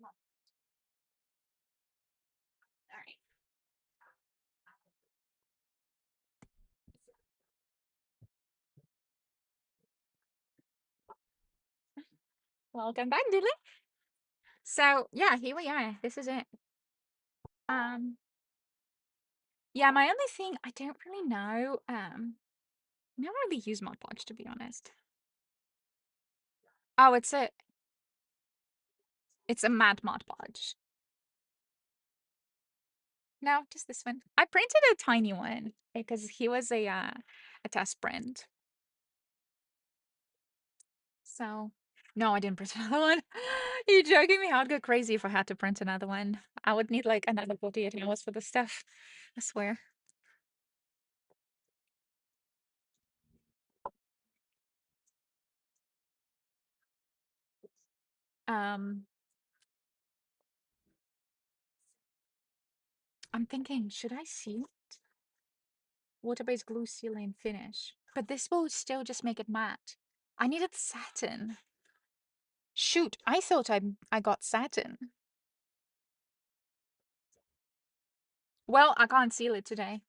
Mod. All right. Welcome back, Diddley. So yeah, here we are. This is it. Um, yeah, my only thing I don't really know. I never really use Mod Podge to be honest. Oh, it's a matte Mod Podge. No, just this one. I printed a tiny one because he was a test print. So no, I didn't print another one. You joking me? I'd go crazy if I had to print another one. I would need like another 48 hours for this stuff. I swear. Um, I'm thinking, should I seal it? Water-based glue seal and finish. But this will still just make it matte. I needed satin. Shoot, I thought I got satin. Well, I can't seal it today,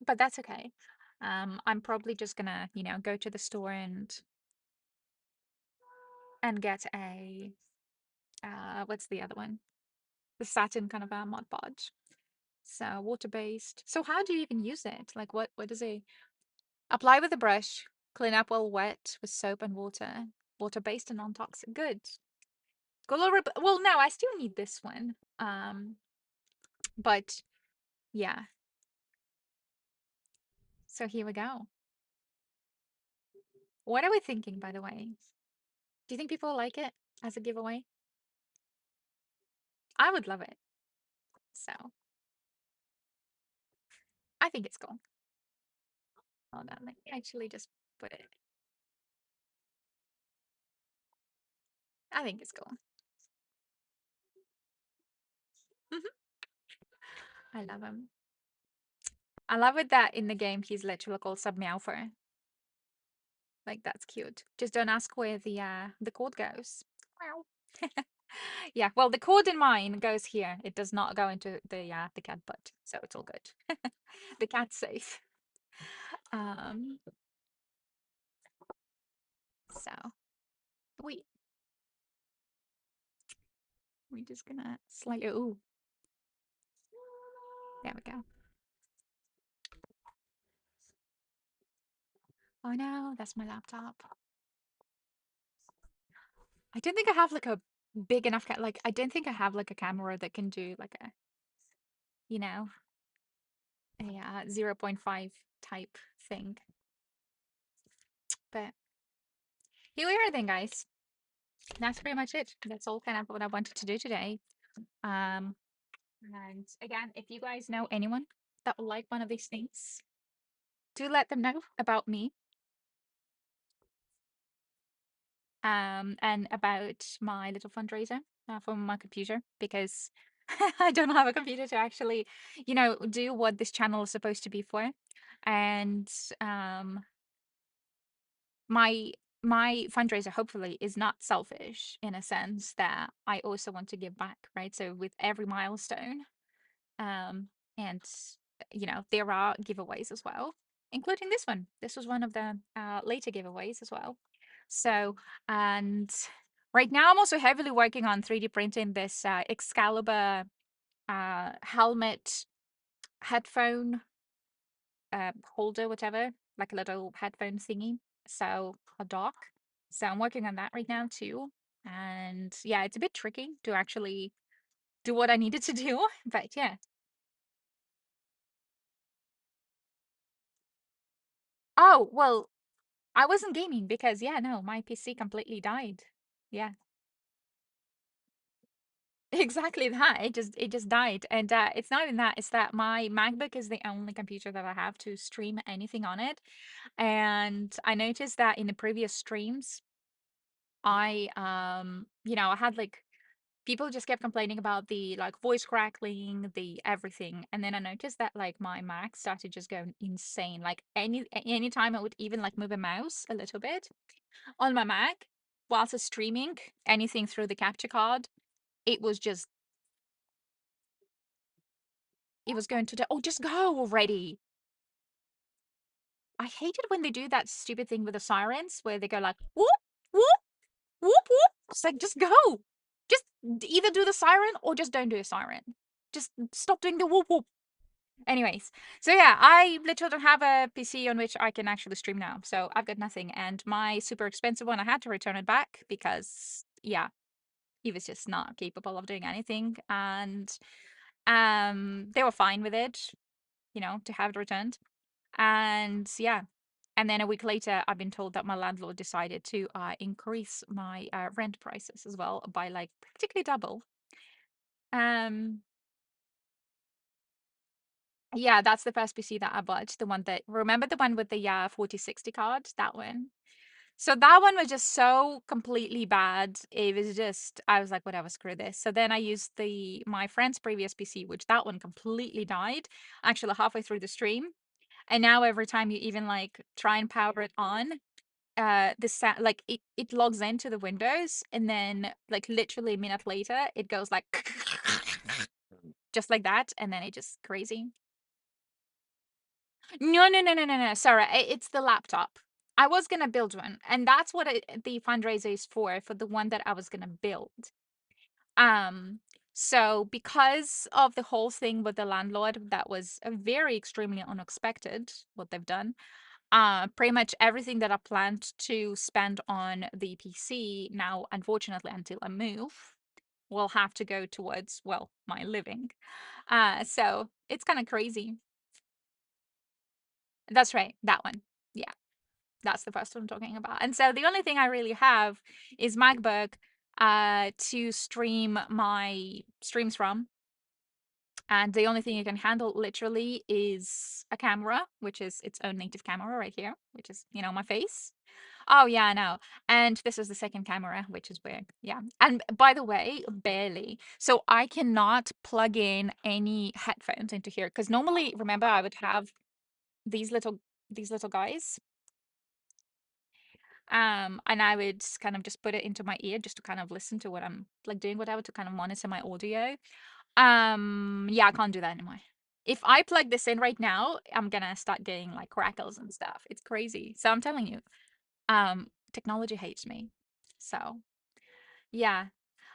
but that's okay. I'm probably just gonna, go to the store and get a what's the other one? The satin kind of a Mod Podge. So water-based. So how do you even use it? Like what does it apply with a brush, clean up while wet with soap and water. Water-based and non-toxic. Good. Well, no, I still need this one. But yeah. So here we go. What are we thinking, by the way? Do you think people will like it as a giveaway? I would love it. So I think it's cool. Hold on, let me actually just put it. I think it's cool. I love him. I love it that in the game he's literally called Submeowfer. Like that's cute. Just don't ask where the cord goes. Meow. Yeah, well the cord in mine goes here. It does not go into the cat butt, so it's all good. The cat's safe. Um, so we we're just gonna slightly. Ooh, there we go. Oh no, that's my laptop. I don't think I have like a big enough like I don't think I have like a camera that can do like a you know a 0.5 type thing. But here we are then, guys. That's pretty much it. That's all kind of what I wanted to do today. Um, and again, if you guys know anyone that would like one of these things, do let them know about me. And about my little fundraiser for my computer because I don't have a computer to actually, do what this channel is supposed to be for. And um, my my fundraiser hopefully is not selfish in a sense that I also want to give back, right? So with every milestone, and there are giveaways as well, including this one. This was one of the later giveaways as well. So, and right now I'm also heavily working on 3D printing this Excalibur helmet headphone holder, whatever, like a little headphone thingy. So a dock. So I'm working on that right now too. And yeah, it's a bit tricky to actually do what I needed to do, but yeah. Oh, well, I wasn't gaming because yeah, no, my PC completely died. Yeah. Exactly that. It just died. And it's not even that, it's that my MacBook is the only computer that I have to stream anything on it. And I noticed that in the previous streams, I had like people just kept complaining about the like voice crackling, the everything. And then I noticed that like my Mac started just going insane. Like anytime I would even like move a mouse a little bit on my Mac whilst it's streaming anything through the capture card, it was just it was going to oh, just go already. I hate it when they do that stupid thing with the sirens where they go like whoop whoop whoop whoop. It's like just go. Just either do the siren or just don't do a siren. Just stop doing the whoop whoop. Anyways, so yeah, I literally don't have a PC on which I can actually stream now. So I've got nothing. And my super expensive one, I had to return it back because, yeah, he was just not capable of doing anything. And they were fine with it, to have it returned. And yeah. And then a week later, I've been told that my landlord decided to increase my rent prices as well by like practically double. Um, Yeah, that's the first PC that I bought. The one that remember the one with the 4060 card? That one. So that one was just so completely bad. It was just I was like, whatever, screw this. So then I used my friend's previous PC, which that one completely died actually halfway through the stream. And now every time you even like try and power it on, like it logs into the Windows and then like literally a minute later it goes like just like that, and then it just crazy. No, no, no, no, no, no. Sorry, it's the laptop. I was gonna build one, and that's what the fundraiser is for the one that I was gonna build. Um, so because of the whole thing with the landlord, that was a very extremely unexpected what they've done. Pretty much everything that I planned to spend on the PC now, unfortunately, until I move, will have to go towards, well, my living. So it's kind of crazy. That's right, that one. Yeah, that's the first one I'm talking about. And so the only thing I really have is MacBook to stream my streams from. And the only thing you can handle literally is a camera, which is its own native camera right here, which is, my face. Oh yeah, I know. And this is the second camera, which is weird. Yeah. And by the way, barely. So I cannot plug in any headphones into here because normally, remember, I would have these little guys. And I would kind of just put it into my ear just to kind of listen to what I'm like doing, whatever, to kind of monitor my audio. Yeah, I can't do that anymore. If I plug this in right now, I'm gonna start getting like crackles and stuff. It's crazy. So I'm telling you, technology hates me. So yeah,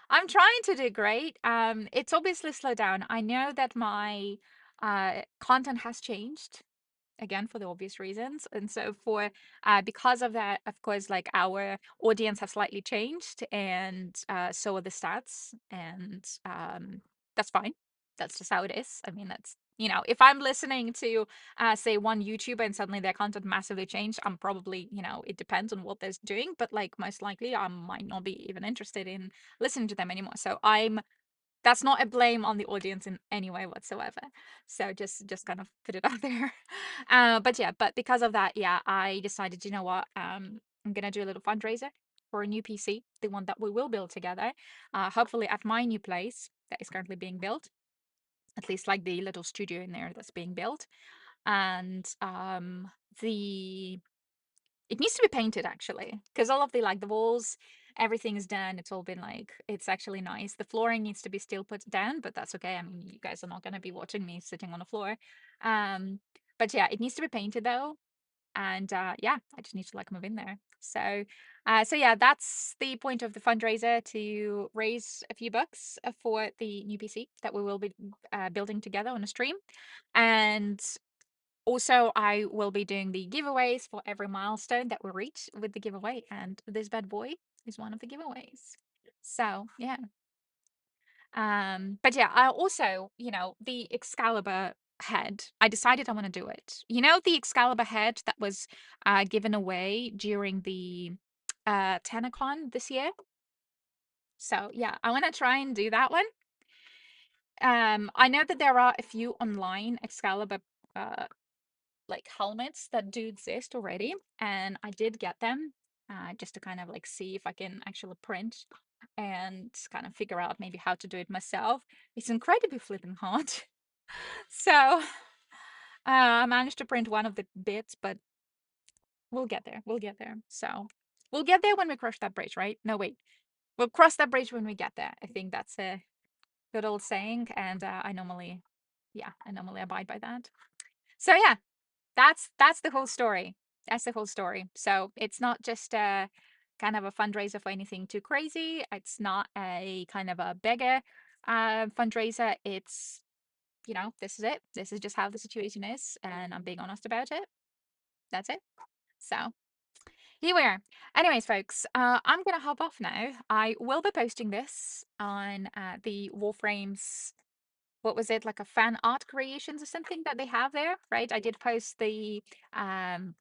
I'm trying to do great. It's obviously slowed down. I know that my content has changed again for the obvious reasons, and so for because of that, of course, like our audience have slightly changed, and so are the stats, and that's fine. That's just how it is. I mean, that's, if I'm listening to say one YouTuber and suddenly their content massively changed, I'm probably, it depends on what they're doing, but like most likely I might not be even interested in listening to them anymore. So that's not a blame on the audience in any way whatsoever. So just kind of put it out there. But yeah, but because of that, yeah, I decided, you know what, I'm gonna do a little fundraiser for a new PC, the one that we will build together, hopefully at my new place that is currently being built, at least like the little studio in there that's being built. And the it needs to be painted actually, because all of the like the walls, everything is done. It's all been like, it's actually nice. The flooring needs to be still put down, but that's okay. I mean, you guys are not going to be watching me sitting on the floor. Um, but yeah, it needs to be painted though. And yeah, I just need to like move in there. So yeah, that's the point of the fundraiser, to raise a few bucks for the new PC that we will be building together on a stream. And also, I will be doing the giveaways for every milestone that we reach with the giveaway, and this bad boy is one of the giveaways. So yeah. But yeah, I also, the Excalibur head, I decided I want to do it. The Excalibur head that was given away during the TanaCon this year. So yeah, I want to try and do that one. I know that there are a few online Excalibur uh like helmets that do exist already, and I did get them just to kind of like see if I can actually print and kind of figure out maybe how to do it myself. It's incredibly flipping hard. So I managed to print one of the bits, but we'll get there. We'll get there. So we'll get there when we cross that bridge, right? No, wait. We'll cross that bridge when we get there. I think that's a good old saying, and I normally abide by that. So yeah, that's the whole story. That's the whole story. So it's not just a kind of a fundraiser for anything too crazy. It's not a kind of a beggar fundraiser. It's, this is it. This is just how the situation is, and I'm being honest about it. That's it. So here we are. Anyways, folks, I'm gonna hop off now. I will be posting this on the Warframes, what was it, like a fan art creations or something that they have there, right? I did post the um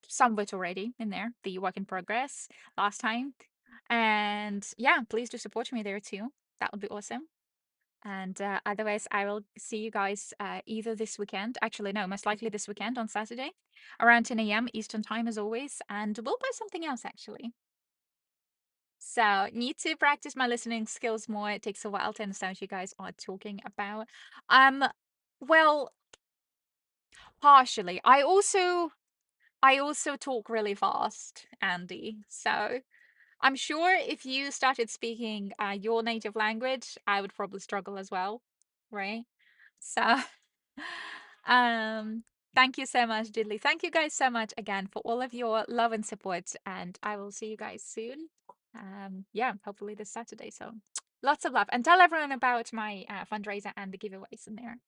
some of it already in there, the work in progress last time. And yeah, please do support me there too. That would be awesome. And otherwise, I will see you guys either this weekend, actually, no, most likely this weekend on Saturday, around 10 a.m. Eastern time as always. And we'll play something else actually. So, need to practice my listening skills more. It takes a while to understand what you guys are talking about. Um, well, partially. I also talk really fast, Andy. So I'm sure if you started speaking your native language, I would probably struggle as well, right? So, um, thank you so much, Diddley. Thank you guys so much again for all of your love and support, and I will see you guys soon. Yeah, hopefully this Saturday. So, lots of love, and tell everyone about my fundraiser and the giveaways in there.